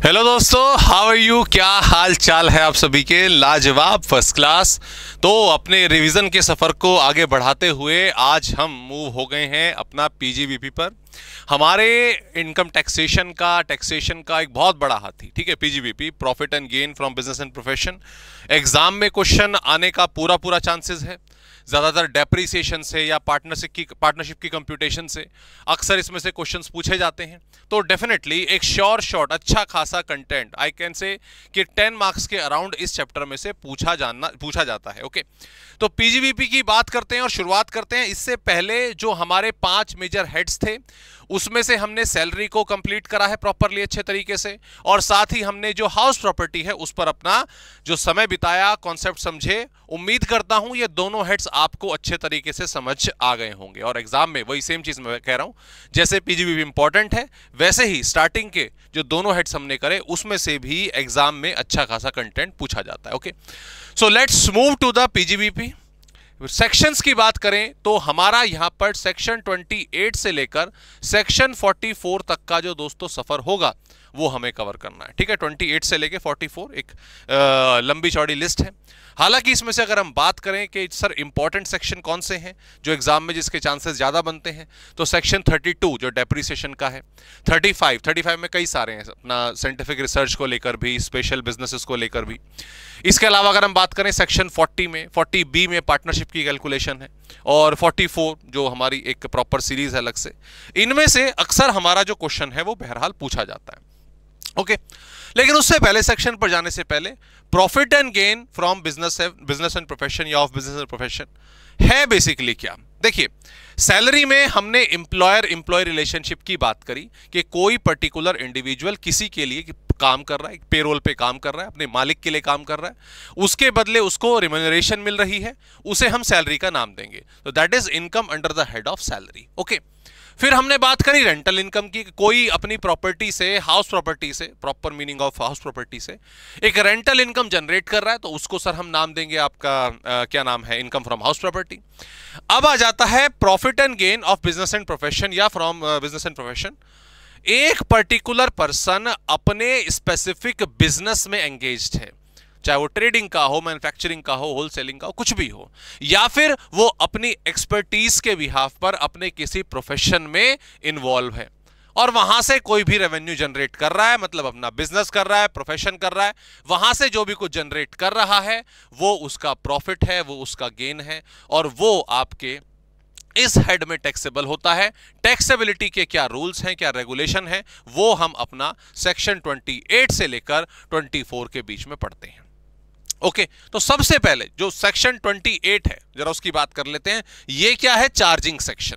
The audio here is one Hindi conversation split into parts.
हेलो दोस्तों, हाउ आर यू। क्या हाल चाल है आप सभी के। लाजवाब, फर्स्ट क्लास। तो अपने रिवीजन के सफ़र को आगे बढ़ाते हुए आज हम मूव हो गए हैं अपना पीजीबीपी पर। हमारे इनकम टैक्सेशन का एक बहुत बड़ा हाथी, ठीक है, PGBP, profit and gain from business and profession. Exam में क्वेश्चन आने का पूरा चांसेस है। ज़्यादातर डेप्रीसिएशन से या पार्टनरशिप की कंप्यूटेशन से अक्सर इसमें से क्वेश्चंस पूछे जाते हैं। तो डेफिनेटली एक शॉर्ट अच्छा खासा कंटेंट, आई कैन से कि 10 मार्क्स के अराउंड इस चैप्टर में से पूछा जाता है। ओके, तो पीजीबीपी की बात करते हैं और शुरुआत करते हैं। इससे पहले जो हमारे 5 मेजर हेड्स थे उसमें से हमने सैलरी को कंप्लीट करा है प्रॉपरली, अच्छे तरीके से, और साथ ही हमने जो हाउस प्रॉपर्टी है उस पर अपना जो समय बिताया, कॉन्सेप्ट समझे। उम्मीद करता हूं ये दोनों हेड्स आपको अच्छे तरीके से समझ आ गए होंगे और एग्जाम में वही सेम चीज मैं कह रहा हूं, जैसे पीजीबीपी इंपॉर्टेंट है वैसे ही स्टार्टिंग के जो दोनों हेड्स हमने करे उसमें से भी एग्जाम में अच्छा खासा कंटेंट पूछा जाता है। Okay, so let's move to the PGBP. Sections की बात करें तो हमारा यहां पर सेक्शन 28 से लेकर सेक्शन 44 तक का जो दोस्तों सफर होगा वो हमें कवर करना है, ठीक है। 28 से लेकर 44 एक लंबी चौड़ी लिस्ट है। हालांकि इसमें से अगर हम बात करें कि सर इंपॉर्टेंट सेक्शन कौन से हैं जो एग्जाम में जिसके चांसेस ज्यादा बनते हैं, तो सेक्शन 32 जो डेप्रीसिएशन का है, 35 में कई सारे हैं, अपना साइंटिफिक रिसर्च को लेकर भी, स्पेशल बिजनेसेस को लेकर भी। इसके अलावा अगर हम बात करें सेक्शन 40B में पार्टनरशिप की कैलकुलेशन है, और 44 जो हमारी एक प्रॉपर सीरीज है अलग से। इनमें से अक्सर हमारा जो क्वेश्चन है वो बहरहाल पूछा जाता है। ओके, लेकिन उससे पहले, सेक्शन पर जाने से पहले, profit and gain from business and profession या ऑफ बिजनेस एंड प्रोफेशन है बेसिकली क्या। देखिए, सैलरी में हमने एम्प्लॉयर एम्प्लॉय रिलेशनशिप की बात करी कि कोई पर्टिकुलर इंडिविजुअल किसी के लिए काम कर रहा है, पेरोल पे काम कर रहा है, अपने मालिक के लिए काम कर रहा है, उसके बदले उसको रिम्यूनरेशन मिल रही है, उसे हम सैलरी का नाम देंगे। तो that is income under the head of salary. Okay, फिर हमने बात करी रेंटल इनकम की। कोई अपनी प्रॉपर्टी से, हाउस प्रॉपर्टी से, proper meaning of house property से एक रेंटल इनकम जनरेट कर रहा है, तो उसको सर हम नाम देंगे आपका क्या नाम है, इनकम फ्रॉम हाउस प्रॉपर्टी। अब आ जाता है profit and gain of business and profession या फ्रॉम बिजनेस एंड प्रोफेशन। एक पर्टिकुलर पर्सन अपने स्पेसिफिक बिजनेस में एंगेज्ड है, चाहे वो ट्रेडिंग का हो, मैन्युफैक्चरिंग का हो, होलसेलिंग का हो, कुछ भी हो, या फिर वो अपनी एक्सपर्टीज के बिहाफ पर अपने किसी प्रोफेशन में इन्वॉल्व है और वहां से कोई भी रेवेन्यू जनरेट कर रहा है, मतलब अपना बिजनेस कर रहा है, प्रोफेशन कर रहा है, वहां से जो भी कुछ जनरेट कर रहा है वो उसका प्रॉफिट है, वो उसका गेन है, और वो आपके इस हेड में टैक्सेबल होता है। टैक्सेबिलिटी के क्या रूल्स हैं, क्या रेगुलेशन है, वो हम अपना सेक्शन 28 से लेकर 24 के बीच में पढ़ते हैं। ओके, तो सबसे पहले जो सेक्शन 28 है जरा उसकी बात कर लेते हैं। ये क्या है, चार्जिंग सेक्शन।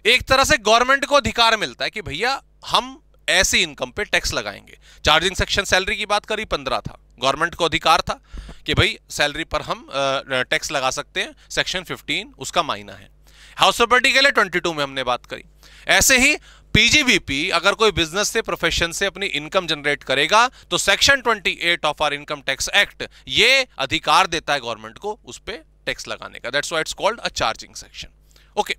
एक तरह से गवर्नमेंट को अधिकार मिलता है कि भैया हम ऐसी इनकम पे टैक्स लगाएंगे। चार्जिंग सेक्शन सैलरी की बात करी 15 था, गवर्नमेंट को अधिकार था कि भाई सैलरी पर हम टैक्स लगा सकते हैं। सेक्शन 15 उसका मायना है। हाउस प्रॉपर्टी के लिए 22 में हमने बात करी। ऐसे ही पीजीबीपी अगर कोई बिजनेस से, प्रोफेशन से अपनी इनकम जनरेट करेगा तो section 28 of our income tax act ये अधिकार देता है गवर्नमेंट को उस पे टैक्स लगाने का। That's why it's called a charging section. Okay,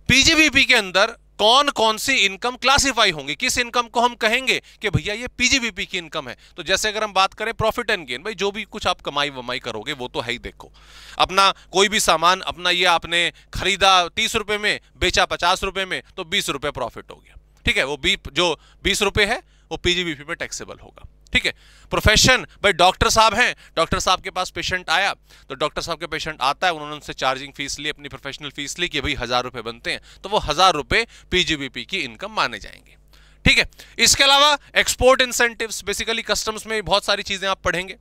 PGBP के अंदर कौन कौन सी इनकम क्लासिफाई होंगी, किस इनकम को हम कहेंगे कि भैया ये पीजीबीपी की इनकम है। तो जैसे अगर हम बात करें प्रॉफिट एंड गेन, भाई जो भी कुछ आप कमाई वमाई करोगे वो तो है ही। देखो, अपना कोई भी सामान अपना ये आपने खरीदा 30 रुपए में, बेचा 50 रुपए में, तो 20 रुपए प्रॉफिट हो गया, ठीक है। वो जो 20 रुपए है वो पीजीबीपी में टैक्सेबल होगा, ठीक है। प्रोफेशन, भाई डॉक्टर साहब हैं, डॉक्टर साहब के पास पेशेंट आया, तो डॉक्टर साहब के पेशेंट आता है, उन्होंने उनसे चार्जिंग फीस ली, अपनी प्रोफेशनल फीस ली कि भाई 1000 रुपए बनते हैं, तो वो 1000 रुपए पीजीबीपी की इनकम माने जाएंगे, ठीक है। इसके अलावा एक्सपोर्ट इंसेंटिव्स, बेसिकली कस्टम्स में बहुत सारी चीजें आप पढ़ेंगे,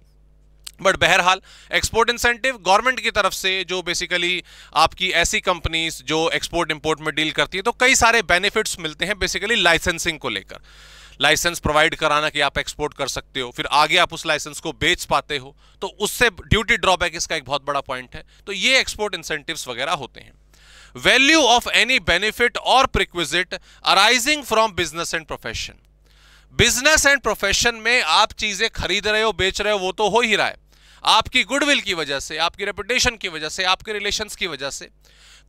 बट बहरहाल एक्सपोर्ट इंसेंटिव गवर्नमेंट की तरफ से जो बेसिकली आपकी ऐसी कंपनीज जो एक्सपोर्ट इंपोर्ट में डील करती है, तो कई सारे बेनिफिट्स मिलते हैं बेसिकली लाइसेंसिंग को लेकर। लाइसेंस प्रोवाइड कराना कि आप एक्सपोर्ट कर सकते हो, फिर आगे आप उस लाइसेंस को बेच पाते हो, तो उससे ड्यूटी ड्रॉबैक इसका एक बहुत बड़ा पॉइंट है। तो ये एक्सपोर्ट इंसेंटिव्स वगैरह होते हैं। वैल्यू ऑफ एनी बेनिफिट और perquisite arising from business and profession. Business and profession में आप चीजें खरीद रहे हो, बेच रहे हो, वो तो हो ही रहा है। आपकी गुडविल की वजह से, आपकी रेपुटेशन की वजह से, आपके रिलेशंस की वजह से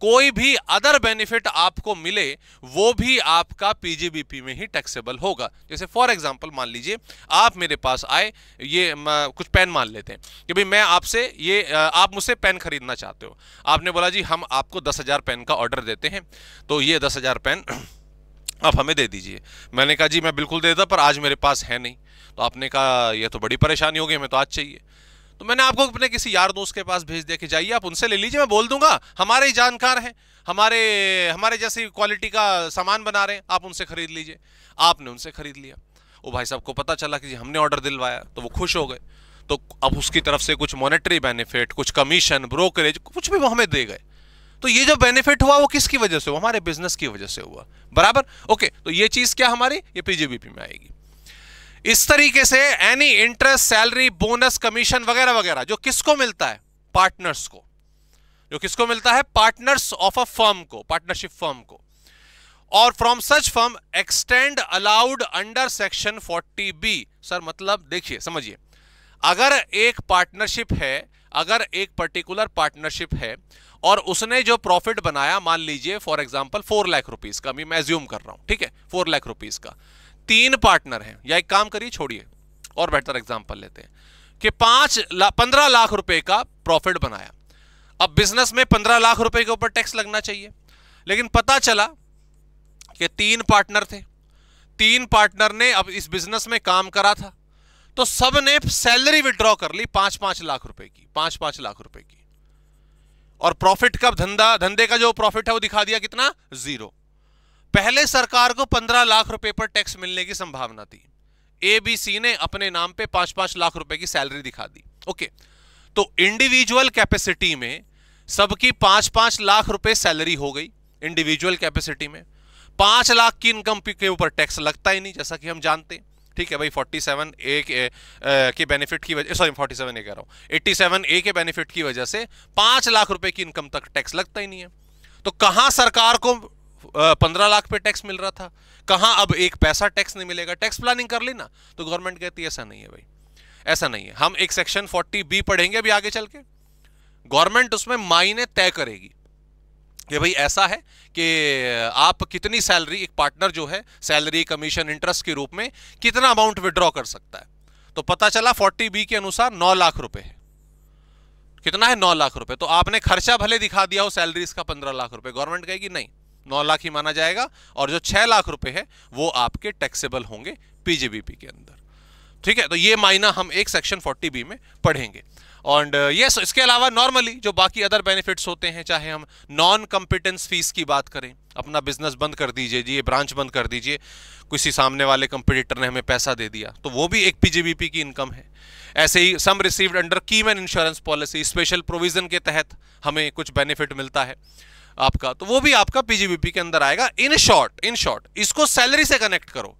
कोई भी अदर बेनिफिट आपको मिले, वो भी आपका पीजीबीपी में ही टैक्सेबल होगा। जैसे फॉर एग्जांपल मान लीजिए आप मेरे पास आए, ये कुछ पेन मान लेते हैं कि भाई मैं आपसे ये आप मुझसे पेन खरीदना चाहते हो। आपने बोला जी हम आपको 10,000 पेन का ऑर्डर देते हैं, तो ये 10,000 पेन आप हमें दे दीजिए। मैंने कहा जी मैं बिल्कुल दे देता, पर आज मेरे पास है नहीं। तो आपने कहा ये तो बड़ी परेशानी होगी, हमें तो आज चाहिए। तो मैंने आपको अपने किसी यार दोस्त के पास भेज दिया कि जाइए आप उनसे ले लीजिए, मैं बोल दूंगा, हमारे ही जानकार हैं, हमारे जैसी क्वालिटी का सामान बना रहे हैं, आप उनसे खरीद लीजिए। आपने उनसे खरीद लिया, वो भाई साहब को पता चला कि जी हमने ऑर्डर दिलवाया, तो वो खुश हो गए। तो अब उसकी तरफ से कुछ मॉनेटरी बेनिफिट, कुछ कमीशन, ब्रोकरेज, कुछ भी वो हमें दे गए। तो ये जो बेनिफिट हुआ वो किसकी वजह से हुआ? हमारे बिजनेस की वजह से हुआ, बराबर। ओके, तो ये चीज क्या हमारी ये पीजीबीपी में आएगी। इस तरीके से any interest, salary, bonus, commission वगैरह वगैरह जो किसको मिलता है? पार्टनर्स को। जो किसको मिलता है? पार्टनर्स ऑफ अ फर्म को, पार्टनरशिप फर्म को। और from such firm extend allowed under section 40B। Sir मतलब देखिए, समझिए, अगर एक पार्टनरशिप है, अगर एक पर्टिकुलर पार्टनरशिप है और उसने जो प्रॉफिट बनाया, मान लीजिए फॉर एग्जांपल 4 लाख रुपीस का, मैं एज्यूम कर रहा हूं, ठीक है, 4 लाख रुपीस का, 3 पार्टनर हैं, या एक काम करिए, छोड़िए और बेहतर एग्जांपल लेते हैं कि 15 लाख रुपए का प्रॉफिट बनाया। अब बिजनेस में 15 लाख रुपए के ऊपर टैक्स लगना चाहिए, लेकिन पता चला कि 3 पार्टनर थे, 3 पार्टनर ने अब इस बिजनेस में काम करा था, तो सब ने सैलरी विड्रॉ कर ली 5-5 लाख रुपए की, 5-5 लाख रुपए की, और प्रॉफिट का धंधे का जो प्रॉफिट है वो दिखा दिया कितना? 0। पहले सरकार को 15 लाख रुपए पर टैक्स मिलने की संभावना थी, एबीसी ने अपने नाम पे 5-5 लाख रुपए की सैलरी दिखा दी। ओके, तो इंडिविजुअल कैपेसिटी में सबकी 5-5 लाख रुपए सैलरी हो गई। इंडिविजुअल कैपेसिटी में 5 लाख की इनकम के ऊपर टैक्स लगता ही नहीं, जैसा कि हम जानते हैं, ठीक है भाई। 47A के बेनिफिट की वजह, सॉरी 47A कह रहा हूं, 87A के बेनिफिट की वजह से 5 लाख रुपए की इनकम तक टैक्स लगता ही नहीं है। तो कहां सरकार को 15 लाख पे टैक्स मिल रहा था, कहां अब एक पैसा टैक्स नहीं मिलेगा? टैक्स प्लानिंग कर ली ना, तो गवर्नमेंट कहती है ऐसा नहीं है भाई, ऐसा नहीं है। हम एक सेक्शन 40B पढ़ेंगे अभी आगे चल के, गवर्नमेंट उसमें मायने तय करेगी कि भाई ऐसा है कि आप कितनी सैलरी, एक पार्टनर जो है सैलरी, कमीशन, इंटरेस्ट के रूप में कितना अमाउंट विड्रॉ कर सकता है। तो पता चला 40B के अनुसार 9 लाख रुपए है। कितना है? 9 लाख रुपए। तो आपने खर्चा भले दिखा दिया हो सैलरीज का 15 लाख रुपए, गवर्नमेंट कहेगी नहीं, 9 लाख ही माना जाएगा, और जो 6 लाख रुपए है वो आपके टैक्सेबल होंगे पीजीबीपी के अंदर, ठीक है। तो ये मायना हम एक सेक्शन 40B में पढ़ेंगे। और यस, इसके अलावा नॉर्मली जो बाकी अदर बेनिफिट्स होते हैं, चाहे हम नॉन कॉम्पिटेंस फीस की बात करें, अपना बिजनेस बंद कर दीजिए जी, ये ब्रांच बंद कर दीजिए, किसी सामने वाले कंपटीटर ने हमें पैसा दे दिया, तो वो भी एक पीजीबीपी की इनकम है। ऐसे ही sum received under keyman insurance policy, special provision के तहत हमें कुछ बेनिफिट मिलता है आपका, तो वो भी आपका पीजीबीपी के अंदर आएगा। इन शॉर्ट इसको सैलरी से कनेक्ट करो।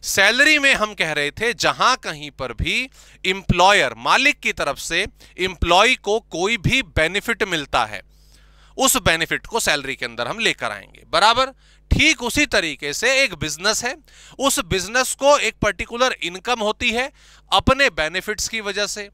सैलरी में हम कह रहे थे जहां कहीं पर भी इंप्लॉयर, मालिक की तरफ से इंप्लॉय को कोई भी बेनिफिट मिलता है, उस बेनिफिट को सैलरी के अंदर हम लेकर आएंगे, बराबर। ठीक उसी तरीके से एक बिजनेस है, उस बिजनेस को एक पर्टिकुलर इनकम होती है अपने बेनिफिट्स की वजह से,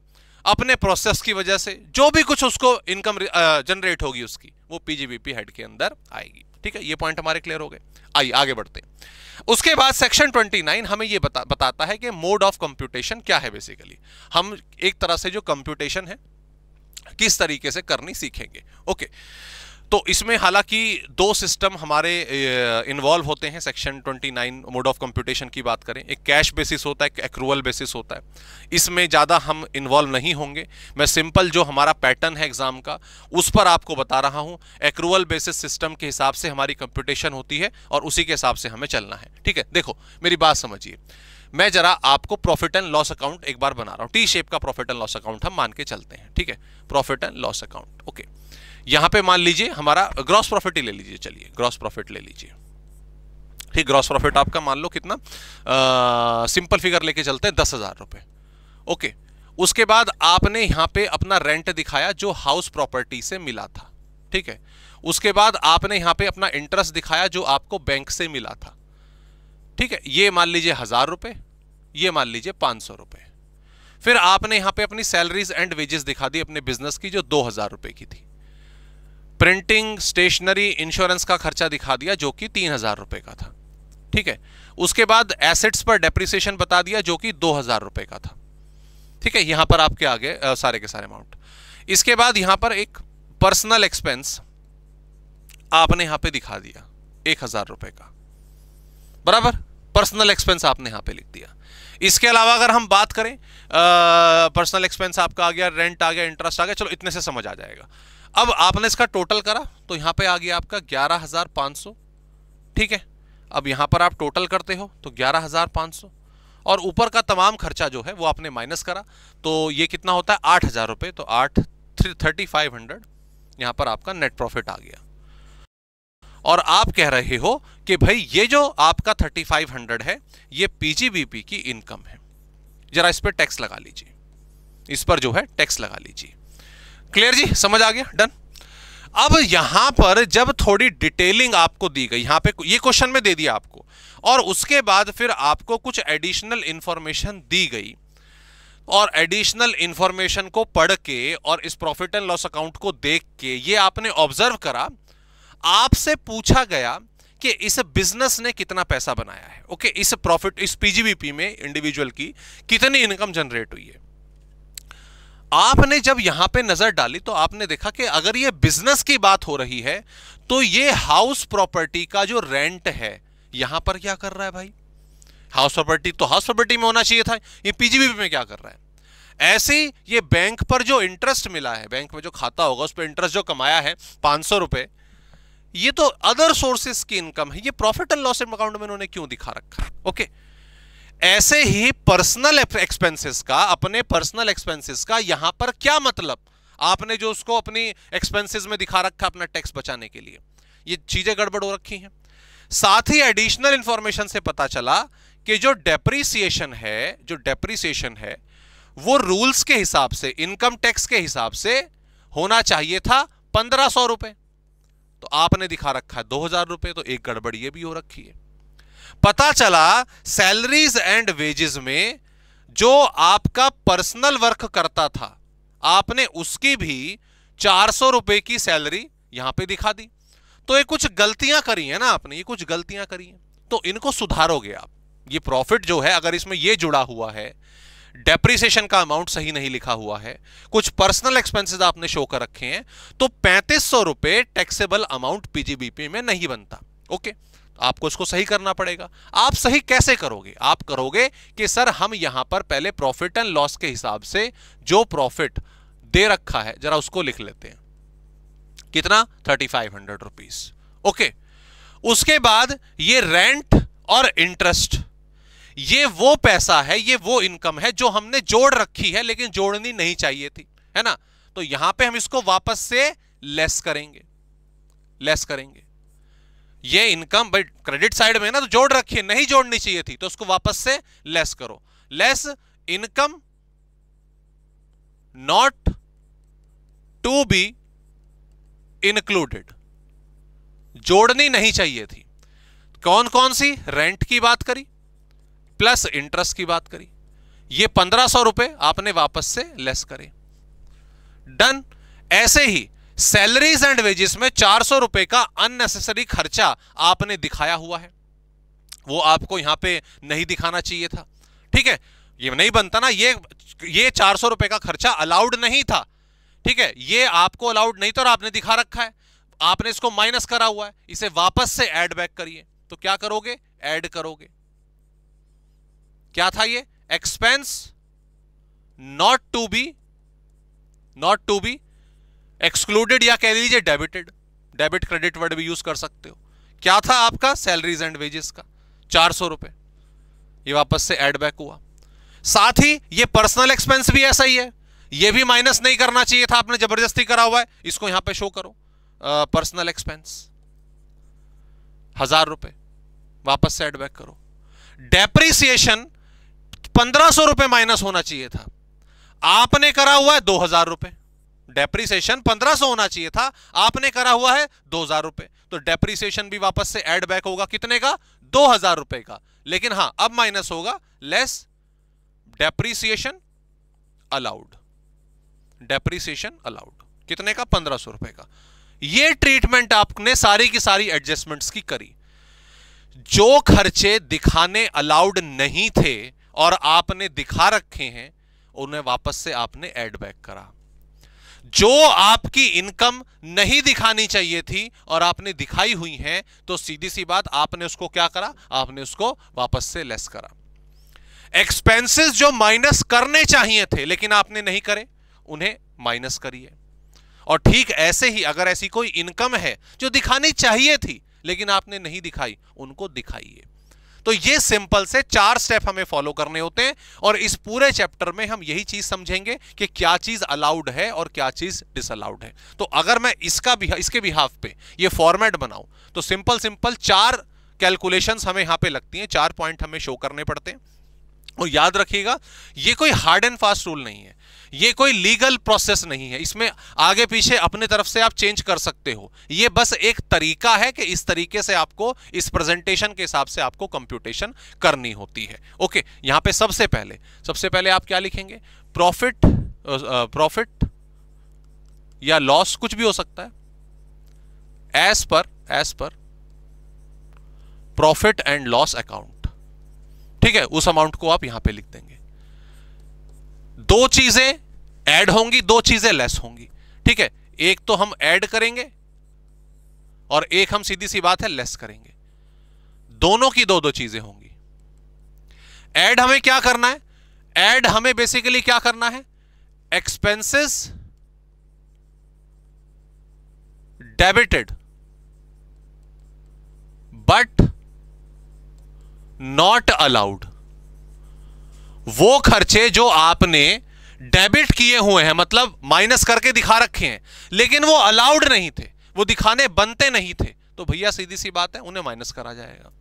अपने प्रोसेस की वजह से, जो भी कुछ उसको इनकम जनरेट होगी उसकी, वो पीजीबीपी हेड के अंदर आएगी, ठीक है। ये पॉइंट हमारे क्लियर हो गए। आइए आगे बढ़ते हैं। उसके बाद सेक्शन 29 हमें ये बताता है कि मोड ऑफ कंप्यूटेशन क्या है। बेसिकली हम एक तरह से जो कंप्यूटेशन है किस तरीके से करनी सीखेंगे। ओके, तो इसमें हालांकि 2 सिस्टम हमारे इन्वॉल्व होते हैं। सेक्शन 29 मोड ऑफ कंप्यूटेशन की बात करें, एक कैश बेसिस होता है, एक एक्रूअल बेसिस होता है। इसमें ज़्यादा हम इन्वॉल्व नहीं होंगे, मैं सिंपल जो हमारा पैटर्न है एग्जाम का उस पर आपको बता रहा हूं। एक्रूअल बेसिस सिस्टम के हिसाब से हमारी कंप्यूटेशन होती है और उसी के हिसाब से हमें चलना है, ठीक है। देखो मेरी बात समझिए, मैं जरा आपको प्रॉफिट एंड लॉस अकाउंट एक बार बना रहा हूं, टी शेप का प्रॉफिट एंड लॉस अकाउंट हम मान के चलते हैं, ठीक है। Profit and loss account, okay. यहां पे मान लीजिए हमारा ग्रॉस प्रॉफिट ही ले लीजिए, चलिए ग्रॉस प्रॉफिट ले लीजिए, ठीक। ग्रॉस प्रॉफिट आपका मान लो कितना, सिंपल फिगर लेके चलते हैं 10,000 रुपए, ओके। उसके बाद आपने यहां पे अपना रेंट दिखाया जो हाउस प्रॉपर्टी से मिला था, ठीक है। उसके बाद आपने यहां पे अपना इंटरेस्ट दिखाया जो आपको बैंक से मिला था, ठीक है। ये मान लीजिए 1,000 रुपए, ये मान लीजिए 500 रुपए। फिर आपने यहां पे अपनी सैलरीज एंड वेजेस दिखा दी अपने बिजनेस की जो 2000 रुपए की थी। प्रिंटिंग, स्टेशनरी, इंश्योरेंस का खर्चा दिखा दिया जो कि 3000 रुपए का था। ठीक है, उसके बाद एसेट्स पर डेप्रिसिएशन बता दिया जो कि 2000 रुपए का था। ठीक है, यहां पर आपके आगे सारे के सारे अमाउंट। इसके बाद यहां पर एक पर्सनल एक्सपेंस आपने यहां पे दिखा दिया 1000 रुपए का, बराबर। पर्सनल एक्सपेंस आपने यहां पे लिख दिया। इसके अलावा अगर हम बात करें, पर्सनल एक्सपेंस आपका आ गया, रेंट आ गया, इंटरेस्ट आ गया, चलो इतने से समझ आ जाएगा। अब आपने इसका टोटल करा तो यहां पे आ गया आपका 11500। ठीक है, अब यहां पर आप टोटल करते हो तो 11500 और ऊपर का तमाम खर्चा जो है वो आपने माइनस करा तो ये कितना होता है 8000 रुपए। तो 3500 यहां पर आपका नेट प्रॉफिट आ गया। और आप कह रहे हो कि भाई ये जो आपका 3500 है ये पीजीबीपी की इनकम है, जरा इस पर टैक्स लगा लीजिए, इस पर जो है टैक्स लगा लीजिए। क्लियर जी, समझ आ गया, डन। अब यहां पर जब थोड़ी डिटेलिंग आपको दी गई, यहां पे ये क्वेश्चन में दे दिया आपको, और उसके बाद फिर आपको कुछ एडिशनल इंफॉर्मेशन दी गई, और एडिशनल इंफॉर्मेशन को पढ़ के और इस प्रॉफिट एंड लॉस अकाउंट को देख के ये आपने ऑब्जर्व करा, आपसे पूछा गया कि इस बिजनेस ने कितना पैसा बनाया है। ओके, इस प्रॉफिट, इस पीजीबीपी में इंडिविजुअल की कितनी इनकम जनरेट हुई है। आपने जब यहां पे नजर डाली तो आपने देखा कि अगर ये बिजनेस की बात हो रही है तो ये हाउस प्रॉपर्टी का जो रेंट है यहां पर क्या कर रहा है भाई, हाउस प्रॉपर्टी तो हाउस प्रॉपर्टी में होना चाहिए था, ये पीजीबीपी में क्या कर रहा है। ऐसे ही ये बैंक पर जो इंटरेस्ट मिला है, बैंक में जो खाता होगा उस पर इंटरेस्ट जो कमाया है 500 रुपए, ये तो अदर सोर्सेस की इनकम है, ये प्रॉफिट एंड लॉस अकाउंट में इन्होंने क्यों दिखा रखा है। ओके, ऐसे ही पर्सनल एक्सपेंसेस का, अपने पर्सनल एक्सपेंसेस का यहां पर क्या मतलब, आपने जो उसको अपनी एक्सपेंसेस में दिखा रखा अपना टैक्स बचाने के लिए, ये चीजें गड़बड़ हो रखी हैं। साथ ही एडिशनल इंफॉर्मेशन से पता चला कि जो डेप्रीसिएशन है वो रूल्स के हिसाब से, इनकम टैक्स के हिसाब से होना चाहिए था 1500 रुपए, तो आपने दिखा रखा है 2000 रुपए, तो एक गड़बड़ ये भी हो रखी है। पता चला सैलरीज एंड वेजेस में जो आपका पर्सनल वर्क करता था आपने उसकी भी 400 रुपए की सैलरी यहां पे दिखा दी। तो ये कुछ गलतियां करी है ना आपने, ये कुछ गलतियां करी हैं, तो इनको सुधारोगे आप। ये प्रॉफिट जो है अगर इसमें ये जुड़ा हुआ है, डेप्रिसिएशन का अमाउंट सही नहीं लिखा हुआ है, कुछ पर्सनल एक्सपेंसेस आपने शो कर रखे हैं, तो 3500 रुपए टैक्सेबल अमाउंट पीजीबीपी में नहीं बनता। ओके, आपको इसको सही करना पड़ेगा। आप सही कैसे करोगे, आप करोगे कि सर हम यहां पर पहले प्रॉफिट एंड लॉस के हिसाब से जो प्रॉफिट दे रखा है जरा उसको लिख लेते हैं, कितना 3500 रुपीस। ओके, उसके बाद ये रेंट और इंटरेस्ट, ये वो पैसा है, ये वो इनकम है जो हमने जोड़ रखी है लेकिन जोड़नी नहीं चाहिए थी, है ना। तो यहां पे हम इसको वापस से लेस करेंगे, ये इनकम भाई क्रेडिट साइड में है ना, तो जोड़ रखी है, नहीं जोड़नी चाहिए थी तो उसको वापस से लेस करो। Less income not to be included, जोड़नी नहीं चाहिए थी। कौन कौन सी, रेंट की बात करी प्लस इंटरेस्ट की बात करी, ये 1500 रुपए आपने वापस से लेस करे, डन। ऐसे ही सैलरीज एंड वेजेस में 400 रुपए का अननेसेसरी खर्चा आपने दिखाया हुआ है, वो आपको यहां पे नहीं दिखाना चाहिए था। ठीक है, ये नहीं बनता ना, ये 400 रुपए का खर्चा अलाउड नहीं था। ठीक है, ये आपको अलाउड नहीं था और आपने दिखा रखा है, आपने इसको माइनस करा हुआ है, इसे वापस से ऐड बैक करिए। तो क्या करोगे, ऐड करोगे। क्या था ये, expense not to be excluded, या कह लीजिए डेबिटेड, डेबिट क्रेडिट वर्ड भी यूज कर सकते हो। क्या था आपका, सैलरीज एंड वेजेस का 400 रुपए, ये वापस से ऐड बैक हुआ। साथ ही ये पर्सनल एक्सपेंस भी ऐसा ही है, ये भी माइनस नहीं करना चाहिए था, आपने जबरदस्ती करा हुआ है, इसको यहां पे शो करो। पर्सनल एक्सपेंस 1000 रुपए, वापस से ऐड बैक करो। डेप्रिसिएशन 1500 रुपए माइनस होना चाहिए था, आपने करा हुआ है 2000 रुपए। डेप्रिसिएशन 1500 होना चाहिए था, आपने करा हुआ है 2000 रुपए, तो डेप्रिसिएशन भी वापस से ऐड बैक होगा, कितने का, 2000 रुपए का। लेकिन हां अब माइनस होगा less depreciation allowed, depreciation allowed, कितने का? 1500 रुपए का। ये ट्रीटमेंट आपने सारी की सारी एडजस्टमेंट्स की करी। जो खर्चे दिखाने अलाउड नहीं थे और आपने दिखा रखे हैं, उन्हें वापस से आपने ऐड बैक करा। जो आपकी इनकम नहीं दिखानी चाहिए थी और आपने दिखाई हुई है, तो सीधी सी बात, आपने उसको क्या करा? आपने उसको वापस से लेस करा। एक्सपेंसेस जो माइनस करने चाहिए थे लेकिन आपने नहीं करे, उन्हें माइनस करिए। और ठीक ऐसे ही अगर ऐसी कोई इनकम है जो दिखानी चाहिए थी लेकिन आपने नहीं दिखाई, उनको दिखाइए। तो ये सिंपल से 4 स्टेप हमें फॉलो करने होते हैं और इस पूरे चैप्टर में हम यही चीज समझेंगे कि क्या चीज अलाउड है और क्या चीज डिसअलाउड है। तो अगर मैं इसके बिहाफ पे ये फॉर्मेट बनाऊं तो सिंपल 4 कैलकुलेशंस हमें यहां पे लगती हैं, 4 पॉइंट हमें शो करने पड़ते हैं। और याद रखिएगा, ये कोई हार्ड एंड फास्ट रूल नहीं है, ये कोई लीगल प्रोसेस नहीं है, इसमें आगे पीछे अपने तरफ से आप चेंज कर सकते हो। ये बस एक तरीका है कि इस तरीके से आपको इस प्रेजेंटेशन के हिसाब से आपको कंप्यूटेशन करनी होती है। ओके, यहां पे सबसे पहले आप क्या लिखेंगे? प्रॉफिट या लॉस, कुछ भी हो सकता है, as per profit and loss account. ठीक है, उस अमाउंट को आप यहां पे लिख देंगे। 2 चीजें ऐड होंगी, 2 चीजें लेस होंगी। ठीक है, एक तो हम ऐड करेंगे और एक हम सीधी सी बात है लेस करेंगे। दोनों की 2 चीजें होंगी। ऐड हमें क्या करना है? ऐड हमें बेसिकली क्या करना है? Expenses debited but not allowed. वो खर्चे जो आपने डेबिट किए हुए हैं, मतलब माइनस करके दिखा रखे हैं, लेकिन वो अलाउड नहीं थे, वो दिखाने बनते नहीं थे, तो भैया सीधी सी बात है, उन्हें माइनस करा जाएगा।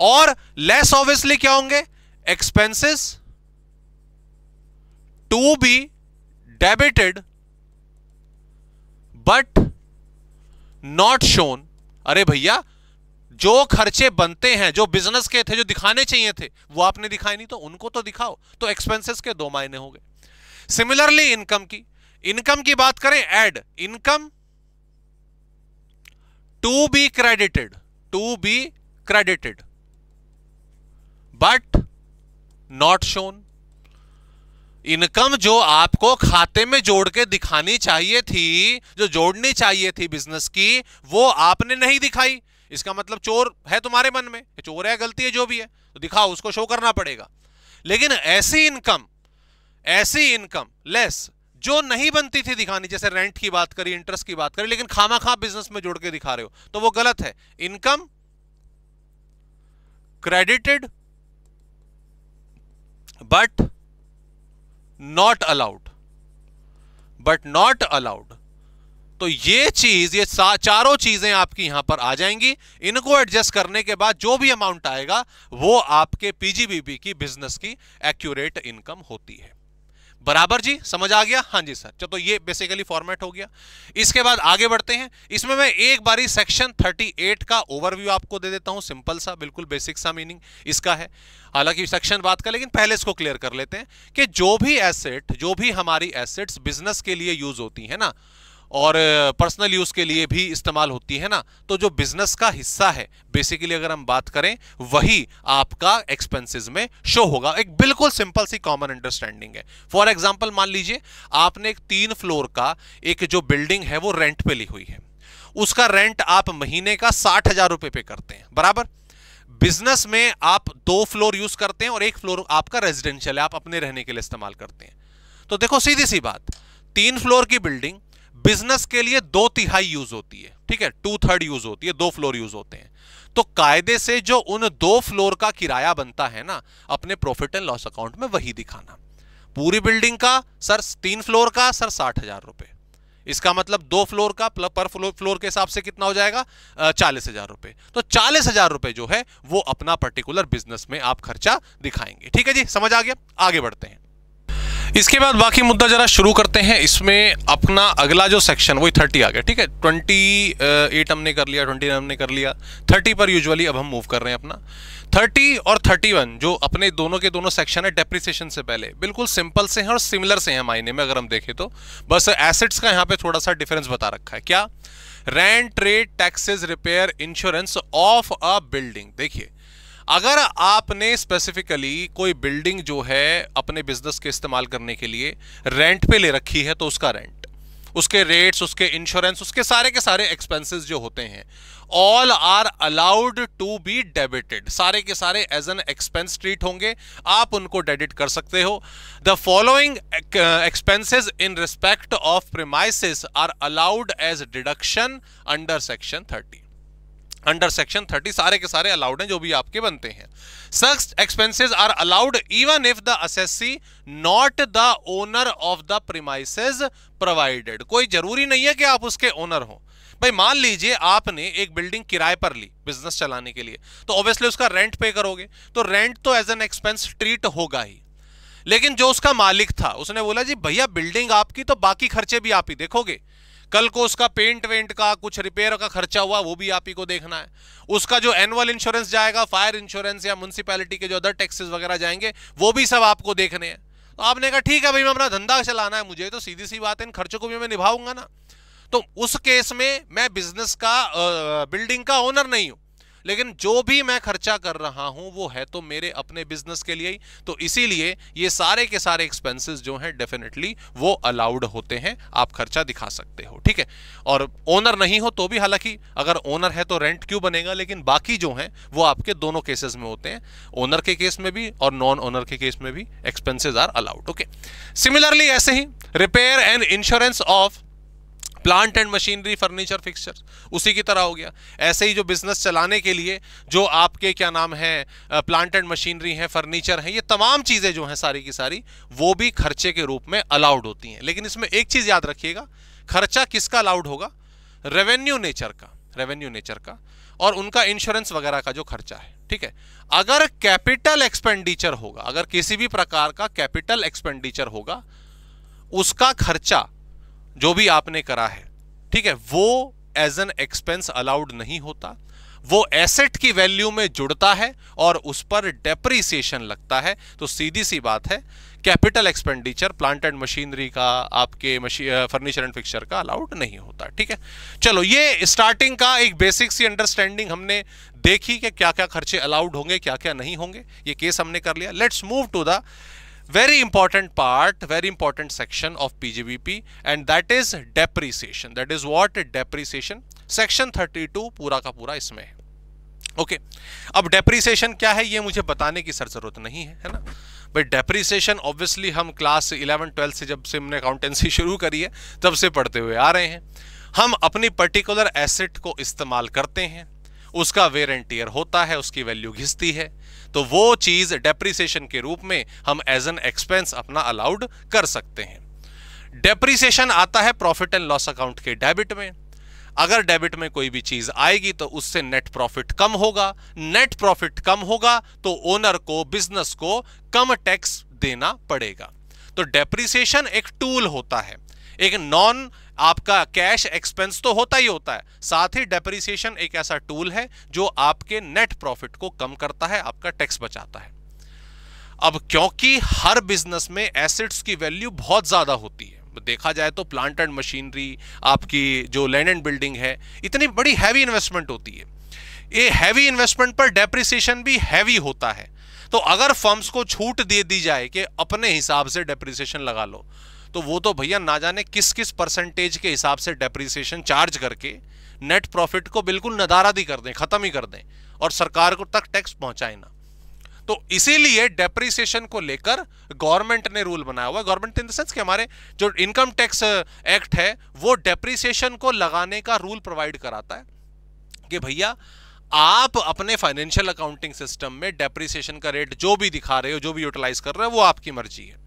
और लेस ऑब्वियसली क्या होंगे? Expenses to be debited but not shown. अरे भैया, जो खर्चे बनते हैं, जो बिजनेस के थे, जो दिखाने चाहिए थे, वो आपने दिखाए नहीं, तो उनको तो दिखाओ। तो एक्सपेंसेस के 2 मायने हो गए। सिमिलरली इनकम की बात करें, add income to be credited but not shown. Income जो आपको खाते में जोड़ के दिखानी चाहिए थी, जो जोड़नी चाहिए थी बिजनेस की, वो आपने नहीं दिखाई। इसका मतलब चोर है तुम्हारे मन में, चोर है, गलती है, जो भी है, तो दिखाओ, उसको शो करना पड़ेगा। लेकिन ऐसी इनकम लेस जो नहीं बनती थी दिखानी, जैसे रेंट की बात करी, इंटरेस्ट की बात करी, लेकिन खामा बिजनेस में जोड़ के दिखा रहे हो, तो वो गलत है। Income credited but not allowed. तो ये चारों चीजें आपकी यहां पर आ जाएंगी। इनको एडजस्ट करने के बाद जो भी अमाउंट आएगा वो आपके पीजीबीपी की बिजनेस की एक्यूरेट इनकम होती है। बराबर जी, समझ आ गया? हाँ जी सर। तो ये बेसिकली फॉर्मेट हो गया। इसके बाद आगे बढ़ते हैं। इसमें मैं एक बारी सेक्शन 38 का ओवरव्यू आपको दे देता हूं, सिंपल सा, बिल्कुल बेसिक सा मीनिंग इसका है। हालांकि सेक्शन बात का, लेकिन पहले इसको क्लियर कर लेते हैं कि जो भी हमारी एसेट्स बिजनेस के लिए यूज होती है ना, और पर्सनल यूज के लिए भी इस्तेमाल होती है ना, तो जो बिजनेस का हिस्सा है बेसिकली अगर हम बात करें, वही आपका एक्सपेंसेस में शो होगा। एक बिल्कुल सिंपल सी कॉमन अंडरस्टैंडिंग है। फॉर एग्जांपल, मान लीजिए आपने एक 3 फ्लोर का एक जो बिल्डिंग है वो रेंट पे ली हुई है, उसका रेंट आप महीने का 60,000 रुपए पे करते हैं, बराबर। बिजनेस में आप 2 फ्लोर यूज करते हैं और 1 फ्लोर आपका रेजिडेंशियल है, आप अपने रहने के लिए इस्तेमाल करते हैं। तो देखो सीधी सी बात, 3 फ्लोर की बिल्डिंग बिजनेस के लिए 2/3 यूज होती है, ठीक है, 2/3 यूज होती है, 2 फ्लोर यूज होते हैं। तो कायदे से जो उन 2 फ्लोर का किराया बनता है ना, अपने प्रॉफिट एंड लॉस अकाउंट में वही दिखाना। पूरी बिल्डिंग का सर 3 फ्लोर का सर 60,000 रुपए, इसका मतलब 2 फ्लोर का पर फ्लोर के हिसाब से कितना हो जाएगा? 40,000 रुपए। तो 40,000 रुपए जो है वो अपना पर्टिकुलर बिजनेस में आप खर्चा दिखाएंगे। ठीक है जी, समझ आ गया? आगे बढ़ते हैं। इसके बाद बाकी मुद्दा जरा शुरू करते हैं। इसमें अपना अगला जो सेक्शन वही 30 आ गया, ठीक है। 28 हमने कर लिया, 29 हमने कर लिया, 30 पर यूजुअली अब हम मूव कर रहे हैं अपना। 30 और 31 जो अपने दोनों के दोनों सेक्शन है डेप्रिसिएशन से पहले, बिल्कुल सिंपल से हैं और सिमिलर से हैं मायने में अगर हम देखें तो। बस एसेट्स का यहाँ पे थोड़ा सा डिफरेंस बता रखा है। क्या? Rent, rate, taxes, repair, insurance of a building. देखिए, अगर आपने स्पेसिफिकली कोई बिल्डिंग जो है अपने बिजनेस के इस्तेमाल करने के लिए रेंट पे ले रखी है तो उसका रेंट, उसके रेट्स, उसके इंश्योरेंस, उसके सारे के सारे एक्सपेंसेस जो होते हैं, all are allowed to be debited. सारे के सारे एज एन एक्सपेंस ट्रीट होंगे, आप उनको डेबिट कर सकते हो। The following expenses in respect of premises are allowed as deduction under section 30। Under section 30 सारे के सारे अलाउड हैं जो भी आपके बनते हैं। Such expenses are allowed even if the assessee not the owner of the premises provided। कोई जरूरी नहीं है कि आप उसके ओनर हो। भाई मान लीजिए आपने एक बिल्डिंग किराए पर ली बिजनेस चलाने के लिए, तो ऑब्वियसली उसका रेंट पे करोगे, तो रेंट तो एज एन एक्सपेंस ट्रीट होगा ही। लेकिन जो उसका मालिक था उसने बोला जी भैया बिल्डिंग आपकी, तो बाकी खर्चे भी आप ही देखोगे। कल को उसका पेंट वेंट का कुछ रिपेयर का खर्चा हुआ वो भी आप ही को देखना है। उसका जो एनुअल इंश्योरेंस जाएगा, फायर इंश्योरेंस या म्युनिसिपैलिटी के जो अदर टैक्सेस वगैरह जाएंगे वो भी सब आपको देखने हैं। तो आपने कहा ठीक है भाई मैं अपना धंधा चलाना है मुझे, तो सीधी सी बात है इन खर्चों को भी मैं निभाऊंगा ना। तो उस केस में मैं बिजनेस का बिल्डिंग का ओनर नहीं हूं, लेकिन जो भी मैं खर्चा कर रहा हूं वो है तो मेरे अपने बिजनेस के लिए ही। तो इसीलिए ये सारे के सारे एक्सपेंसेस जो हैं डेफिनेटली वो अलाउड होते हैं, आप खर्चा दिखा सकते हो, ठीक है। और ओनर नहीं हो तो भी, हालांकि अगर ओनर है तो रेंट क्यों बनेगा, लेकिन बाकी जो हैं वो आपके दोनों केसेस में होते हैं, ओनर के केस में भी और नॉन ओनर के केस में भी expenses are allowed, okay. Similarly ऐसे ही repair and insurance of plant and machinery, furniture, fixture, उसी की तरह हो गया। ऐसे ही जो बिजनेस चलाने के लिए जो आपके क्या नाम है प्लांट एंड मशीनरी है, फर्नीचर है, ये तमाम चीजें जो हैं सारी की सारी वो भी खर्चे के रूप में अलाउड होती हैं। लेकिन इसमें एक चीज याद रखिएगा, खर्चा किसका अलाउड होगा? रेवेन्यू नेचर का, रेवेन्यू नेचर का, और उनका इंश्योरेंस वगैरह का जो खर्चा है, ठीक है। अगर कैपिटल एक्सपेंडिचर होगा, अगर किसी भी प्रकार का कैपिटल एक्सपेंडिचर होगा, उसका खर्चा जो भी आपने करा है, ठीक है, वो एज एन एक्सपेंस अलाउड नहीं होता। वो एसेट की वैल्यू में जुड़ता है और उस पर डेप्रिसिएशन लगता है। तो सीधी सी बात है, capital expenditure plant and machinery का, आपके फर्नीचर एंड फिक्सचर का अलाउड नहीं होता, ठीक है। चलो, ये स्टार्टिंग का एक बेसिक सी अंडरस्टैंडिंग हमने देखी कि क्या क्या खर्चे अलाउड होंगे, क्या क्या नहीं होंगे, ये केस हमने कर लिया। Let's move to the very important part, very important section of PGBP, and that is depreciation. That is what? Depreciation. Section 32 पूरा का पूरा इसमें है, ओके। अब डेप्रिसिएशन क्या है ये मुझे बताने की सर जरूरत नहीं है, है ना भाई। डेप्रिसिएशन ऑब्वियसली हम क्लास 11-12 से, जब से हमने अकाउंटेंसी शुरू करी है तब से पढ़ते हुए आ रहे हैं। हम अपनी पर्टिकुलर एसेट को इस्तेमाल करते हैं, उसका वेयर एंड टियर होता है, उसकी वैल्यू घिसती है, तो वो चीज डेप्रिसिएशन के रूप में हम एज एन एक्सपेंस अपना अलाउड कर सकते हैं। डेप्रिसिएशन आता है प्रॉफिट एंड लॉस अकाउंट के डेबिट में। अगर डेबिट में कोई भी चीज आएगी तो उससे नेट प्रॉफिट कम होगा, नेट प्रॉफिट कम होगा तो ओनर को, बिजनेस को कम टैक्स देना पड़ेगा। तो डेप्रिसिएशन एक टूल होता है, एक नॉन आपका कैश एक्सपेंस तो होता ही होता है, साथ ही डेप्रिसिएशन एक ऐसा टूल है जो आपके नेट प्रॉफिट को कम करता है, आपका टैक्स बचाता है। अब क्योंकि हर बिजनेस में एसेट्स की वैल्यू बहुत ज्यादा होती है, देखा जाए तो प्लांट एंड मशीनरी, आपकी जो लैंड एंड बिल्डिंग है, इतनी बड़ी हैवी इन्वेस्टमेंट होती है। ये हैवी इन्वेस्टमेंट पर डेप्रिसिएशन भी हैवी होता है। तो अगर फर्म्स को छूट दे दी जाए कि अपने हिसाब से डेप्रिसिएशन लगा लो, तो वो तो भैया ना जाने किस किस परसेंटेज के हिसाब से डेप्रिसिएशन चार्ज करके नेट प्रॉफिट को बिल्कुल नदारद ही कर दें, खत्म ही कर दें और सरकार को तक टैक्स पहुंचाए ना। तो इसीलिए डेप्रिसिएशन को लेकर गवर्नमेंट ने रूल बनाया हुआ है। गवर्नमेंट इन द सेंस कि हमारे जो इनकम टैक्स एक्ट है वो डेप्रिसिएशन को लगाने का रूल प्रोवाइड कराता है कि भैया आप अपने फाइनेंशियल अकाउंटिंग सिस्टम में डेप्रिसिएशन का रेट जो भी दिखा रहे हो, जो भी यूटिलाइज कर रहे हो, वो आपकी मर्जी है।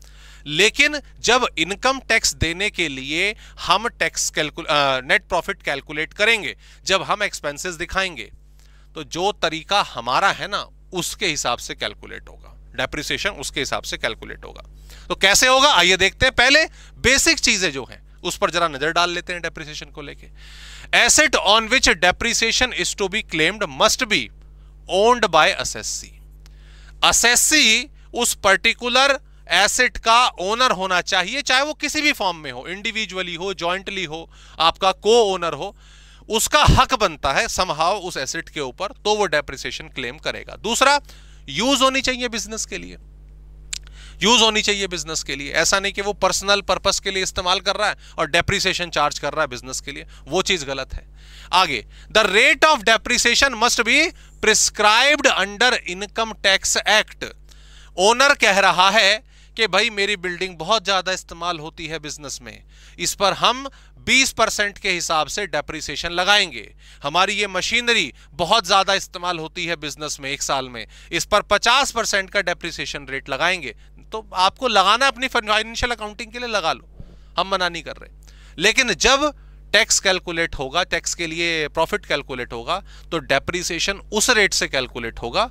लेकिन जब इनकम टैक्स देने के लिए हम टैक्स नेट प्रॉफिट कैलकुलेट करेंगे, जब हम एक्सपेंसेस दिखाएंगे, तो जो तरीका हमारा है ना उसके हिसाब से कैलकुलेट होगा। डेप्रिसिएशन उसके हिसाब से कैलकुलेट होगा। तो कैसे होगा आइए देखते हैं। पहले बेसिक चीजें जो हैं उस पर जरा नजर डाल लेते हैं डेप्रिसिएशन को लेके। Asset on which depreciation is to be claimed must be owned by assessee. Assessee उस पर्टिकुलर एसेट का ओनर होना चाहिए, चाहे वो किसी भी फॉर्म में हो, इंडिविजुअली हो, जॉइंटली हो, आपका को ओनर हो, उसका हक बनता है समहाउ उस एसेट के ऊपर, तो वो डेप्रिसिएशन क्लेम करेगा। दूसरा, यूज होनी चाहिए बिजनेस के लिए, यूज होनी चाहिए बिजनेस के लिए। ऐसा नहीं कि वो पर्सनल पर्पस के लिए इस्तेमाल कर रहा है और डेप्रिसिएशन चार्ज कर रहा है बिजनेस के लिए, वो चीज गलत है। आगे, the rate of depreciation must be prescribed under income tax act. Owner कह रहा है कि भाई मेरी बिल्डिंग बहुत ज्यादा इस्तेमाल होती है बिजनेस में, इस पर हम 20% के हिसाब से डेप्रिसिएशन लगाएंगे। हमारी ये मशीनरी बहुत ज्यादा इस्तेमाल होती है बिजनेस में एक साल में, इस पर 50% का डेप्रिसिएशन रेट लगाएंगे। तो आपको लगाना अपनी फाइनेंशियल अकाउंटिंग के लिए लगा लो, हम मना नहीं कर रहे। लेकिन जब टैक्स कैलकुलेट होगा, टैक्स के लिए प्रॉफिट कैलकुलेट होगा, तो डेप्रिसिएशन उस रेट से कैलकुलेट होगा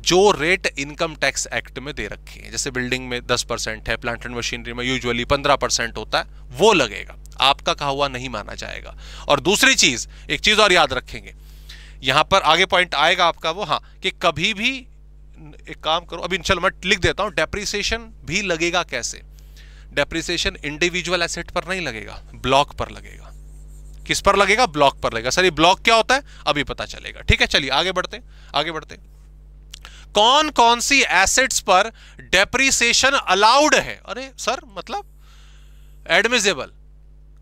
जो रेट इनकम टैक्स एक्ट में दे रखी है। जैसे बिल्डिंग में 10% है, प्लांट एंड मशीनरी में यूजुअली 15% होता है, वो लगेगा, आपका कहा हुआ नहीं माना जाएगा। और दूसरी चीज, एक चीज और याद रखेंगे, यहां पर आगे पॉइंट आएगा आपका वो, हाँ, कि कभी भी एक काम करो, अभी चलो मैं लिख देता हूं, डेप्रिसिएशन भी लगेगा कैसे। डेप्रिसिएशन इंडिविजुअल एसेट पर नहीं लगेगा, ब्लॉक पर लगेगा। किस पर लगेगा? ब्लॉक पर लगेगा। सर ये ब्लॉक क्या होता है अभी पता चलेगा। ठीक है, चलिए आगे बढ़ते आगे बढ़ते। कौन कौन सी एसेट्स पर डेप्रिसिएशन अलाउड है? अरे सर मतलब एडमिसिबल।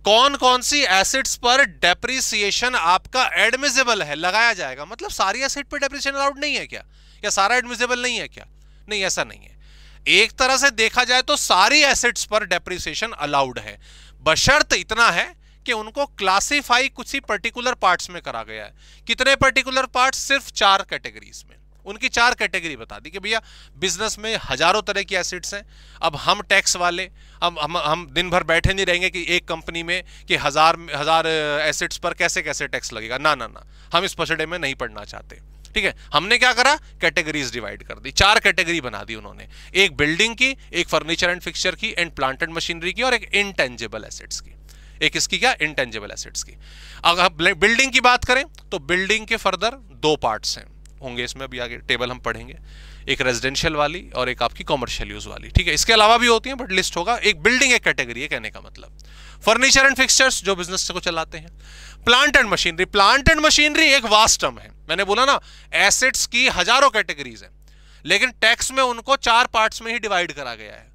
कौन कौन सी एसेट्स पर डेप्रिसिएशन आपका एडमिसिबल है, लगाया जाएगा। मतलब सारी एसेट पर डेप्रिसिएशन अलाउड नहीं है क्या, या सारा एडमिसिबल नहीं है क्या? नहीं, ऐसा नहीं है। एक तरह से देखा जाए तो सारी एसेट्स पर डेप्रिसिएशन अलाउड है, बशर्त इतना है कि उनको क्लासिफाई कुछ ही पर्टिकुलर पार्ट्स में करा गया है। कितने पर्टिकुलर पार्ट्स? सिर्फ 4 कैटेगरीज में। उनकी 4 कैटेगरी बता दी कि भैया बिजनेस में हजारों तरह की एसेट्स हैं। अब हम टैक्स वाले हम दिन भर बैठे नहीं रहेंगे कि एक कंपनी में कि हजार एसेट्स पर कैसे कैसे टैक्स लगेगा। ना ना ना, हम इस पसड़े में नहीं पढ़ना चाहते। ठीक है, हमने क्या करा, कैटेगरीज डिवाइड कर दी, 4 कैटेगरी बना दी उन्होंने, एक बिल्डिंग की, एक फर्नीचर एंड फिक्सचर की, एंड प्लांट एंड मशीनरी की, और एक इंटेंजिबल एसेट्स की। एक इसकी क्या, इंटेंजिबल एसेट्स की। अगर बिल्डिंग की बात करें तो बिल्डिंग के फर्दर 2 पार्ट्स हैं, होंगे इसमें, अभी आगे टेबल हम पढ़ेंगे, एक रेजिडेंशियल वाली और एक आपकी कॉमर्शियल यूज वाली। ठीक है, इसके अलावा भी होती हैं बट लिस्ट होगा। एक बिल्डिंग एक कैटेगरी है कहने का मतलब। फर्नीचर एंड फिक्सचर्स जो बिजनेस को चलाते हैं। Plant and machinery, plant and machinery एक वास्ट टर्म है। मैंने बोला ना एसेट्स की हजारों कैटेगरीज हैं, लेकिन टैक्स में उनको 4 पार्ट्स में ही डिवाइड करा गया है।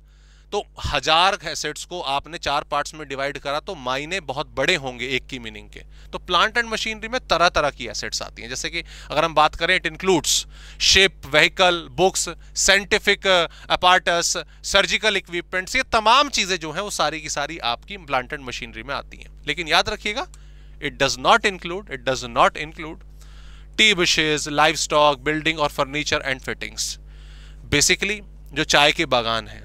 तो 1000 एसेट्स को आपने 4 पार्ट्स में डिवाइड करा तो मायने बहुत बड़े होंगे एक की मीनिंग के। तो प्लांट एंड मशीनरी में तरह तरह की एसेट्स आती हैं, जैसे कि अगर हम बात करें, it includes ship, vehicle, books, scientific apparatus, surgical equipments. ये तमाम चीजें जो हैं वो सारी की सारी आपकी प्लांट एंड मशीनरी में आती हैं। लेकिन याद रखिएगा, it does not include T bushes, live stock, building और फर्नीचर एंड फिटिंग्स। बेसिकली जो चाय के बागान है,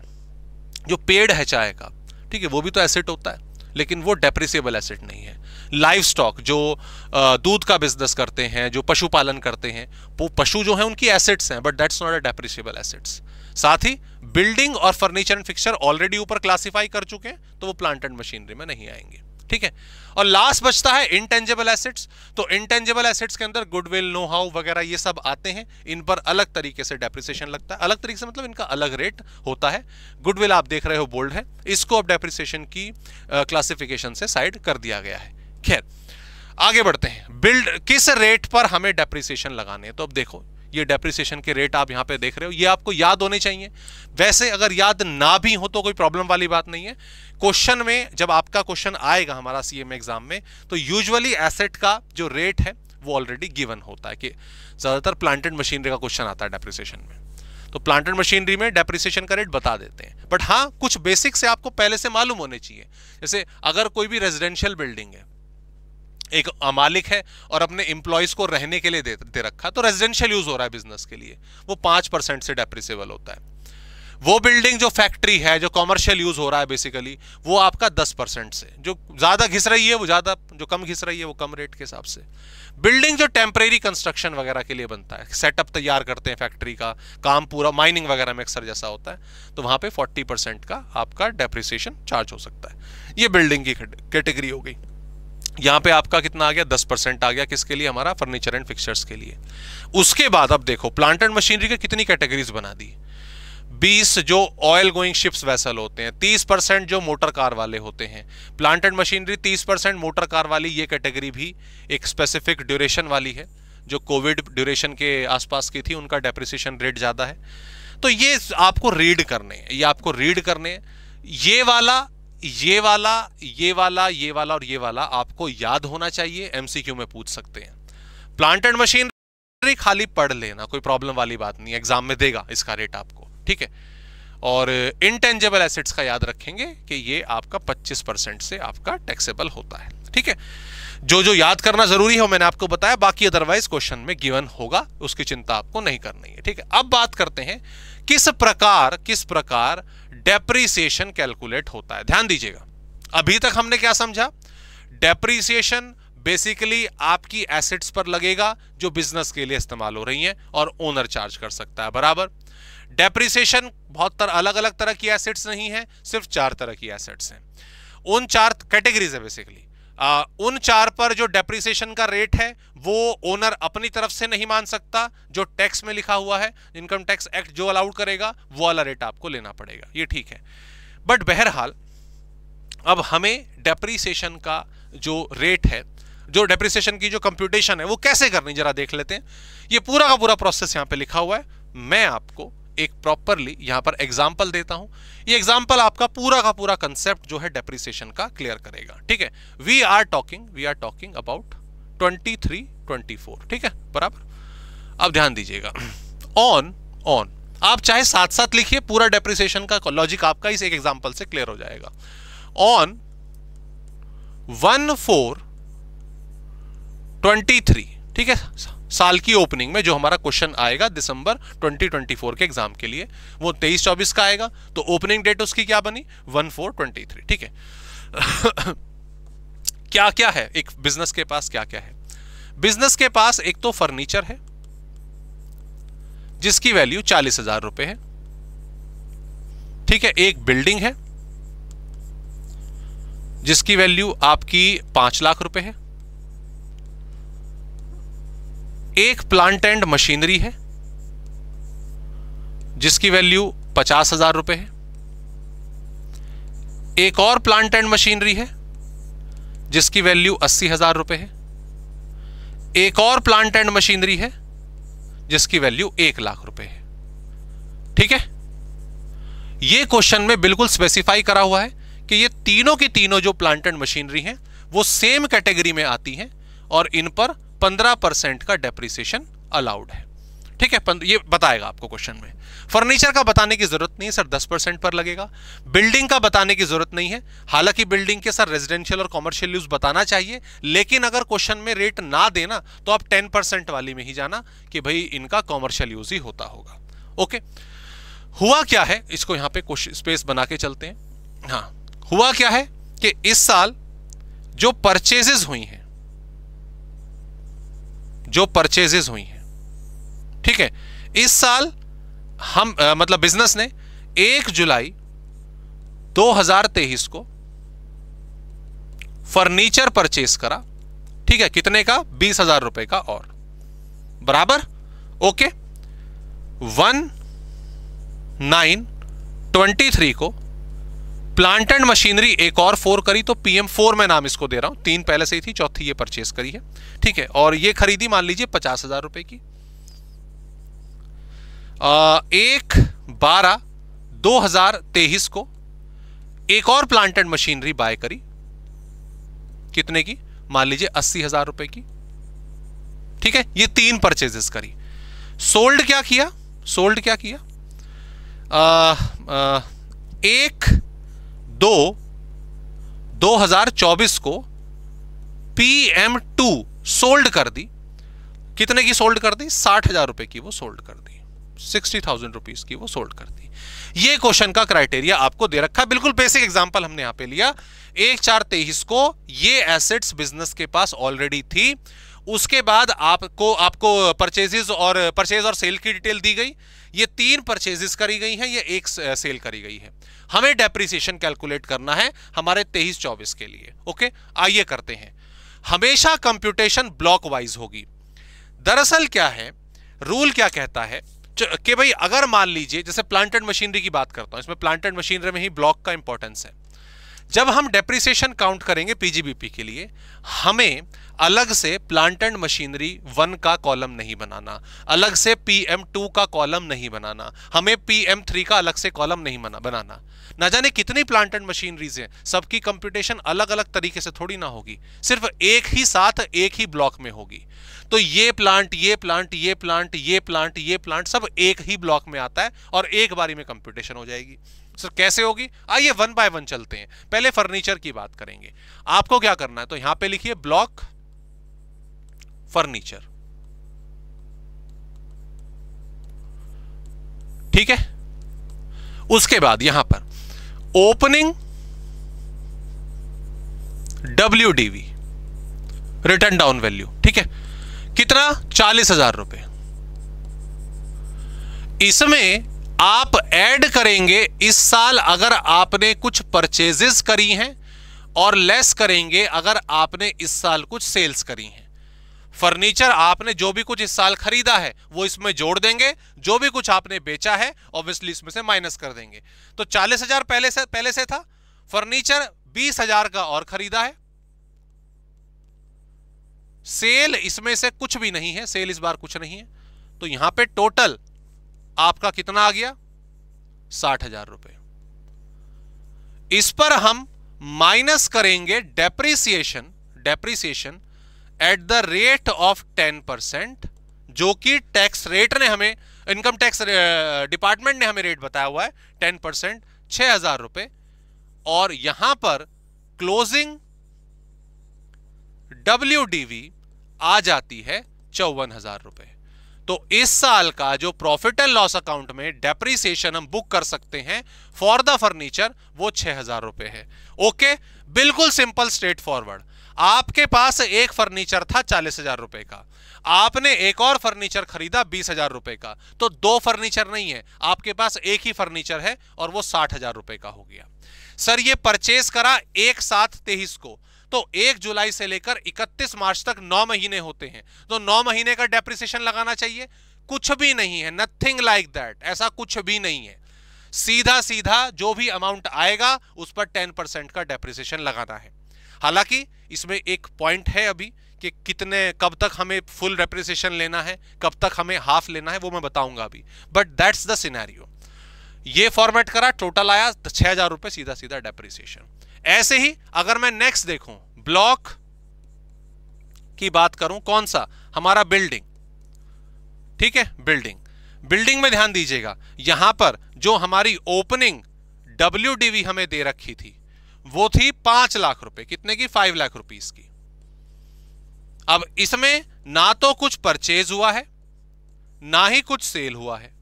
जो पेड़ है चाय का, ठीक है, वो भी तो एसेट होता है, लेकिन वो डेप्रिसिएबल एसेट नहीं है। लाइव स्टॉक, जो दूध का बिजनेस करते हैं, जो पशुपालन करते हैं, वो पशु जो है उनकी एसेट्स हैं, but that's not a depreciable assets. साथ ही बिल्डिंग और फर्नीचर एंड फिक्सचर ऑलरेडी ऊपर क्लासिफाई कर चुके हैं, तो वो प्लांट एंड मशीनरी में नहीं आएंगे। ठीक है, और लास्ट बचता है इंटेंजिबल एसेट्स। तो इंटेंजिबल एसेट्स के अंदर गुडविल, नो हाउ वगैरह ये सब आते हैं। इन पर अलग तरीके से डेप्रिसिएशन लगता है। अलग तरीके से मतलब इनका अलग रेट होता है। गुडविल आप देख रहे हो बोल्ड है, इसको अब डेप्रिसिएशन की क्लासिफिकेशन से साइड कर दिया गया है। खैर आगे बढ़ते हैं। किस रेट पर हमें डेप्रिसिएशन लगाने हैं? तो अब देखो, ये डेप्रिसिएशन के रेट आप यहां पे देख रहे हो, ये आपको याद होने चाहिए। वैसे अगर याद ना भी हो तो कोई प्रॉब्लम वाली बात नहीं है। क्वेश्चन में जब आपका क्वेश्चन आएगा हमारा सीएमए एग्जाम में, तो यूजुअली एसेट का जो रेट है वो ऑलरेडी गिवन होता है। कि ज्यादातर प्लांट एंड मशीनरी का क्वेश्चन आता है डेप्रिसिएशन में, तो प्लांट एंड मशीनरी में डेप्रिसिएशन का रेट बता देते हैं। बट हाँ, कुछ बेसिक से आपको पहले से मालूम होने चाहिए। जैसे अगर कोई भी रेजिडेंशियल बिल्डिंग है, एक मालिक है और अपने एम्प्लॉयज को रहने के लिए दे रखा, तो रेजिडेंशियल यूज हो रहा है बिजनेस के लिए, वो 5% से डेप्रिसिएबल होता है। वो बिल्डिंग जो फैक्ट्री है, जो कॉमर्शियल यूज हो रहा है बेसिकली, वो आपका 10% से, जो ज्यादा घिस रही है वो ज्यादा, जो कम घिस रही है वो कम रेट के हिसाब से। बिल्डिंग जो टेम्परेरी कंस्ट्रक्शन वगैरह के लिए बनता है, सेटअप तैयार करते हैं फैक्ट्री का, काम पूरा माइनिंग वगैरह में अक्सर जैसा होता है, तो वहां पे 40% का आपका डेप्रिसिएशन चार्ज हो सकता है। ये बिल्डिंग की कैटेगरी हो गई। यहां पे आपका कितना आ गया, 10% आ गया, किसके लिए, हमारा फर्नीचर एंड फिक्सचर्स के लिए। उसके बाद अब देखो प्लांट एंड मशीनरी के कितनी कैटेगरीज बना दी। 20 जो ऑयल गोइंग शिप्स वेसल होते हैं, 30% जो मोटर कार वाले होते हैं, plant and machinery 30%, motor car वाली ये कैटेगरी भी एक स्पेसिफिक ड्यूरेशन वाली है, जो कोविड ड्यूरेशन के आसपास की थी, उनका डेप्रिसिएशन रेट ज्यादा है। तो ये आपको रीड करने हैं, ये आपको रीड करने हैं। ये वाला, ये वाला, ये वाला, ये वाला और ये वाला आपको याद होना चाहिए, एमसीक्यू में पूछ सकते हैं। प्लांट एंड मशीनरी खाली पढ़ लेना, कोई प्रॉब्लम वाली बात नहीं, एग्जाम में देगा इसका रेट आपको, ठीक है। और इनटेंजिबल एसेट्स का याद रखेंगे कि ये आपका 25% से आपका टैक्सेबल होता है, ठीक है। जो जो याद करना जरूरी है मैंने आपको बताया, बाकी अदरवाइज क्वेश्चन में गिवन होगा, उसकी चिंता आपको नहीं करनी है, ठीक है। अब बात करते हैं किस प्रकार डेप्रिसिएशन कैलकुलेट होता है। ध्यान दीजिएगा, अभी तक हमने क्या समझा, डेप्रिसिएशन बेसिकली आपकी एसेट्स पर लगेगा जो बिजनेस के लिए इस्तेमाल हो रही हैं और ओनर चार्ज कर सकता है, बराबर। डेप्रिसिएशन बहुत अलग अलग तरह की एसेट्स नहीं है, सिर्फ 4 तरह की एसेट्स हैं, उन 4 कैटेगरीज है बेसिकली। उन 4 पर जो डेप्रिसिएशन का रेट है वो ओनर अपनी तरफ से नहीं मान सकता, जो टैक्स में लिखा हुआ है, इनकम टैक्स एक्ट जो अलाउड करेगा वो वाला रेट आपको लेना पड़ेगा, ये ठीक है। बट बहरहाल अब हमें डेप्रिसिएशन का जो रेट है, जो डेप्रिसिएशन की जो कंप्यूटेशन है वो कैसे करनी जरा देख लेते हैं। ये पूरा का पूरा प्रोसेस यहां पे लिखा हुआ है, मैं आपको एक प्रॉपरली यहां पर एग्जांपल देता हूं। ये एग्जांपल आपका पूरा का पूरा कंसेप्ट जो है डेप्रिसिएशन का क्लियर करेगा, ठीक है। वी आर टॉकिंग अबाउट 23-24, ठीक है, बराबर। अब ध्यान दीजिएगा, ऑन आप चाहे साथ साथ लिखिए, पूरा डेप्रिसिएशन का लॉजिक आपका इस एक एग्जांपल से क्लियर हो जाएगा। ऑन 1/4/23, ठीक है, साल की ओपनिंग में जो हमारा क्वेश्चन आएगा दिसंबर 2024 के एग्जाम के लिए, वो 23-24 का आएगा, तो ओपनिंग डेट उसकी क्या बनी, 1/4/23, ठीक है। क्या क्या है एक बिजनेस के पास, क्या क्या है बिजनेस के पास, एक तो फर्नीचर है जिसकी वैल्यू 40,000 रुपए है, ठीक है। एक बिल्डिंग है जिसकी वैल्यू आपकी 5 लाख रुपए है। एक प्लांट एंड मशीनरी है जिसकी वैल्यू 50,000 रुपए है। एक और प्लांट एंड मशीनरी है जिसकी वैल्यू 80,000 रुपए है। एक और प्लांट एंड मशीनरी है जिसकी वैल्यू 1 लाख रुपए है, ठीक है। यह क्वेश्चन में बिल्कुल स्पेसिफाई करा हुआ है कि ये तीनों की तीनों जो प्लांट एंड मशीनरी हैं वो सेम कैटेगरी में आती हैं और इन पर 15% का डेप्रिसिएशन अलाउड है, ठीक है। ये बताएगा आपको क्वेश्चन में। फर्नीचर का बताने की जरूरत नहीं है सर, 10% पर लगेगा। बिल्डिंग का बताने की जरूरत नहीं है, हालांकि बिल्डिंग के सर रेजिडेंशियल और कॉमर्शियल यूज बताना चाहिए, लेकिन अगर क्वेश्चन में रेट ना देना तो आप 10% वाली में ही जाना कि भाई इनका कॉमर्शियल यूज ही होता होगा, ओके। हुआ क्या है, इसको यहां पे स्पेस बना के चलते हैं। हाँ, हुआ क्या है कि इस साल जो परचेजेस हुई हैं, ठीक है, इस साल हम मतलब बिजनेस ने 1 जुलाई 2023 को फर्नीचर परचेस करा, ठीक है, कितने का, 20,000 रुपए का, और बराबर, ओके। 1/9/23 को प्लांट एंड मशीनरी एक और 4 करी, तो PM4 में नाम इसको दे रहा हूं, 3 पहले से ही थी, चौथी ये परचेस करी है, ठीक है। और ये खरीदी मान लीजिए 50,000 रुपए की। 1/12/2023 को एक और प्लांट एंड मशीनरी बाय करी, कितने की, मान लीजिए 80,000 रुपए की, ठीक है। ये 3 परचेजेस करी। सोल्ड क्या किया, 1/2/2024 को PM2 सोल्ड कर दी, कितने की सोल्ड कर दी, 60,000 रुपए की वो सोल्ड कर दी, 60,000 रुपीज की वो सोल्ड करती। ये क्वेश्चन का क्राइटेरिया आपको दे रखा है, बिल्कुल बेसिक एग्जांपल हमने यहां पे लिया। 1/4/23 को ये एसेट्स बिजनेस के पास ऑलरेडी थी, उसके बाद आपको परचेज और सेल की डिटेल दी गई। ये 3 परचेजेस करी गई हैं, ये 1 सेल करी गई है। हमें डेप्रिसिएशन कैलकुलेट करना है हमारे 23-24 के लिए। ओके, आइए करते हैं। हमेशा कंप्यूटेशन ब्लॉक वाइज होगी। दरअसल क्या है, रूल क्या कहता है कि भाई अगर मान लीजिए, जैसे प्लांट एंड मशीनरी की बात करता हूं, इसमें प्लांट एंड मशीनरी में ही ब्लॉक का इंपॉर्टेंस है। जब हम डेप्रिसिएशन काउंट करेंगे पीजीबीपी के लिए, हमें अलग से प्लांट एंड मशीनरी 1 का कॉलम नहीं बनाना, अलग से PM2 का कॉलम नहीं बनाना, हमें PM3 का अलग से कॉलम नहीं बनाना। ना जाने कितनी प्लांट एंड मशीनरीज हैं, सबकी कंप्यूटेशन अलग अलग तरीके से थोड़ी ना होगी, सिर्फ एक ही साथ एक ही ब्लॉक में होगी। तो ये प्लांट, ये प्लांट, ये प्लांट, ये प्लांट, ये प्लांट सब एक ही ब्लॉक में आता है और एक बारी में कंप्यूटेशन हो जाएगी। सर कैसे होगी? आइए 1 बाय 1 चलते हैं। पहले फर्नीचर की बात करेंगे। आपको क्या करना है, तो यहां पे लिखिए ब्लॉक फर्नीचर, ठीक है। उसके बाद यहां पर opening WDV, return down value, ठीक है। कितना? 40,000 रुपए। इसमें आप ऐड करेंगे इस साल अगर आपने कुछ परचेजेस करी हैं, और लेस करेंगे अगर आपने इस साल कुछ सेल्स करी हैं। फर्नीचर आपने जो भी कुछ इस साल खरीदा है वो इसमें जोड़ देंगे, जो भी कुछ आपने बेचा है ऑब्वियसली इसमें से माइनस कर देंगे। तो 40,000 पहले से था, फर्नीचर 20,000 का और खरीदा है, सेल इसमें से कुछ भी नहीं है, सेल इस बार कुछ नहीं है। तो यहां पे टोटल आपका कितना आ गया? 60,000 रुपए। इस पर हम माइनस करेंगे depreciation at the rate of 10%, जो कि टैक्स रेट ने हमें, इनकम टैक्स डिपार्टमेंट ने हमें रेट बताया हुआ है 10%, 6,000 रुपए। और यहां पर क्लोजिंग WDV आ जाती है 54,000 रुपए। तो इस साल का जो प्रॉफिट एंड लॉस अकाउंट में डेप्रिसिएशन हम बुक कर सकते हैं फॉर द फर्नीचर, वो 6,000 रुपए है। ओके, बिल्कुल सिंपल स्ट्रेट फॉरवर्ड। आपके पास एक फर्नीचर था 40,000 रुपए का, आपने एक और फर्नीचर खरीदा 20,000 रुपए का, तो 2 फर्नीचर नहीं है, आपके पास एक ही फर्नीचर है और वो 60,000 रुपए का हो गया। सर ये परचेज करा 1/7/23 को, तो 1 जुलाई से लेकर 31 मार्च तक 9 महीने होते हैं, तो 9 महीने का डेप्रिसिएशन लगाना चाहिए। कुछ भी नहीं है, नथिंग लाइक दैट, ऐसा कुछ भी नहीं है। सीधा सीधा जो भी अमाउंट आएगा उस पर 10% का डेप्रिसिएशन लगाना है। हालांकि इसमें एक पॉइंट है अभी कि कब तक हमें फुल डेप्रिसिएशन लेना है, कब तक हमें हाफ लेना है, वो मैं बताऊंगा अभी, बट दैट्स द सिनेरियो। ये फॉर्मेट करा, टोटल आया 6,000 रुपए, सीधा सीधा डेप्रिसिएशन। ऐसे ही अगर मैं नेक्स्ट देखूं, ब्लॉक की बात करूं, कौन सा? हमारा बिल्डिंग, ठीक है। बिल्डिंग में ध्यान दीजिएगा, यहां पर जो हमारी ओपनिंग WDV हमें दे रखी थी वो थी 5 लाख रुपए। कितने की? 5 लाख रुपीस की। अब इसमें ना तो कुछ परचेज हुआ है ना ही कुछ सेल हुआ है,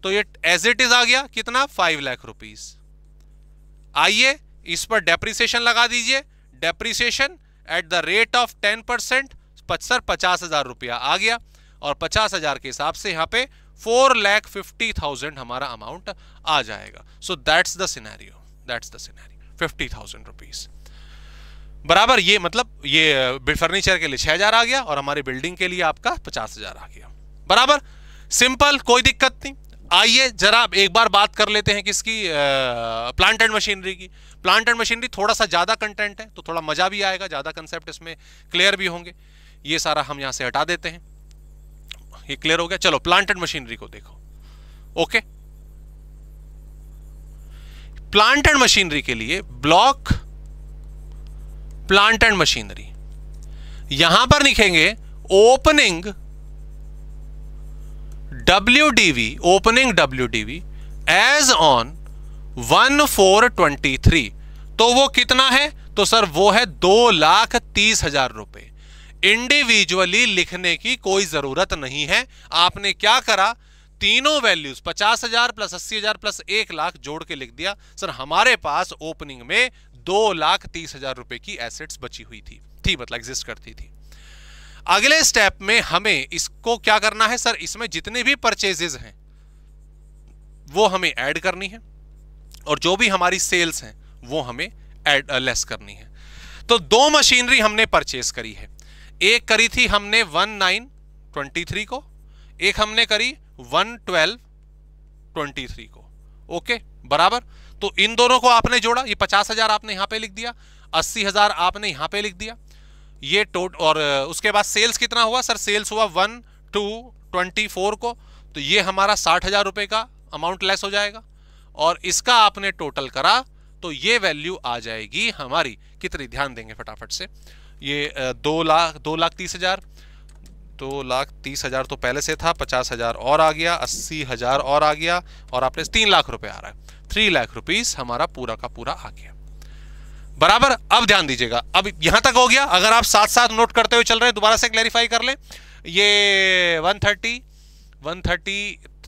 तो ये एज इट इज आ गया कितना? 5 लाख रुपीस। आइए इस पर डेप्रिसिएशन लगा दीजिए, depreciation at the rate of 10%, 50,000 रुपया आ गया, और 50,000 के हिसाब से यहां पे 4,50,000 हमारा अमाउंट आ जाएगा। So that's the scenario, 50,000 rupees बराबर। ये मतलब ये फर्नीचर के लिए 6,000 आ गया और हमारी बिल्डिंग के लिए आपका 50,000 आ गया, बराबर। सिंपल, कोई दिक्कत नहीं। आइए जरा एक बार बात कर लेते हैं किसकी? प्लांट एंड मशीनरी की। प्लांट एंड मशीनरी थोड़ा सा ज्यादा कंटेंट है, तो थोड़ा मजा भी आएगा, ज्यादा कंसेप्ट इसमें क्लियर भी होंगे। ये सारा हम यहां से हटा देते हैं, ये क्लियर हो गया। चलो प्लांट एंड मशीनरी को देखो। ओके, प्लांट एंड मशीनरी के लिए ब्लॉक प्लांट एंड मशीनरी, यहां पर लिखेंगे ओपनिंग WDV एज ऑन 1/4/23। तो वो कितना है? तो सर वो है 2,30,000 रुपए। इंडिविजुअली लिखने की कोई जरूरत नहीं है। आपने क्या करा, तीनों वैल्यूज 50,000 प्लस 80,000 प्लस 1 लाख जोड़ के लिख दिया। सर हमारे पास ओपनिंग में 2,30,000 रुपए की एसेट्स बची हुई थी मतलब एग्जिस्ट करती थी। अगले स्टेप में हमें इसको क्या करना है सर, इसमें जितने भी परचेजेस हैं वो हमें ऐड करनी है और जो भी हमारी सेल्स हैं वो हमें ऐड लेस करनी है। तो दो मशीनरी हमने परचेज करी है, एक करी थी हमने 1923 को, एक हमने करी 11223 को। ओके बराबर। तो इन दोनों को आपने जोड़ा, ये 50,000 आपने यहां पे लिख दिया, 80,000 आपने यहां पे लिख दिया, ये और उसके बाद सेल्स कितना हुआ सर, सेल्स हुआ 1224 को, तो ये हमारा 60,000 रुपए का अमाउंट लेस हो जाएगा और इसका आपने टोटल करा तो ये वैल्यू आ जाएगी हमारी कितनी, ध्यान देंगे फटाफट से, ये 2,30,000 तो पहले से था, 50,000 और आ गया, 80,000 और आ गया और आपने 3 लाख रुपए आ रहा है, 3 लाख रुपीस हमारा पूरा का पूरा आ गया बराबर। अब ध्यान दीजिएगा, अब यहां तक हो गया। अगर आप साथ साथ नोट करते हुए चल रहे हैं, दोबारा से क्लैरिफाई कर लें, ये 130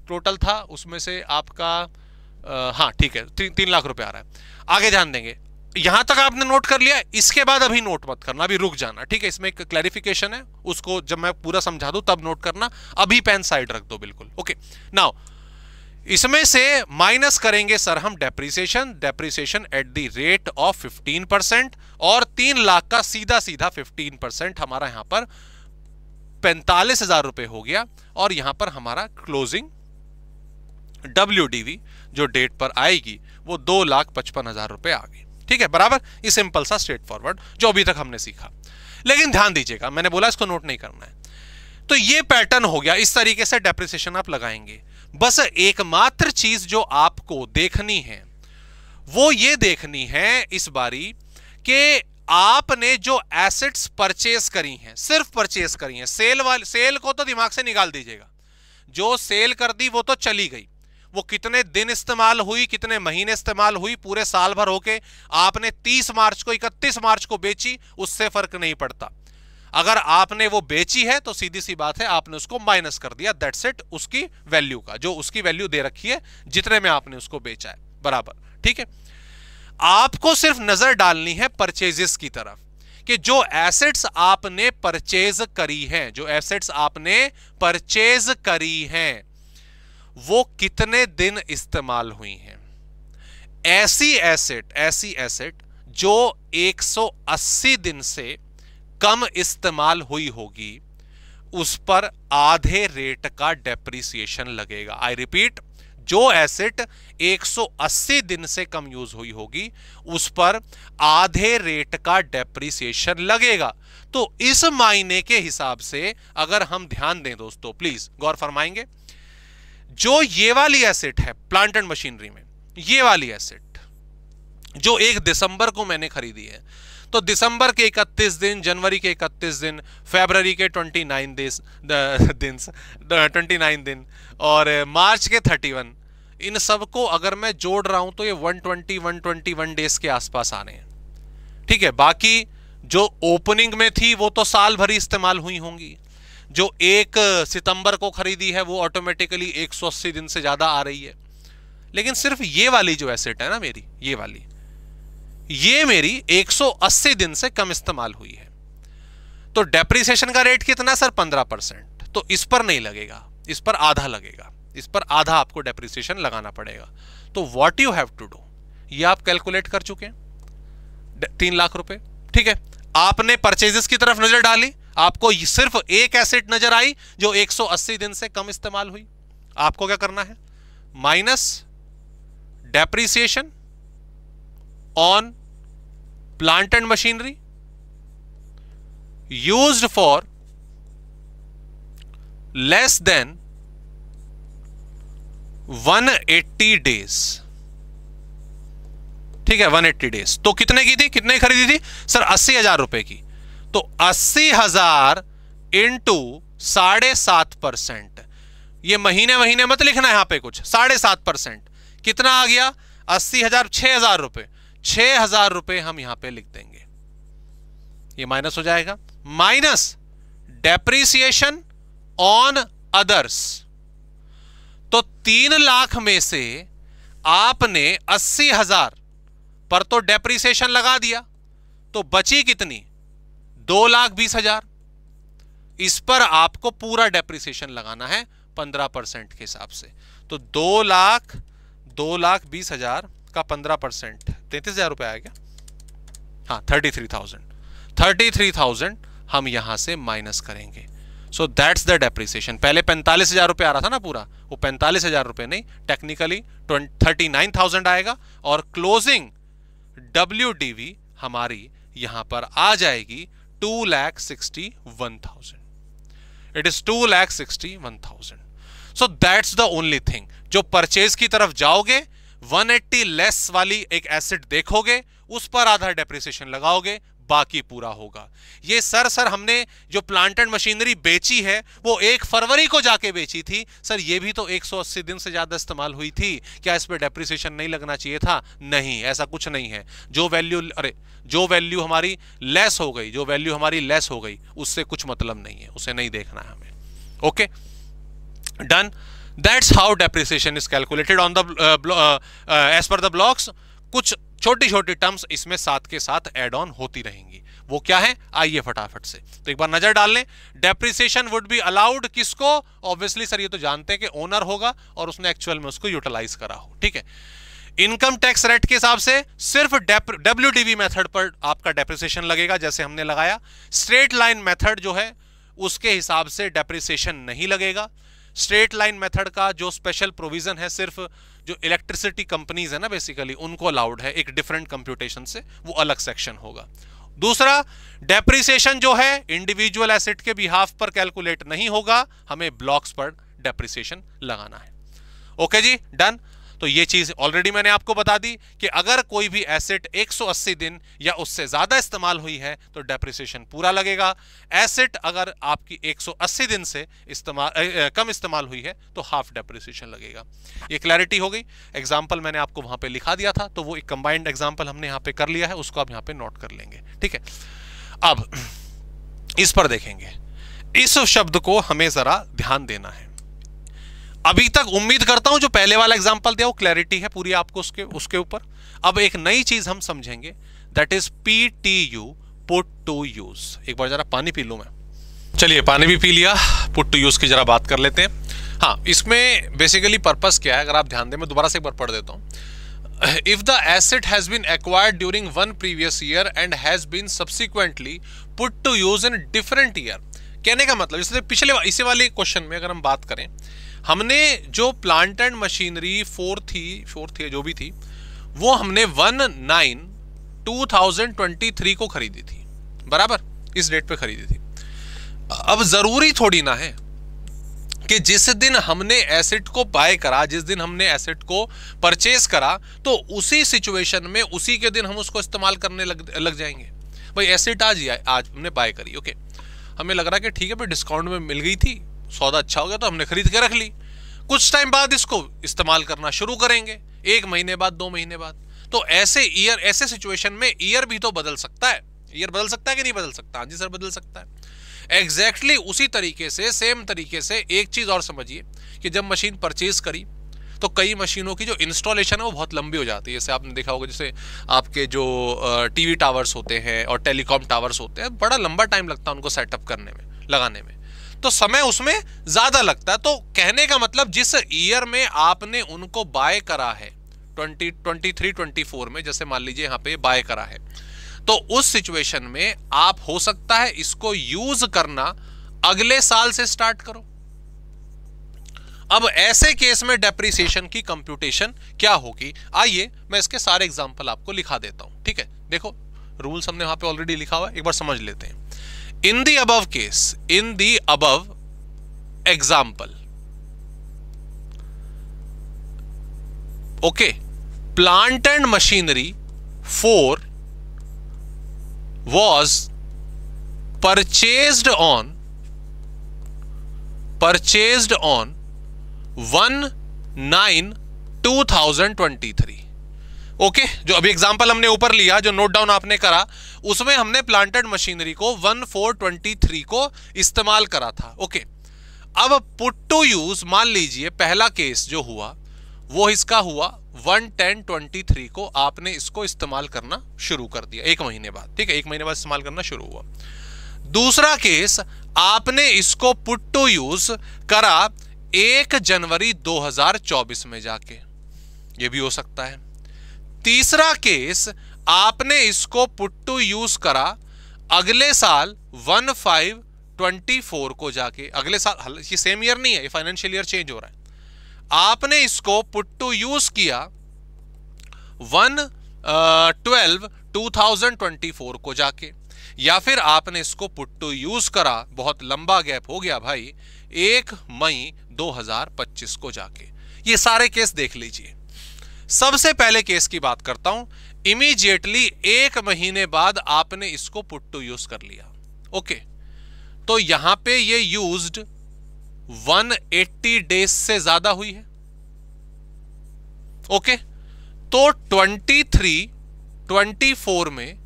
टोटल था, उसमें से आपका हाँ ठीक है 3 लाख रुपए आ रहा है। आगे ध्यान देंगे, यहां तक आपने नोट कर लिया, इसके बाद अभी नोट मत करना, अभी रुक जाना, ठीक है। इसमें एक क्लैरिफिकेशन है, उसको जब मैं पूरा समझा दूं तब नोट करना, अभी पेन साइड रख दो बिल्कुल। ओके नाउ इसमें से माइनस करेंगे सर हम depreciation at the rate of 15% और 3 लाख का सीधा 15% हमारा यहां पर 45,000 रुपए हो गया और यहां पर हमारा क्लोजिंग WDV जो डेट पर आएगी वो 2,55,000 रुपए आ गई, ठीक है बराबर। ये सिंपल सा स्ट्रेट फॉरवर्ड जो अभी तक हमने सीखा। लेकिन ध्यान दीजिएगा, मैंने बोला इसको नोट नहीं करना है, तो ये पैटर्न हो गया, इस तरीके से डेप्रिसिएशन आप लगाएंगे। बस एकमात्र चीज जो आपको देखनी है वो ये देखनी है इस बारी कि आपने जो एसेट्स परचेज करी हैं, सिर्फ परचेज करी हैं, सेल को तो दिमाग से निकाल दीजिएगा, जो सेल कर दी वो तो चली गई, वो कितने दिन इस्तेमाल हुई, कितने महीने इस्तेमाल हुई, पूरे साल भर होके आपने 30 मार्च को 31 मार्च को बेची, उससे फर्क नहीं पड़ता। अगर आपने वो बेची है तो सीधी सी बात है आपने उसको माइनस कर दिया, दैट्स इट, उसकी वैल्यू का, जो उसकी वैल्यू दे रखी है जितने में आपने उसको बेचा है बराबर, ठीक है। आपको सिर्फ नजर डालनी है परचेजेस की तरफ कि जो एसेट्स आपने परचेज करी हैं, जो एसेट्स आपने परचेज करी हैं वो कितने दिन इस्तेमाल हुई हैं। ऐसी एसेट जो 180 दिन से कम इस्तेमाल हुई होगी उस पर आधे रेट का डेप्रिसिएशन लगेगा। आई रिपीट, जो एसेट 180 दिन से कम यूज हुई होगी उस पर आधे रेट का डेप्रिसिएशन लगेगा। तो इस मायने के हिसाब से अगर हम ध्यान दें दोस्तों, प्लीज गौर फरमाएंगे, जो ये वाली एसेट है प्लांट एंड मशीनरी में, ये वाली एसेट जो 1 दिसंबर को मैंने खरीदी है, तो दिसंबर के 31 दिन, जनवरी के 31 दिन, फरवरी के 29 दिन और मार्च के 31, इन सबको अगर मैं जोड़ रहा हूं तो ये 121 डेज के आसपास आ रहे हैं, ठीक है। बाकी जो ओपनिंग में थी वो तो साल भर ही इस्तेमाल हुई होंगी, जो 1 सितंबर को खरीदी है वो ऑटोमेटिकली 180 दिन से ज्यादा आ रही है। लेकिन सिर्फ ये वाली जो एसेट है ना मेरी, ये मेरी 180 दिन से कम इस्तेमाल हुई है, तो डेप्रिसिएशन का रेट कितना सर, 15%। तो इस पर नहीं लगेगा, इस पर आधा लगेगा, इस पर आधा आपको डेप्रिसिएशन लगाना पड़ेगा। तो what you have to do, ये आप कैलकुलेट कर चुके हैं, 3 लाख रुपए, ठीक है। आपने परचेजेस की तरफ नजर डाली, आपको सिर्फ एक एसेट नजर आई जो 180 दिन से कम इस्तेमाल हुई, आपको क्या करना है, minus depreciation on plant and machinery used for less than 180 days, ठीक है 180 डेज। तो कितने की थी, कितने खरीदी थी सर, 80,000 रुपए की। तो 80,000 इंटू 7.5%, ये महीने मत लिखना यहां पे कुछ, 7.5% कितना आ गया, 80,000 6,000 रुपए, 6,000 रुपए हम यहां पे लिख देंगे, ये माइनस हो जाएगा, माइनस डेप्रिसिएशन ऑन अदर्स। तो 3 लाख में से आपने 80,000 पर तो डेप्रिसिएशन लगा दिया, तो बची कितनी? 2,20,000। इस पर आपको पूरा डेप्रिसिएशन लगाना है 15% के हिसाब से। तो 2,20,000 का 15% 33,000 रुपए आएगा। हाँ, 33,000 हम यहां से माइनस करेंगे। So that's the depreciation. पहले 45,000 रुपए आ रहा था ना पूरा, वो 45,000 रुपए नहीं, टेक्निकली 39,000 आएगा। और क्लोजिंग WDV हमारी यहां पर आ जाएगी 2,61,000। It is 2,61,000। So that's the only thing. जो परचेज की तरफ जाओगे, 180 लेस वाली एक एसेट देखोगे, उस पर आधा डेप्रिसिएशन लगाओगे, बाकी पूरा होगा। ये सर हमने जो प्लांट एंड मशीनरी बेची है वो 1 फरवरी को जाके बेची थी। सर ये भी तो 180 दिन से ज्यादा इस्तेमाल हुई थी, क्या इस पे डेप्रिसिएशन नहीं लगना चाहिए था? नहीं, ऐसा कुछ नहीं है। जो वैल्यू हमारी लेस हो गई, उससे कुछ मतलब नहीं है, उसे नहीं देखना है हमें। Okay, done. That's how depreciation is calculated on the as per the blocks. कुछ छोटी छोटी टर्म्स इसमें साथ के साथ ऐड ऑन होती रहेंगी। वो क्या है, आइए फटाफट से तो एक बार नजर डाल लें। डेप्रिसिएशन वुड बी अलाउड किसको? ऑब्वियसली सर ये तो जानते हैं कि ओनर होगा और उसने एक्चुअल में उसको यूटिलाइज करा हो। ठीक है, इनकम टैक्स रेट के हिसाब से सिर्फ WDV मेथड पर आपका डेप्रिसिएशन लगेगा, जैसे हमने लगाया। स्ट्रेट लाइन मेथड जो है उसके हिसाब से डेप्रिसिएशन नहीं लगेगा। स्ट्रेट लाइन मेथड का जो स्पेशल प्रोविजन है, सिर्फ जो इलेक्ट्रिसिटी कंपनीज है ना बेसिकली, उनको अलाउड है एक डिफरेंट कंप्यूटेशन से, वो अलग सेक्शन होगा। दूसरा, डेप्रिसिएशन जो है इंडिविजुअल एसेट के बिहाफ पर कैलकुलेट नहीं होगा, हमें ब्लॉक्स पर डेप्रिसिएशन लगाना है। ओके जी, डन। तो ये चीज ऑलरेडी मैंने आपको बता दी कि अगर कोई भी एसेट 180 दिन या उससे ज्यादा इस्तेमाल हुई है तो डेप्रिसिएशन पूरा लगेगा। एसेट अगर आपकी 180 दिन से कम इस्तेमाल हुई है तो हाफ डेप्रिसिएशन लगेगा। ये क्लैरिटी हो गई। एग्जांपल मैंने आपको वहां पे लिखा दिया था, तो वो एक कंबाइंड एग्जांपल हमने यहां पे कर लिया है, उसको आप यहां पे नोट कर लेंगे। ठीक है, अब इस पर देखेंगे। इस शब्द को हमें जरा ध्यान देना है। अभी तक उम्मीद करता हूं जो पहले वाला एग्जांपल दिया वो क्लैरिटी है पूरी आपको उसके ऊपर। अब एक नई चीज हम समझेंगे, that is PTU, put to use. एक बार जरा पानी पी लूं मैं। चलिए, पानी भी पी लिया, पुट टू यूज की जरा बात कर लेते हैं। हाँ, इसमें बेसिकली पर्पस क्या है अगर आप ध्यान दें, मैं दोबारा से एक बार पढ़ देता हूं। If the asset has been acquired during one previous year and has been subsequently put to use in different year, कहने का मतलब इससे पिछले इसी वाले क्वेश्चन में अगर हम बात करें, हमने जो प्लांट एंड मशीनरी 4 थी जो भी थी, वो हमने 1/9/2023 को खरीदी थी, बराबर इस डेट पे खरीदी थी। अब जरूरी थोड़ी ना है कि जिस दिन हमने एसेट को बाय करा, जिस दिन हमने एसेट को परचेज करा, तो उसी सिचुएशन में उसी के दिन हम उसको इस्तेमाल करने लग जाएंगे। भाई एसेट आज हमने बाय करी, ओके, हमें लग रहा कि ठीक है भाई डिस्काउंट में मिल गई थी, सौदा अच्छा हो गया तो हमने खरीद के रख ली। कुछ टाइम बाद इसको इस्तेमाल करना शुरू करेंगे, 1 महीने बाद, 2 महीने बाद। तो ऐसे सिचुएशन में ईयर भी तो बदल सकता है। ईयर बदल सकता है कि नहीं बदल सकता? हाँ जी सर, बदल सकता है। एग्जैक्टली उसी तरीके से, सेम तरीके से एक चीज और समझिए कि जब मशीन परचेज करी तो कई मशीनों की जो इंस्टॉलेशन है वो बहुत लंबी हो जाती है। जैसे आपने देखा होगा, जैसे आपके जो टीवी टावर्स होते हैं और टेलीकॉम टावर्स होते हैं, बड़ा लंबा टाइम लगता है उनको सेटअप करने में, लगाने में, तो समय उसमें ज्यादा लगता है। तो कहने का मतलब जिस ईयर में आपने उनको बाय करा है, 2023-24 में, जैसे मान लीजिए यहाँ पे बाय करा है, तो उस सिचुएशन में आप हो सकता है इसको यूज करना अगले साल से स्टार्ट करो। अब ऐसे केस में डेप्रिसिएशन की कंप्यूटेशन क्या होगी, आइए मैं इसके सारे एग्जांपल आपको लिखा देता हूं। ठीक है, देखो रूल्स हमने वहां पे ऑलरेडी लिखा हुआ है, एक बार समझ लेते हैं। In the above case, in the above example, okay, plant and machinery 4 was purchased on 1/9/2023। Okay, जो अभी एग्जांपल हमने ऊपर लिया, जो नोट डाउन आपने करा, उसमें हमने प्लांट एंड मशीनरी को 1/4/23 को इस्तेमाल करा था। ओके, अब पुट टू यूज, मान लीजिए पहला केस जो हुआ वो इसका हुआ 1/10/23 को आपने इसको इस्तेमाल करना शुरू कर दिया 1 महीने बाद, ठीक है, 1 महीने बाद इस्तेमाल करना शुरू हुआ। दूसरा केस आपने इसको पुट टू यूज करा 1 जनवरी 2024 में जाके, ये भी हो सकता है। तीसरा केस आपने इसको पुट टू यूज करा अगले साल 1/5/24 को जाके, अगले साल, ये सेम ईयर नहीं है, ये फाइनेंशियल ईयर चेंज हो रहा है। आपने इसको पुट टू यूज किया 1/12/2024 को जाके, या फिर आपने इसको पुट टू यूज करा, बहुत लंबा गैप हो गया भाई, 1 मई 2025 को जाके। ये सारे केस देख लीजिए। सबसे पहले केस की बात करता हूं, इमीडिएटली 1 महीने बाद आपने इसको पुट टू यूज कर लिया, ओके। तो यहां पे ये यूज्ड 180 डेज से ज्यादा हुई है, ओके। तो 23-24 में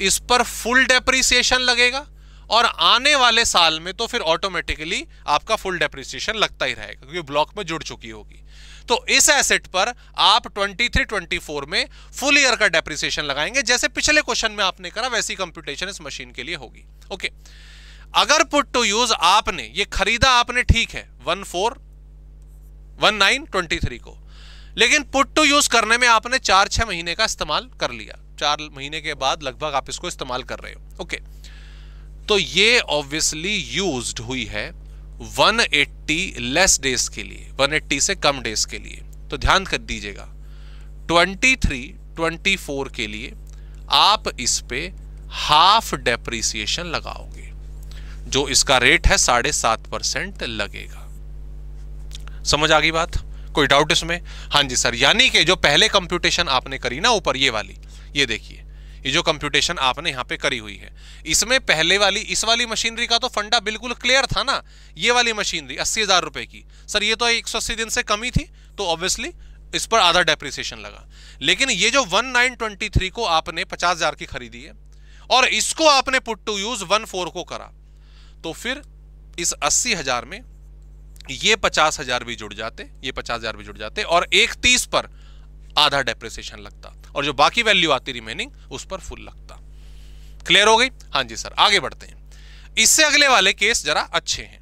इस पर फुल डेप्रिसिएशन लगेगा, और आने वाले साल में तो फिर ऑटोमेटिकली आपका फुल डेप्रिसिएशन लगता ही रहेगा क्योंकि ब्लॉक में जुड़ चुकी होगी। तो इस एसेट पर आप 23-24 में फुल ईयर का डेप्रिसिएशन लगाएंगे, जैसे पिछले क्वेश्चन में आपने करा वैसी कंप्यूटेशन इस मशीन के लिए होगी, ओके। अगर पुट टू यूज आपने ये खरीदा, आपने ठीक है 14/19/23 को, लेकिन पुट टू यूज करने में आपने 4-6 महीने का इस्तेमाल कर लिया, 4 महीने के बाद लगभग आप इसको इस्तेमाल कर रहे हो, ओके। तो ये ऑब्वियसली यूज्ड हुई है 180 लेस डेज के लिए, 180 से कम डेज के लिए। तो ध्यान कर दीजिएगा 23-24 के लिए आप इस पे हाफ डेप्रिसिएशन लगाओगे, जो इसका रेट है 7.5% लगेगा। समझ आ गई बात? कोई डाउट इसमें? हाँ जी सर, यानी कि जो पहले कंप्यूटेशन आपने करी ना ऊपर, ये वाली, ये देखिए, ये जो कंप्यूटेशन आपने यहां पे करी हुई है, इसमें पहले वाली, इस वाली मशीनरी का तो फंडा बिल्कुल क्लियर था ना। ये वाली मशीनरी 80,000 रुपए की, सर ये तो 180 दिन से कम ही थी, तो ऑब्वियसली इस पर आधा डेप्रिसिएशन लगा। लेकिन ये जो 1923 को आपने 50,000 की खरीदी है और इसको आपने पुट टू यूज 14 को करा, तो फिर इस 80,000 में ये 50,000 भी जुड़ जाते, ये 50,000 भी जुड़ जाते, और 1/30 पर आधा डेप्रिसिएशन लगता, और जो बाकी वैल्यू आती रिमेनिंग उस पर फुल लगता। क्लियर हो गई? हाँ जी सर, आगे बढ़ते हैं। इससे अगले वाले केस जरा अच्छे हैं।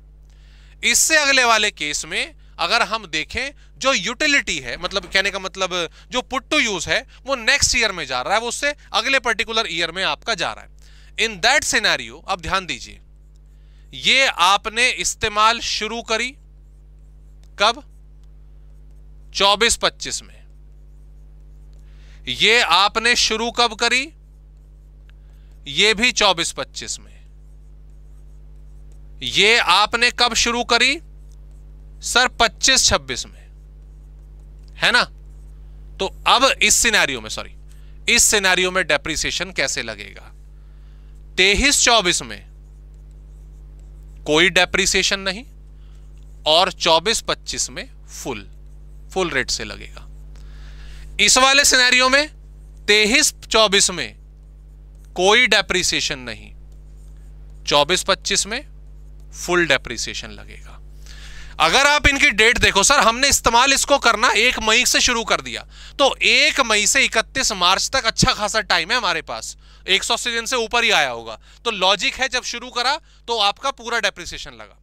इससे अगले वाले केस में अगर हम देखें, जो यूटिलिटी है, मतलब कहने का मतलब जो पुट टू यूज है, वो नेक्स्ट ईयर में जा रहा है, वो उससे अगले पर्टिकुलर ईयर में आपका जा रहा है। इन दैट सिनेरियो अब ध्यान दीजिए, ये आपने इस्तेमाल शुरू करी कब? 24-25 में। ये आपने शुरू कब करी? ये भी 24-25 में। ये आपने कब शुरू करी? सर 25-26 में, है ना? तो अब इस सिनेरियो में, सॉरी, इस सिनेरियो में डेप्रिसिएशन कैसे लगेगा? 23-24 में कोई डेप्रिसिएशन नहीं, और 24-25 में फुल रेट से लगेगा। इस वाले सिनेरियो में 23-24 में कोई डेप्रिसिएशन नहीं, 24-25 में फुल डेप्रिसिएशन लगेगा। अगर आप इनकी डेट देखो, सर हमने इस्तेमाल इसको करना 1 मई से शुरू कर दिया, तो 1 मई से 31 मार्च तक अच्छा खासा टाइम है हमारे पास, 180 दिन से ऊपर ही आया होगा। तो लॉजिक है जब शुरू करा तो आपका पूरा डेप्रिसिएशन लगा।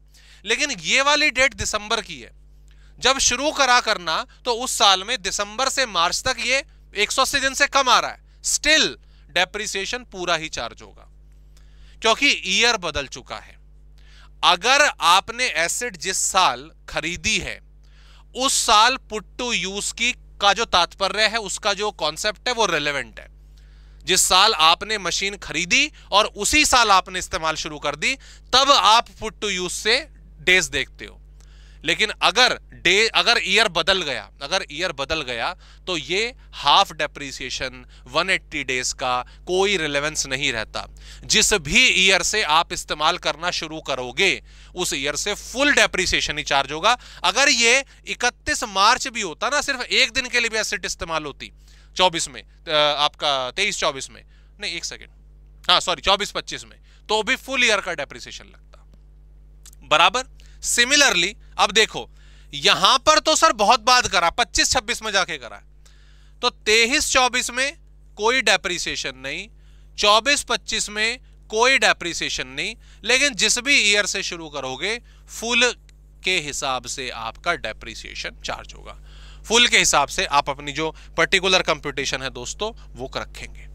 लेकिन ये वाली डेट दिसंबर की है, जब शुरू करा करना तो उस साल में दिसंबर से मार्च तक ये 180 दिन से कम आ रहा है, स्टिल डेप्रिसिएशन पूरा ही चार्ज होगा, क्योंकि ईयर बदल चुका है। अगर आपने एसेट जिस साल खरीदी है उस साल पुट टू यूज की का जो तात्पर्य है, उसका जो कॉन्सेप्ट है वो रेलेवेंट है। जिस साल आपने मशीन खरीदी और उसी साल आपने इस्तेमाल शुरू कर दी, तब आप पुट टू यूज से डेज देखते हो। लेकिन अगर ईयर बदल गया तो ये हाफ डेप्रिसिएशन 180 डेज का कोई रिलेवेंस नहीं रहता। जिस भी ईयर से आप इस्तेमाल करना शुरू करोगे उस ईयर से फुल डेप्रिसिएशन ही चार्ज होगा। अगर ये 31 मार्च भी होता ना, सिर्फ एक दिन के लिए भी एसेट इस्तेमाल होती 24 में, आपका 23-24 में, नहीं 1 सेकेंड, हाँ सॉरी 24-25 में, तो भी फुल ईयर का डेप्रिसिएशन लगता। बराबर? सिमिलरली अब देखो यहां पर तो सर बहुत बात करा, 25-26 में जाके करा, तो 23-24 में कोई डेप्रिसिएशन नहीं, 24-25 में कोई डेप्रिसिएशन नहीं, लेकिन जिस भी ईयर से शुरू करोगे फुल के हिसाब से आपका डेप्रिसिएशन चार्ज होगा। फुल के हिसाब से आप अपनी जो पर्टिकुलर कंप्यूटेशन है दोस्तों वो रखेंगे।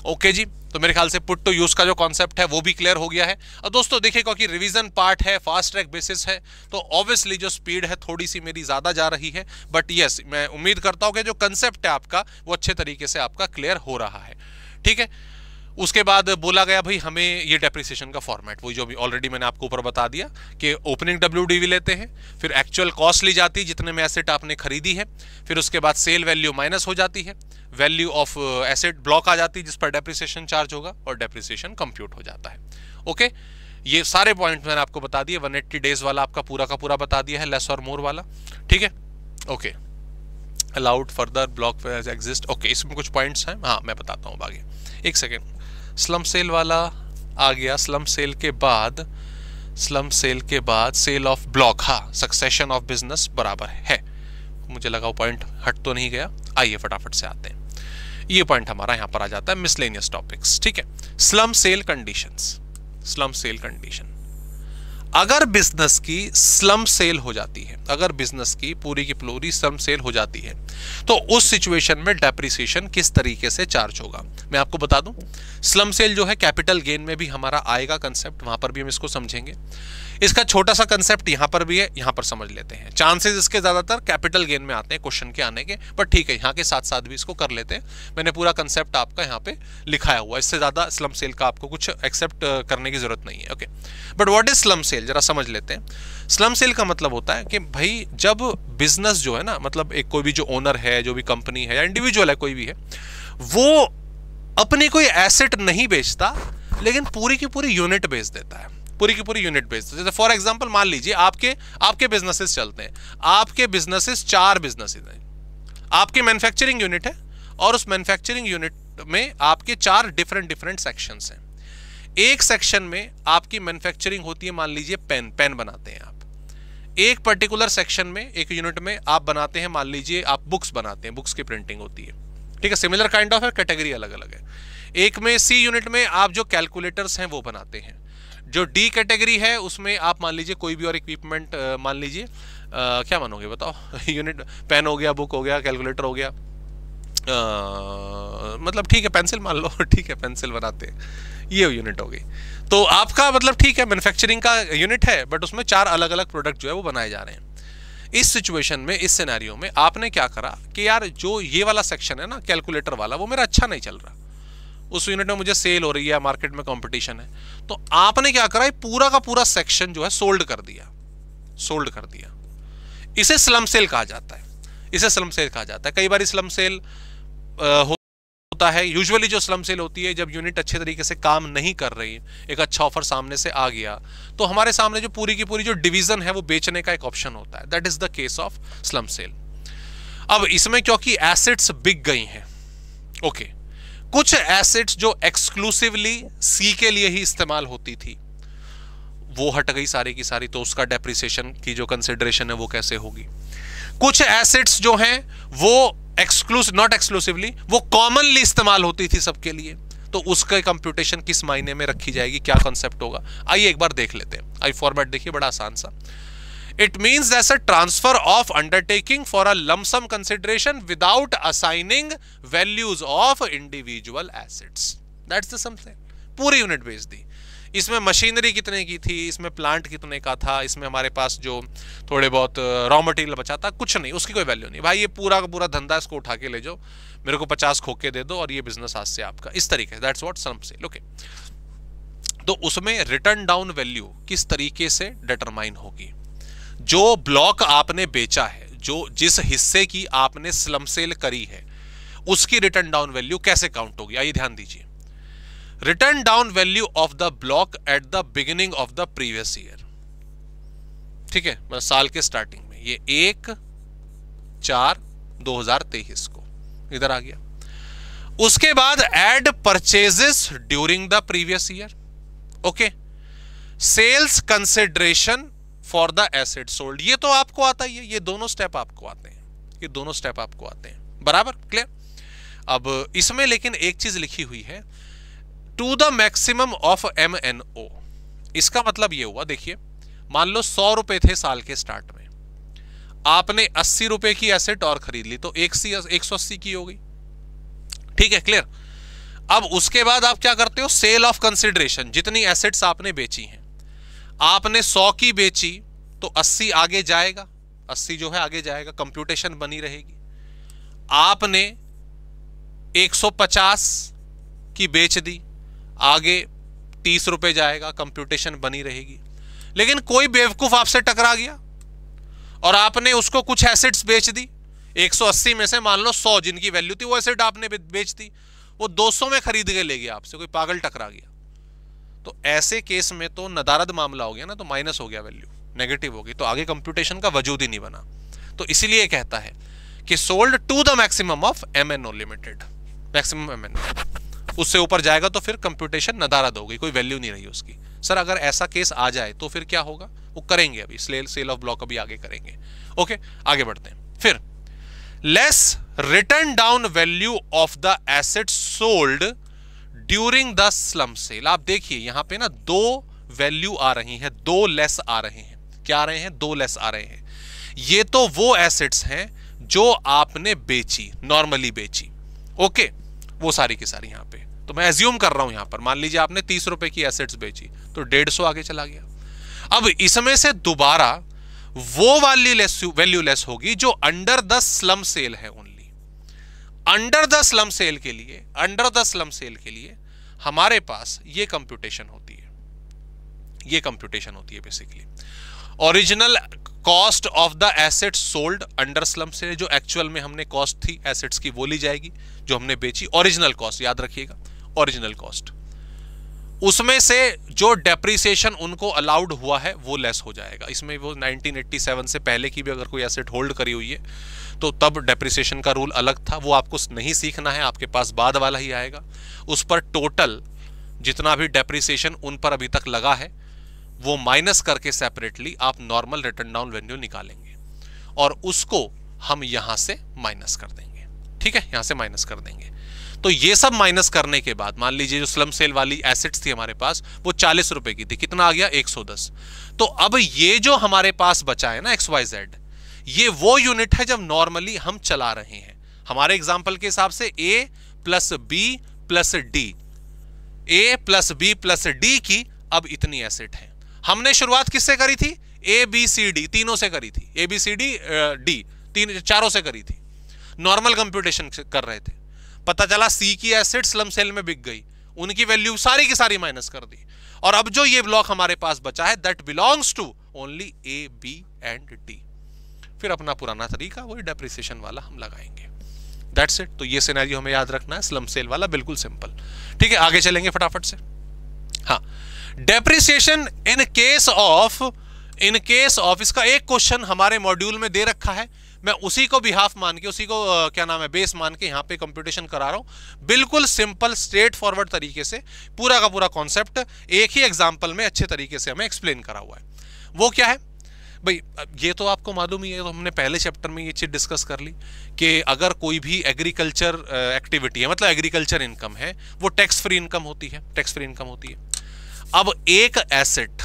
ओके जी, तो मेरे ख्याल से पुट टू यूज का जो कॉन्सेप्ट है वो भी क्लियर हो गया है। और दोस्तों देखिए क्योंकि रिवीजन पार्ट है, फास्ट ट्रैक बेसिस है, तो ऑब्वियसली जो स्पीड है थोड़ी सी मेरी ज्यादा जा रही है, बट यस मैं उम्मीद करता हूं कि जो कंसेप्ट है आपका वो अच्छे तरीके से आपका क्लियर हो रहा है। ठीक है, उसके बाद बोला गया भाई हमें ये डेप्रिसिएशन का फॉर्मेट, वही जो भी ऑलरेडी मैंने आपको ऊपर बता दिया कि ओपनिंग डब्ल्यूडीवी लेते हैं, फिर एक्चुअल कॉस्ट ली जाती है जितने में एसेट आपने खरीदी है, फिर उसके बाद सेल वैल्यू माइनस हो जाती है, वैल्यू ऑफ एसेट ब्लॉक आ जाती है जिस पर डेप्रिसिएशन चार्ज होगा और डेप्रिसिएशन कंप्यूट हो जाता है। ओके, ये सारे पॉइंट मैंने आपको बता दिए, 180 डेज वाला आपका पूरा का पूरा बता दिया है, लेस और मोर वाला। ठीक है, okay, allowed further block exist. Okay, इसमें कुछ पॉइंट्स हैं, हाँ मैं बताता हूँ आगे, एक सेकेंड। स्लम सेल वाला आ गया, स्लम सेल के बाद सेल ऑफ ब्लॉक, हाँ सक्सेशन ऑफ बिजनेस बराबर है, मुझे लगा वो पॉइंट हट तो नहीं गया। आइए फटाफट से आते हैं, ये पॉइंट हमारा यहां पर आ जाता है मिसलेनियस टॉपिक्स। ठीक है, slump sale conditions, slump sale condition, अगर बिजनेस की स्लम सेल हो जाती है, अगर बिजनेस की पूरी स्लम सेल हो जाती है तो उस सिचुएशन में डेप्रिसिएशन किस तरीके से चार्ज होगा मैं आपको बता दूं। स्लम सेल जो है कैपिटल गेन में भी हमारा आएगा कंसेप्ट, वहां पर भी हम इसको समझेंगे। इसका छोटा सा कंसेप्ट यहां पर भी है, यहां पर समझ लेते हैं। चांसेस इसके ज्यादातर कैपिटल गेन में आते हैं क्वेश्चन के आने के, पर ठीक है यहां के साथ साथ भी इसको कर लेते हैं। मैंने पूरा कंसेप्ट आपका यहां पे लिखाया हुआ, इससे ज्यादा स्लम सेल का आपको कुछ एक्सेप्ट करने की जरूरत नहीं है। Okay, but what is slump sale, जरा समझ लेते हैं। स्लम सेल का मतलब होता है कि भाई जब बिजनेस जो है ना, मतलब एक कोई भी जो ओनर है, जो भी कंपनी है या इंडिविजुअल है कोई भी है, वो अपनी कोई एसेट नहीं बेचता लेकिन पूरी की पूरी यूनिट बेच देता है, पूरी की पूरी यूनिट बेचते हैं। जैसे फॉर एग्जांपल मान लीजिए आपके बिजनेसेस चलते हैं, आपके बिजनेसेस 4 बिजनेसेस हैं, आपकी मैन्युफैक्चरिंग यूनिट है और उस मैन्युफैक्चरिंग यूनिट में आपके 4 डिफरेंट सेक्शंस हैं। एक सेक्शन में आपकी मैन्युफैक्चरिंग होती है, मान लीजिए पेन बनाते हैं आप। एक पर्टिकुलर सेक्शन में, एक यूनिट में आप बनाते हैं, मान लीजिए आप बुक्स बनाते हैं, बुक्स की प्रिंटिंग होती है। ठीक है, सिमिलर काइंड ऑफ है, कैटेगरी अलग अलग है। एक में सी यूनिट में आप जो कैलकुलेटर्स हैं वो बनाते हैं। जो डी कैटेगरी है उसमें आप मान लीजिए कोई भी और इक्विपमेंट, मान लीजिए क्या मानोगे बताओ यूनिट, पेन हो गया, बुक हो गया, कैलकुलेटर हो गया, मतलब ठीक है पेंसिल मान लो ठीक है पेंसिल बनाते हैं, ये यूनिट हो गई। तो आपका मतलब ठीक है मैन्युफैक्चरिंग का यूनिट है, बट उसमें 4 अलग अलग प्रोडक्ट जो है वो बनाए जा रहे हैं। इस सिचुएशन में, इस सिनेरियो में आपने क्या करा कि यार जो ये वाला सेक्शन है ना कैलकुलेटर वाला, वो मेरा अच्छा नहीं चल रहा, उस यूनिट में मुझे सेल हो रही है, मार्केट में कंपटीशन है, तो आपने क्या करा, पूरा का पूरा सेक्शन जो है सोल्ड कर दिया। इसे स्लम सेल कहा जाता है, इसे स्लम सेल कहा जाता है। कई बार स्लम सेल होता है, यूजुअली जो स्लम सेल होती है जब यूनिट अच्छे तरीके से काम नहीं कर रही, एक अच्छा ऑफर सामने से आ गया तो हमारे सामने जो पूरी की पूरी जो डिवीजन है वो बेचने का एक ऑप्शन होता है, that is the case of slump sale. अब इसमें क्योंकि एसेट्स बिक गई हैं, ओके, कुछ एसेट्स जो एक्सक्लूसिवली सी के लिए ही इस्तेमाल होती थी वो हट गई सारी की सारी, तो उसका डेप्रिसिएशन की जो कंसिडरेशन है वो कैसे होगी। कुछ एसेट्स जो हैं वो नॉट एक्सक्लूसिवली, वो कॉमनली इस्तेमाल होती थी सबके लिए, तो उसका कंप्यूटेशन किस मायने में रखी जाएगी, क्या कॉन्सेप्ट होगा, आइए एक बार देख लेते हैं। आई फॉर्मेट देखिए बड़ा आसान सा। It means that's a transfer of undertaking for a lump sum consideration without assigning values of individual assets. That's the something. पूरी यूनिट बेच दी। इसमें मशीनरी कितने की थी, इसमें प्लांट कितने का था, इसमें हमारे पास जो थोड़े बहुत रॉ मटेरियल बचा था, कुछ नहीं, उसकी कोई वैल्यू नहीं। भाई ये पूरा का पूरा धंधा इसको उठा के ले जाओ, मेरे को 50 खोके दे दो और ये बिजनेस आज से आपका, इस तरीके से। That's what slump sale. Okay, तो उसमें रिटर्न डाउन वैल्यू किस तरीके से डिटरमाइन होगी। जो ब्लॉक आपने बेचा है, जो जिस हिस्से की आपने स्लम सेल करी है, उसकी रिटर्न डाउन वैल्यू कैसे काउंट होगी, आइए ध्यान दीजिए। Return down value of the block at the beginning of the previous year, ठीक है, मतलब साल के स्टार्टिंग में, ये 1/4/2023 को इधर आ गया। उसके बाद add purchases during the previous year, okay, sales consideration for the asset sold. ये तो आपको आता ही है, ये दोनों स्टेप आपको आते हैं, ये दोनों स्टेप आपको आते हैं, बराबर क्लियर। अब इसमें लेकिन एक चीज लिखी हुई है, to the maximum of MNO। इसका मतलब ये हुआ, देखिए मान लो 100 रुपए थे साल के स्टार्ट में, आपने 80 रुपए की एसेट और खरीद ली तो 180 की हो गई, ठीक है क्लियर। अब उसके बाद आप क्या करते हो, सेल ऑफ कंसिडरेशन, जितनी एसेट्स आपने बेची हैं, आपने 100 की बेची तो 80 आगे जाएगा, 80 जो है आगे जाएगा, कंप्यूटेशन बनी रहेगी। आपने 150 की बेच दी, आगे 30 रुपए जाएगा, कंप्यूटेशन बनी रहेगी। लेकिन कोई बेवकूफ आपसे टकरा गया और आपने उसको कुछ एसेट्स बेच दी, 180 में से मान लो 100 जिनकी वैल्यू थी वो एसेट आपने बेच दी, वो 200 में खरीद के ले गया आपसे, कोई पागल टकरा गया, तो ऐसे केस में तो नदारद मामला हो गया ना, तो माइनस हो गया, वैल्यू नेगेटिव होगी, तो आगे कंप्यूटेशन का वजूद ही नहीं बना। तो इसीलिए कहता है कि sold to the maximum of MNO limited, maximum MNO, उससे ऊपर जाएगा तो फिर कंप्यूटेशन नदारद होगी, कोई वैल्यू नहीं रही उसकी। सर अगर ऐसा केस आ जाए तो फिर क्या होगा, वो करेंगे अभी, सेल ऑफ ब्लॉक अभी आगे करेंगे। ओके आगे बढ़ते हैं। फिर less return down value of the asset sold during the slump sale. आप देखिए यहां पे ना दो वैल्यू आ रही हैं, दो लेस आ रहे हैं, क्या आ रहे हैं, दो लेस आ रहे हैं। ये तो वो एसेट्स हैं जो आपने बेची, नॉर्मली बेची, ओके वो सारी की सारी यहां पे, तो मैं एज्यूम कर रहा हूं यहां पर, मान लीजिए आपने 30 रुपए की एसेट्स बेची तो 150 आगे चला गया। अब इसमें से दोबारा वो वाली वैल्यू लेस होगी जो अंडर द स्लम सेल है only. Under the slump sale के लिए, अंडर द स्लम सेल के लिए हमारे पास ये कंप्यूटेशन होती है, ये कंप्यूटेशन होती है basically. Original cost of the asset sold under slump sale, जो एक्चुअल में हमने कॉस्ट थी एसेट्स की वो ली जाएगी जो हमने बेची, ओरिजिनल कॉस्ट याद रखिएगा, ओरिजिनल कॉस्ट, उसमें से जो डेप्रिसिएशन उनको अलाउड हुआ है वो लेस हो जाएगा। इसमें वो 1987 से पहले की भी अगर कोई एसेट होल्ड करी हुई है तो तब डेप्रिसिएशन का रूल अलग था, वो आपको नहीं सीखना है, आपके पास बाद वाला ही आएगा। उस पर टोटल जितना भी डेप्रिसिएशन उन पर अभी तक लगा है वो माइनस करके सेपरेटली आप नॉर्मल रिटर्न डाउन वैल्यू निकालेंगे और उसको हम यहां से माइनस कर देंगे, ठीक है, यहां से माइनस कर देंगे। तो ये सब माइनस करने के बाद मान लीजिए जो स्लम सेल वाली एसेट्स थी हमारे पास वो 40 रुपए की थी, कितना आ गया 110। तो अब ये जो हमारे पास बचा है ना XYZ, ये वो यूनिट है जब नॉर्मली हम चला रहे हैं। हमारे एग्जांपल के हिसाब से A plus B plus D, A plus B plus D की अब इतनी एसेट है। हमने शुरुआत किससे करी थी, ABCD तीनों से करी थी, ABCD D चारों से करी थी, नॉर्मल कंप्यूटेशन कर रहे थे। पता चला C की एसेट स्लम सेल में बिक गई, उनकी वैल्यू सारी की सारी माइनस कर दी, और अब जो ये ब्लॉक हमारे पास बचा है that belongs to only A, B and D। फिर अपना पुराना तरीका वही डेप्रिसिएशन वाला हम लगाएंगे, दैट्स इट। तो ये सिनेरियो हमें याद रखना है, स्लम सेल वाला, बिल्कुल सिंपल, ठीक है। आगे चलेंगे फटाफट से। हाँ, डेप्रिसिएशन इन केस ऑफ, इसका एक क्वेश्चन हमारे मॉड्यूल में दे रखा है, मैं उसी को बिहाफ मान के, उसी को क्या नाम है बेस मान के यहाँ पे कंप्यूटेशन करा रहा हूँ, बिल्कुल सिंपल स्ट्रेट फॉरवर्ड तरीके से पूरा का पूरा कॉन्सेप्ट एक ही एग्जांपल में अच्छे तरीके से हमें एक्सप्लेन करा हुआ है। वो क्या है भाई, ये तो आपको मालूम ही है, तो हमने पहले चैप्टर में ये चीज डिस्कस कर ली कि अगर कोई भी एग्रीकल्चर एक्टिविटी है, मतलब एग्रीकल्चर इनकम है, वो टैक्स फ्री इनकम होती है, टैक्स फ्री इनकम होती है। अब एक एसेट,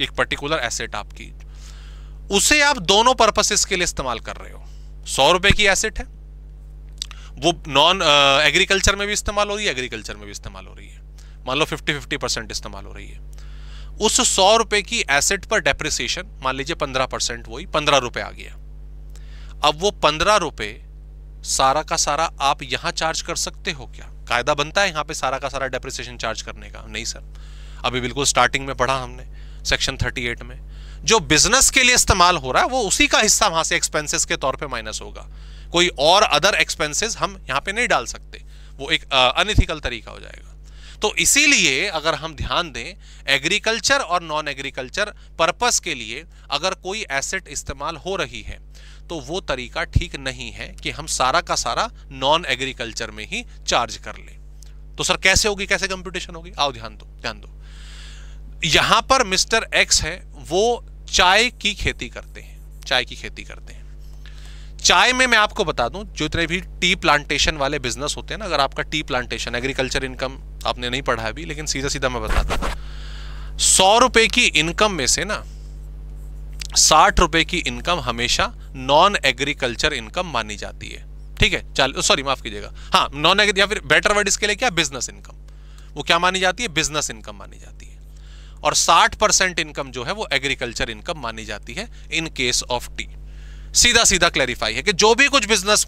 एक पर्टिकुलर एसेट आपकी, उसे आप दोनों पर्पसेस के लिए इस्तेमाल कर रहे हो। 100 रुपए की एसेट है, वो नॉन एग्रीकल्चर में भी इस्तेमाल हो रही है, एग्रीकल्चर में भी इस्तेमाल हो रही है, मान लो 50-50% इस्तेमाल हो रही है। उस 100 रुपए की एसेट पर डेप्रिसिएशन मान लीजिए 15%, वही 15 रुपए आ गया। अब वो 15 रुपए सारा का सारा आप यहां चार्ज कर सकते हो क्या? कायदा बनता है यहां पे सारा का सारा डेप्रिसिएशन चार्ज करने का? नहीं सर, अभी बिल्कुल स्टार्टिंग में पढ़ा हमने सेक्शन 38 में, जो बिजनेस के लिए इस्तेमाल हो रहा है वो उसी का हिस्सा वहां से एक्सपेंसेस के तौर पे माइनस होगा, कोई और अदर एक्सपेंसेस हम यहां पे नहीं डाल सकते, वो एक अनइथिकल तरीका हो जाएगा। तो इसीलिए अगर हम ध्यान दें, एग्रीकल्चर और नॉन एग्रीकल्चर पर्पस के लिए अगर कोई एसेट इस्तेमाल हो रही है तो वो तरीका ठीक नहीं है कि हम सारा का सारा नॉन एग्रीकल्चर में ही चार्ज कर लें। तो सर कैसे होगी, कैसे कंप्यूटेशन होगी? आओ ध्यान दो, ध्यान दो। यहां पर मिस्टर एक्स है, वो चाय की खेती करते हैं, चाय की खेती करते हैं। चाय में मैं आपको बता दूं, जो इतने भी टी प्लांटेशन वाले बिजनेस होते हैं ना, अगर आपका टी प्लांटेशन एग्रीकल्चर इनकम आपने नहीं पढ़ा अभी, लेकिन सीधा सीधा मैं बताता हूं, 100 रुपए की इनकम में से ना 60 रुपए की इनकम हमेशा नॉन एग्रीकल्चर इनकम मानी जाती है। ठीक है, सॉरी माफ कीजिएगा, हाँ नॉन एग्री, या फिर बेटर वर्ड इसके लिए क्या, बिजनेस इनकम। वो क्या मानी जाती है, बिजनेस इनकम मानी जाती है। और 60% इनकम जो है वो एग्रीकल्चर इनकम मानी जाती है इन केस ऑफ टी। सीधा सीधा क्लैरिफाई है कि जो भी कुछ बिजनेस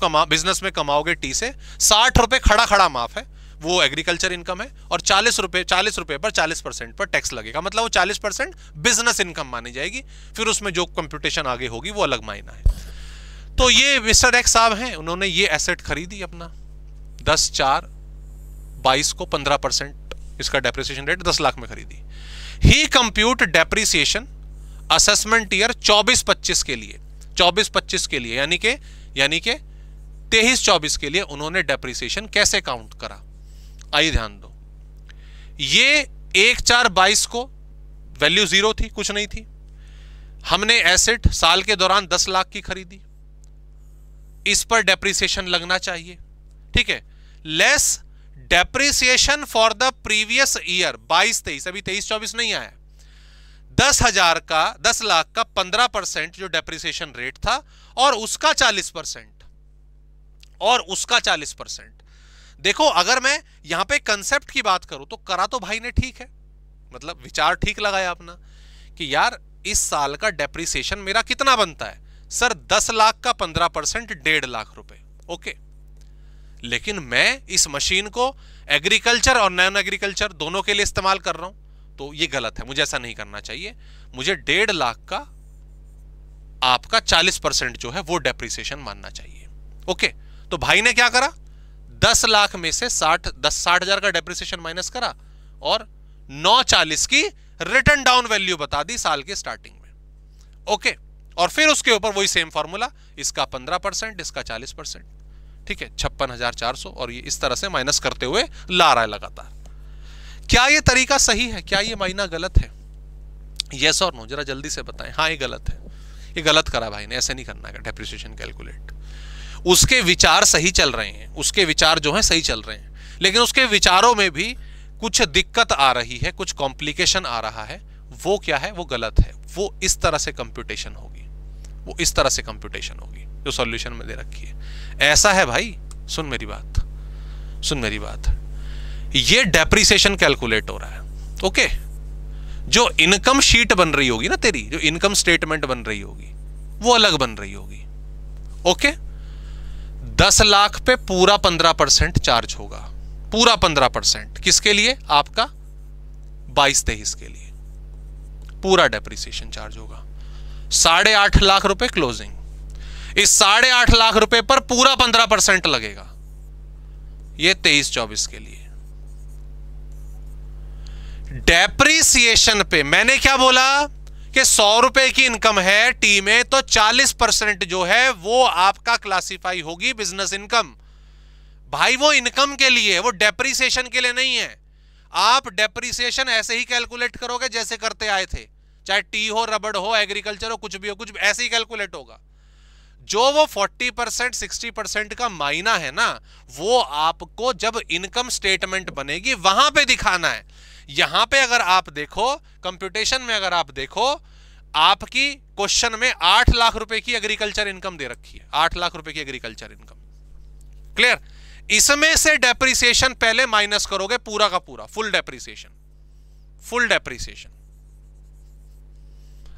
में कमाओगे टी से, 60 रुपए खड़ा खड़ा माफ है, वो एग्रीकल्चर इनकम है। और 40 रुपए पर 40% पर टैक्स लगेगा, मतलब वो 40% बिजनेस इनकम मानी जाएगी। फिर उसमें जो कंप्यूटेशन आगे होगी वो अलग मायना है। तो ये मिस्टर एक्स साहब हैं, उन्होंने ये एसेट खरीदी अपना 10/4/22 को 15% इसका डेप्रिसिएशन रेट 10 लाख में खरीदी। ही कंप्यूट डेप्रिसिएशन असेसमेंट ईयर 24-25 के लिए, 24-25 के लिए, यानी कि 23-24 के लिए उन्होंने डेप्रिसिएशन कैसे काउंट करा, आइए ध्यान दो। ये 1/4/22 को वैल्यू 0 थी, कुछ नहीं थी। हमने एसेट साल के दौरान 10 लाख की खरीदी, इस पर डेप्रिसिएशन लगना चाहिए। ठीक है, less depreciation for the previous year 22-23, अभी 23-24 नहीं आया, 10 लाख का 15% जो डेप्रिसिएशन रेट था और उसका 40%। देखो, अगर मैं यहां पे कंसेप्ट की बात करूं तो करा तो भाई ने ठीक है, मतलब विचार ठीक लगाया अपना कि यार इस साल का डेप्रिसिएशन मेरा कितना बनता है सर, 10 लाख का 15% 1.5 लाख रुपए। ओके, लेकिन मैं इस मशीन को एग्रीकल्चर और नॉन एग्रीकल्चर दोनों के लिए इस्तेमाल कर रहा हूं, तो ये गलत है, मुझे ऐसा नहीं करना चाहिए। मुझे 1.5 लाख का आपका 40% जो है वो डेप्रिसिएशन मानना चाहिए। ओके, तो भाई ने क्या करा, 10 लाख में से 60,000 का डेप्रिसिएशन माइनस करा और 940 की रिटर्न डाउन वैल्यू बता दी साल के स्टार्टिंग में। ओके, और फिर उसके ऊपर वही सेम फॉर्मूला, इसका 15%, इसका 40%। ठीक है, 56,400, और ये इस तरह से माइनस करते हुए ला रहा है लगातार। क्या ये तरीका सही है, क्या ये मायना गलत है? यस और नो, जरा जल्दी से बताएं। हाँ, ये गलत है, ये गलत करा भाई ने, ऐसे नहीं करना है डेप्रिसिएशन कैलकुलेट। उसके विचार सही चल रहे हैं, उसके विचार जो हैं सही चल रहे हैं, लेकिन उसके विचारों में भी कुछ दिक्कत आ रही है, कुछ कॉम्प्लिकेशन आ रहा है। वो क्या है, वो गलत है। वो इस तरह से कंप्यूटेशन होगी, वो इस तरह से कंप्यूटेशन होगी जो सॉल्यूशन में दे रखी है। ऐसा है भाई, सुन मेरी बात, सुन मेरी बात, ये डेप्रिसिएशन कैलकुलेट हो रहा है। ओके, जो इनकम शीट बन रही होगी ना तेरी, जो इनकम स्टेटमेंट बन रही होगी वो अलग बन रही होगी। ओके, 10 लाख पे पूरा 15% चार्ज होगा, पूरा 15%। किसके लिए? आपका 22-23 के लिए पूरा डेप्रिसिएशन चार्ज होगा। 8.5 लाख रुपए क्लोजिंग, इस 8.5 लाख रुपए पर पूरा 15% लगेगा, ये 23-24 के लिए। डेप्रिसिएशन पे मैंने क्या बोला कि 100 रुपए की इनकम है टी में, तो 40% जो है वो आपका क्लासिफाई होगी बिजनेस इनकम। भाई वो इनकम के लिए, वो डेप्रिसिएशन के लिए नहीं है। आप डेप्रिसिएशन ऐसे ही कैलकुलेट करोगे जैसे करते आए थे, चाहे टी हो, रबड़ हो, एग्रीकल्चर हो, कुछ भी हो, कुछ भी ऐसे ही कैलकुलेट होगा। जो वो 40% 60% का मायना है ना, वो आपको जब इनकम स्टेटमेंट बनेगी वहां पे दिखाना है। यहां पे अगर आप देखो कंप्यूटेशन में, अगर आप देखो आपकी क्वेश्चन में 8 लाख रुपए की एग्रीकल्चर इनकम दे रखी है, 8 लाख रुपए की एग्रीकल्चर इनकम। क्लियर? इसमें से डेप्रिसिएशन पहले माइनस करोगे, पूरा का पूरा full depreciation, full depreciation.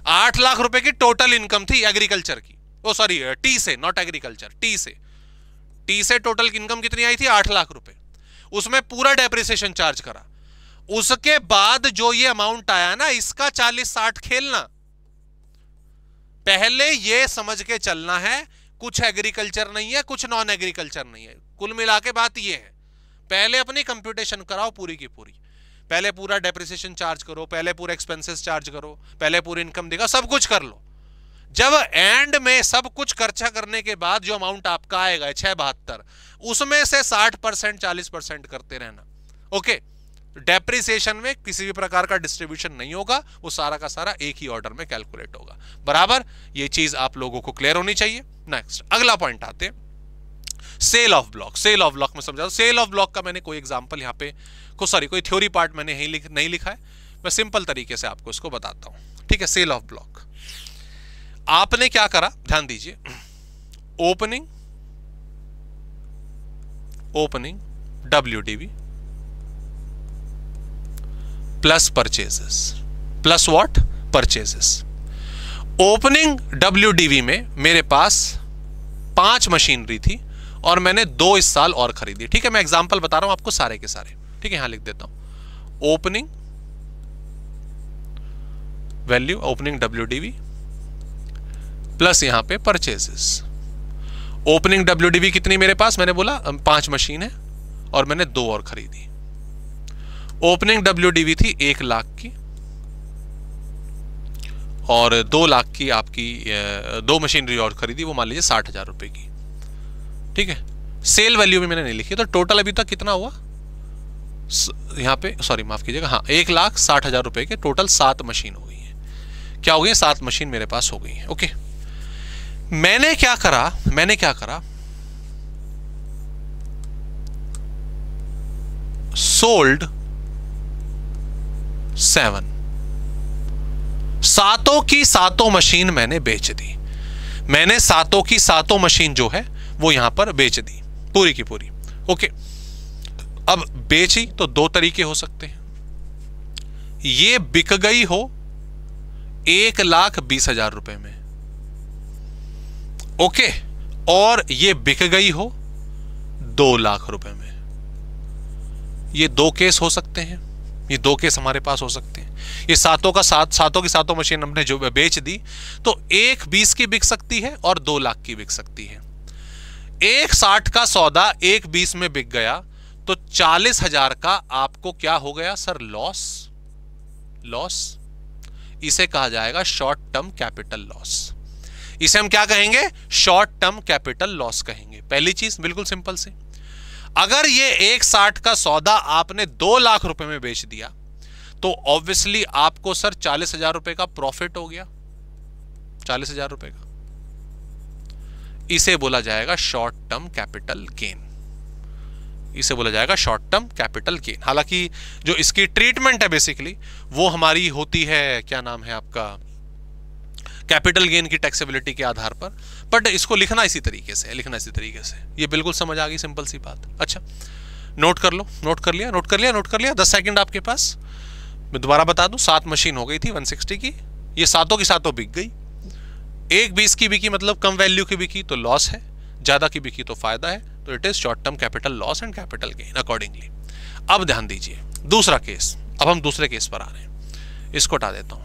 8 lakh रुपए की टोटल इनकम थी एग्रीकल्चर की, ओ सॉरी टी से, नॉट एग्रीकल्चर, टी से टोटल इनकम कितनी आई थी? 8 लाख रुपए। उसमें पूरा डेप्रिसिएशन चार्ज करा, उसके बाद जो ये अमाउंट आया ना, इसका 40-60 खेलना। पहले ये समझ के चलना है कुछ एग्रीकल्चर नहीं है, कुछ नॉन एग्रीकल्चर नहीं है। कुल मिला के बात ये है, पहले अपनी कंप्यूटेशन कराओ पूरी की पूरी, पहले पूरा डेप्रिसिएशन चार्ज करो, पहले पूरे एक्सपेंसेस चार्ज करो, पहले पूरी इनकम दिखा, सब कुछ कर लो। जब एंड में सब कुछ खर्चा करने के बाद जो अमाउंट आपका आएगा 672, उसमें से 60% 40% करते रहना। ओके, डेप्रिसिएशन में किसी भी प्रकार का डिस्ट्रीब्यूशन नहीं होगा, वो सारा का सारा एक ही ऑर्डर में कैलकुलेट होगा। बराबर, ये चीज आप लोगों को क्लियर होनी चाहिए। नेक्स्ट अगला पॉइंट आते हैं, sale of block. Sale of block में समझा, सेल ऑफ ब्लॉक का मैंने कोई एग्जांपल यहाँ पे कोई थ्योरी पार्ट मैंने नहीं लिखा है, मैं सिंपल तरीके से आपको इसको बताता हूं। ठीक है, सेल ऑफ ब्लॉक आपने क्या करा, ध्यान दीजिए, opening WDV plus purchases plus what, purchases. Opening WDV में मेरे पास 5 मशीनरी थी और मैंने 2 इस साल और खरीदी। ठीक है, मैं एग्जांपल बता रहा हूं आपको सारे के सारे। ठीक है, यहां लिख देता हूं, opening value opening WDV plus यहां पे परचेजेस। ओपनिंग WDV कितनी मेरे पास, मैंने बोला 5 मशीन है और मैंने 2 और खरीदी। ओपनिंग WDV थी 1 लाख की और 2 लाख की आपकी 2 मशीनरी और खरीदी, वो मान लीजिए 60,000 रुपए की। ठीक है, सेल वैल्यू भी मैंने नहीं लिखी, तो टोटल अभी तक कितना हुआ यहां पे, सॉरी माफ कीजिएगा, हाँ 1,60,000 रुपए के टोटल 7 मशीन हो गई है। क्या हो गई, 7 मशीन मेरे पास हो गई है। ओके, मैंने क्या करा, सोल्ड 7, सातों की सातों मशीन मैंने बेच दी। मैंने सातों की सातों मशीन जो है वो यहां पर बेच दी, पूरी की पूरी। ओके, अब बेची तो 2 तरीके हो सकते हैं, ये बिक गई हो 1,20,000 रुपए में, ओके, और ये बिक गई हो 2 लाख रुपए में। ये 2 केस हो सकते हैं, ये 2 केस हमारे पास हो सकते हैं। ये सातों की सातों मशीन हमने जो बेच दी, तो 1,20 की बिक सकती है और 2 लाख की बिक सकती है। 1,60 का सौदा 1,20 में बिक गया तो 40,000 का आपको क्या हो गया सर, लॉस। इसे कहा जाएगा शॉर्ट टर्म कैपिटल लॉस। इसे हम क्या कहेंगे, शॉर्ट टर्म कैपिटल लॉस कहेंगे। पहली चीज बिल्कुल सिंपल सी, अगर ये 1,60 का सौदा आपने 2 लाख रुपए में बेच दिया तो ऑब्वियसली आपको सर 40,000 रुपए का प्रॉफिट हो गया, 40,000 रुपए का। इसे बोला जाएगा शॉर्ट टर्म कैपिटल गेन, इसे बोला जाएगा शॉर्ट टर्म कैपिटल गेन। हालांकि जो इसकी ट्रीटमेंट है बेसिकली वो हमारी होती है, क्या नाम है आपका, कैपिटल गेन की टैक्सेबिलिटी के आधार पर, बट इसको लिखना इसी तरीके से, ये बिल्कुल समझ आ गई, सिंपल सी बात। अच्छा, नोट कर लो, नोट कर लिया, 10 सेकंड आपके पास। मैं दोबारा बता दूं, 7 मशीन हो गई थी 160 की, ये सातों की सातों बिक गई। 1,20 की बिकी मतलब कम वैल्यू की बिकी तो लॉस है, ज्यादा की बिकी तो फायदा है, तो it is short term capital loss and capital gain accordingly. अब ध्यान दीजिए दूसरा केस, अब हम दूसरे केस पर आ रहे हैं, इसको हटा देता हूं।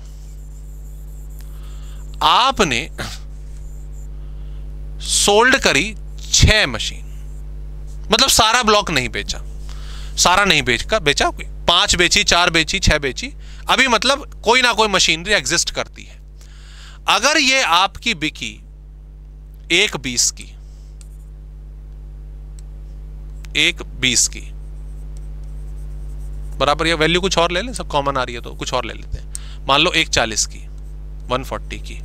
आपने सोल्ड करी 6 मशीन, मतलब सारा ब्लॉक नहीं बेचा, सारा नहीं बेचा, 5 बेची, 4 बेची, 6 बेची, अभी मतलब कोई ना कोई मशीनरी एग्जिस्ट करती है। अगर ये आपकी बिकी 1,20 की, 1,20 की बराबर, ये वैल्यू कुछ और ले लें, सब कॉमन आ रही है तो कुछ और ले लेते हैं, मान लो 1,40 की, 140 की,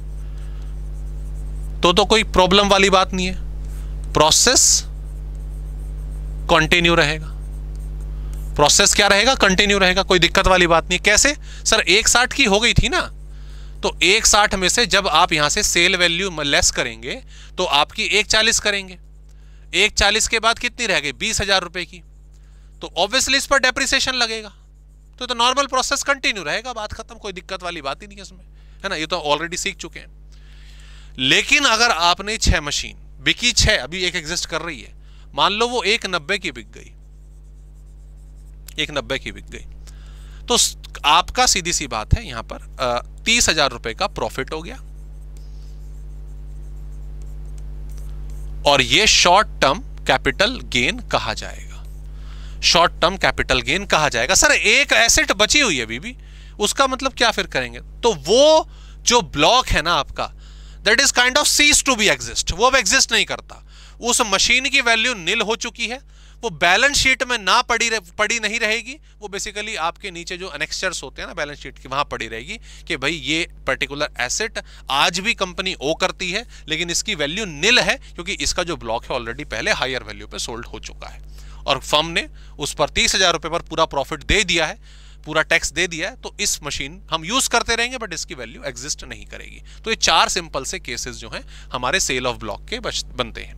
तो कोई प्रॉब्लम वाली बात नहीं है, प्रोसेस कंटिन्यू रहेगा। प्रोसेस क्या रहेगा, कंटिन्यू रहेगा, कोई दिक्कत वाली बात नहीं। कैसे सर, 1,60 की हो गई थी ना, तो 1,60 में से जब आप यहां से सेल वैल्यू लेस करेंगे तो आपकी 1,40 करेंगे, 1,40 के बाद कितनी रह गई, 20,000 रुपए की, तो ऑब्वियसली इस पर डेप्रिसिएशन लगेगा, तो नॉर्मल प्रोसेस कंटिन्यू रहेगा, बात खत्म, कोई दिक्कत वाली बात ही नहीं है इसमें, है ना, ये तो ऑलरेडी सीख चुके हैं। लेकिन अगर आपने 6 मशीन बिकी, 6 अभी एक एग्जिस्ट कर रही है, मान लो वो 1,90 की बिक गई, 1,90 की बिक गई, तो आपका सीधी सी बात है यहां पर 30,000 रुपए का प्रॉफिट हो गया, और ये शॉर्ट टर्म कैपिटल गेन कहा जाएगा, शॉर्ट टर्म कैपिटल गेन कहा जाएगा। सर एक एसेट बची हुई है अभी भी, उसका मतलब क्या फिर करेंगे, तो वो जो ब्लॉक है ना आपका, that is kind of cease to be exist, वो अब एग्जिस्ट नहीं करता, उस मशीन की वैल्यू निल हो चुकी है, वो बैलेंस शीट में ना पड़ी नहीं रहेगी, वो बेसिकली आपके नीचे जो एनेक्स्चर्स होते हैं ना बैलेंस शीट के, वहां पड़ी रहेगी कि भाई ये पर्टिकुलर एसेट आज भी कंपनी ओ करती है, लेकिन इसकी वैल्यू निल है क्योंकि इसका जो ब्लॉक है ऑलरेडी पहले हायर वैल्यू पे सोल्ड हो चुका है और फर्म ने उस पर 30,000 रुपए पर पूरा प्रॉफिट दे दिया है, पूरा टैक्स दे दिया है, तो इस मशीन हम यूज करते रहेंगे बट इसकी वैल्यू एग्जिस्ट नहीं करेगी। तो ये 4 सिंपल से केसेस जो हैं हमारे सेल ऑफ ब्लॉक के बनते हैं।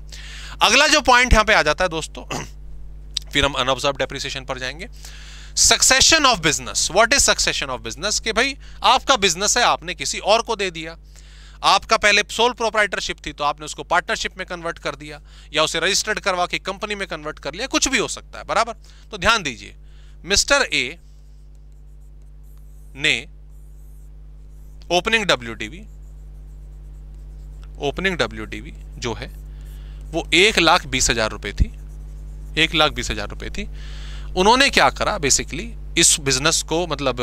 अगला जो पॉइंट यहां पे आ जाता है दोस्तों, फिर हम अनऑब्जर्व्ड डेप्रिसिएशन पर जाएंगे। Succession of business. What is succession of business? कि भाई आपका बिजनेस है, आपने किसी और को दे दिया, आपका पहले सोल प्रोप्राइटरशिप थी तो आपने उसको पार्टनरशिप में कन्वर्ट कर दिया या उसे रजिस्टर्ड करवा के कंपनी में कन्वर्ट कर लिया, कुछ भी हो सकता है, बराबर। तो ध्यान दीजिए, मिस्टर ए ने ओपनिंग डब्ल्यूडीवी जो है वो 1,20,000 रुपए थी, 1,20,000 रुपए थी। उन्होंने क्या करा, बेसिकली इस बिजनेस को मतलब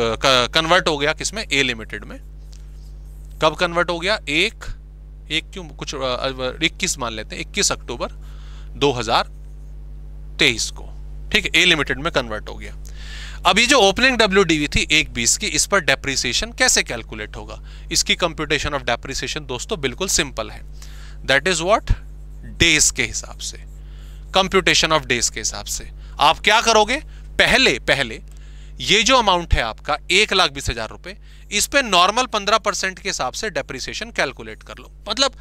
कन्वर्ट हो गया किसमें, ए लिमिटेड में। कब कन्वर्ट हो गया? एक क्यों कुछ 21 मान लेते हैं, 21 अक्टूबर 2023 को, ठीक है, ए लिमिटेड में कन्वर्ट हो गया। अब ये जो ओपनिंग डब्ल्यूडीवी थी 1,20 की, इस पर डेप्रिसिएशन कैसे कैलकुलेट होगा? इसकी कंप्यूटेशन ऑफ डेप्रिसिएशन दोस्तों बिल्कुल सिंपल है, दैट इज व्हाट, डेज के हिसाब से, कंप्यूटेशन ऑफ डेज के हिसाब से। आप क्या करोगे, पहले ये जो अमाउंट है आपका 1,20,000 रुपए, इस पे नॉर्मल 15% के हिसाब से डेप्रिसिएशन कैलकुलेट कर लो। मतलब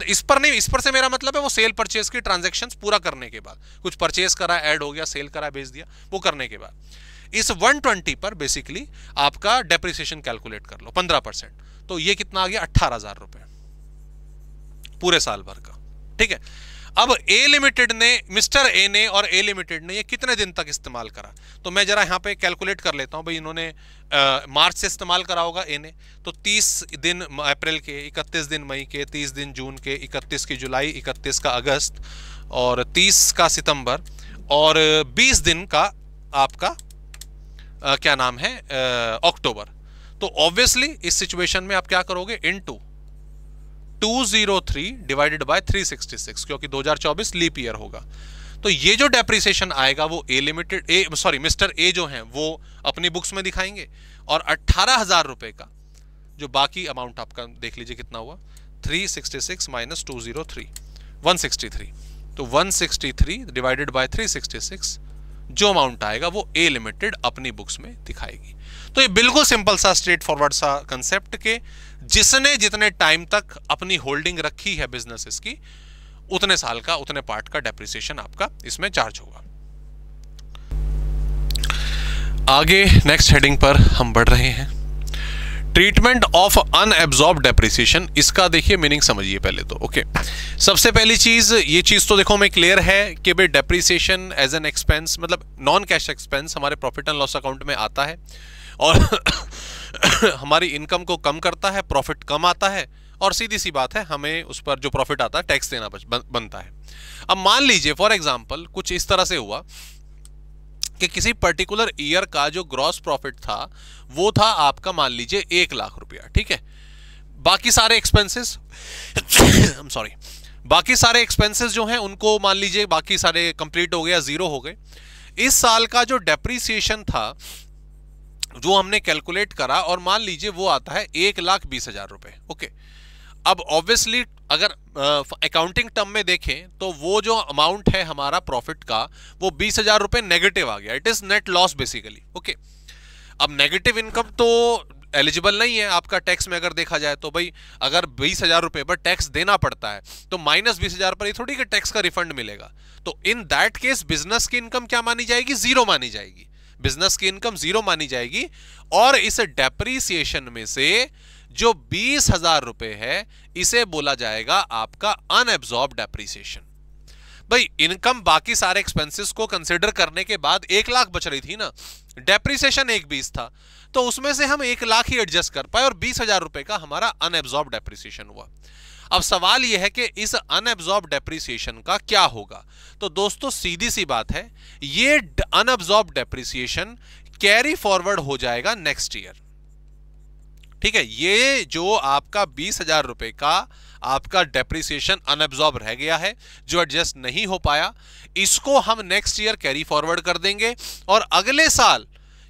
इस पर नहीं, इस पर से मेरा मतलब है वो सेल परचेज की ट्रांजैक्शंस पूरा करने के बाद, कुछ परचेज करा, ऐड हो गया, सेल करा, बेच दिया, वो करने के बाद इस 120 पर बेसिकली आपका डेप्रिसिएशन कैलकुलेट कर लो 15%। तो ये कितना आ गया, 18,000 रुपए पूरे साल भर का, ठीक है। अब ए लिमिटेड ने, मिस्टर ए ने और ए लिमिटेड ने ये कितने दिन तक इस्तेमाल करा? तो मैं जरा यहां पे कैलकुलेट कर लेता हूं भाई। इन्होंने मार्च से इस्तेमाल करा होगा ए ने, तो 30 दिन अप्रैल के, 31 दिन मई के, 30 दिन जून के, 31 की जुलाई, 31 का अगस्त और 30 का सितंबर और 20 दिन का आपका क्या नाम है, अक्टूबर। तो ऑब्वियसली इस सिचुएशन में आप क्या करोगे, इनटू 203 डिवाइडेड बाय 366, क्योंकि 2024 लीप ईयर होगा। तो ये जो डेप्रिसिएशन आएगा वो मिस्टर ए जो हैं वो अपनी बुक्स में दिखाएंगे, और 18,000 रुपए का जो बाकी अमाउंट आपका देख लीजिए कितना हुआ, 366 माइनस 203, 163। तो 163 डिवाइडेड बाय 366 जो अमाउंट आएगा वो ए लिमिटेड अपनी बुक्स में दिखाएगी। तो ये बिल्कुल सिंपल सा स्ट्रेट फॉरवर्ड सा कंसेप्ट के जिसने जितने टाइम तक अपनी होल्डिंग रखी है बिजनेसेस की, उतने साल का, उतने पार्ट का डेप्रिसिएशन आपका इसमें चार्ज होगा। आगे नेक्स्ट हेडिंग पर हम बढ़ रहे हैं, ट्रीटमेंट ऑफ अनएब्जॉर्ब डेप्रिसिएशन। इसका देखिए मीनिंग समझिए पहले तो, ओके। सबसे पहली चीज, ये चीज तो देखो मैं क्लियर है कि भाई डेप्रिसिएशन एज एन एक्सपेंस, मतलब नॉन कैश एक्सपेंस हमारे प्रॉफिट एंड लॉस अकाउंट में आता है और हमारी इनकम को कम करता है, प्रॉफिट कम आता है, और सीधी सी बात है हमें उस पर जो प्रॉफिट आता है टैक्स देना बनता है। अब मान लीजिए फॉर एग्जांपल कुछ इस तरह से हुआ कि किसी पर्टिकुलर ईयर का जो ग्रॉस प्रॉफिट था वो था आपका मान लीजिए 1,00,000 रुपया, ठीक है। बाकी सारे एक्सपेंसेस बाकी सारे एक्सपेंसेस जो हैं उनको मान लीजिए बाकी सारे कंप्लीट हो गए या जीरो हो गए। इस साल का जो डेप्रिसिएशन था जो हमने कैलकुलेट करा, और मान लीजिए वो आता है 1,20,000 रुपए, ओके। अब ऑब्वियसली अगर अकाउंटिंग टर्म में देखें तो वो जो अमाउंट है हमारा प्रॉफिट का वो 20,000 रुपए नेगेटिव आ गया, it is net loss basically, okay. अब नेगेटिव इनकम तो एलिजिबल नहीं है आपका टैक्स में अगर देखा जाए तो, भाई अगर 20,000 रुपए पर टैक्स देना पड़ता है तो माइनस 20,000 पर ही थोड़ी कि टैक्स का रिफंड मिलेगा। तो इन दैट केस बिजनेस की इनकम क्या मानी जाएगी, जीरो मानी जाएगी, बिजनेस की इनकम जीरो मानी जाएगी। और इस डेप्रिसिएशन में से जो 20,000 रुपए है इसे बोला जाएगा आपका अनएब्जॉर्ब डेप्रिसिएशन। भाई इनकम बाकी सारे एक्सपेंसेस को कंसीडर करने के बाद 1,00,000 बच रही थी ना, डेप्रिसिएशन 1,20,000 था, तो उसमें से हम 1,00,000 ही एडजस्ट कर पाए और 20,000 रुपए का हमारा अनएब्जॉर्ब डेप्रिसिएशन हुआ। अब सवाल यह है कि इस अनएब्जॉर्ब डेप्रिसिएशन का क्या होगा? तो दोस्तों सीधी सी बात है, ये अनएब्जॉर्ब डेप्रिसिएशन कैरी फॉरवर्ड हो जाएगा नेक्स्ट ईयर, ठीक है। ये जो आपका 20,000 रुपए का आपका डेप्रिसिएशन अनएब्जॉर्ब रह गया है, जो एडजस्ट नहीं हो पाया, इसको हम नेक्स्ट ईयर कैरी फॉरवर्ड कर देंगे और अगले साल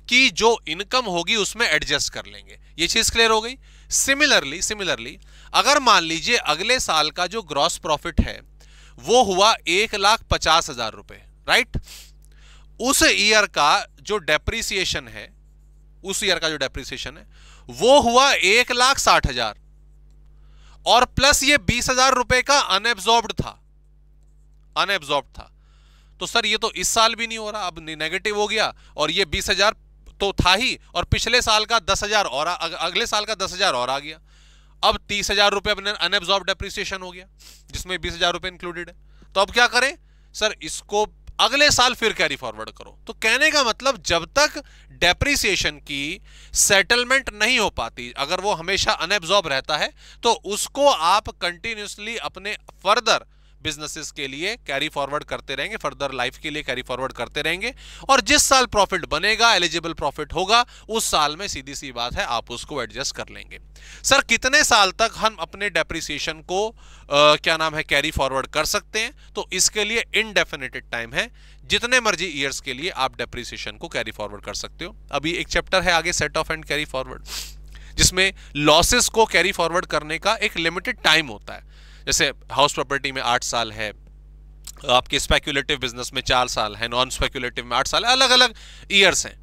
की जो इनकम होगी उसमें एडजस्ट कर लेंगे। ये चीज क्लियर हो गई। सिमिलरली अगर मान लीजिए अगले साल का जो ग्रॉस प्रॉफिट है वो हुआ 1,50,000 रुपए, राइट, उस ईयर का जो डेप्रिसिएशन है, वो हुआ 1,60,000 और प्लस ये 20,000 रुपए का अनएब्जॉर्ब्ड था। तो सर ये तो इस साल भी नहीं हो रहा, अब नेगेटिव हो गया, और ये 20,000 तो था ही, और पिछले साल का 10,000 और अगले साल का 10,000 और आ गया। अब 30,000 रुपए अनएब्जॉर्ब डेप्रिसिएशन हो गया, जिसमें 20,000 रुपए इंक्लूडेड है। तो अब क्या करें सर, इसको अगले साल फिर कैरी फॉरवर्ड करो। तो कहने का मतलब जब तक डेप्रिसिएशन की सेटलमेंट नहीं हो पाती, अगर वो हमेशा अनएब्जॉर्ब रहता है, तो उसको आप कंटिन्यूसली अपने फर्दर बिजनेसेस के लिए कैरी फॉरवर्ड करते रहेंगे, फर्दर लाइफ के लिए कैरी फॉरवर्ड करते रहेंगे, और जिस साल प्रॉफिट बनेगा, एलिजिबल प्रॉफिट होगा, उस साल में सीधी सी बात है आप उसको एडजस्ट कर लेंगे। सर कितने साल तक हम अपने डेप्रिसिएशन को कैरी फॉरवर्ड कर सकते हैं? तो इसके लिए इनडेफिनिटेड टाइम है, जितने मर्जी ईयर्स के लिए आप डेप्रिसिएशन को कैरी फॉरवर्ड कर सकते हो। अभी एक चैप्टर है आगे, set of and carry forward, जिसमें लॉसेस को कैरी फॉरवर्ड करने का एक लिमिटेड टाइम होता है। जैसे हाउस प्रॉपर्टी में 8 साल है, आपके स्पेक्युलेटिव बिजनेस में 4 साल है, नॉन स्पेक्युलेटिव में 8 साल है, अलग अलग ईयर्स हैं।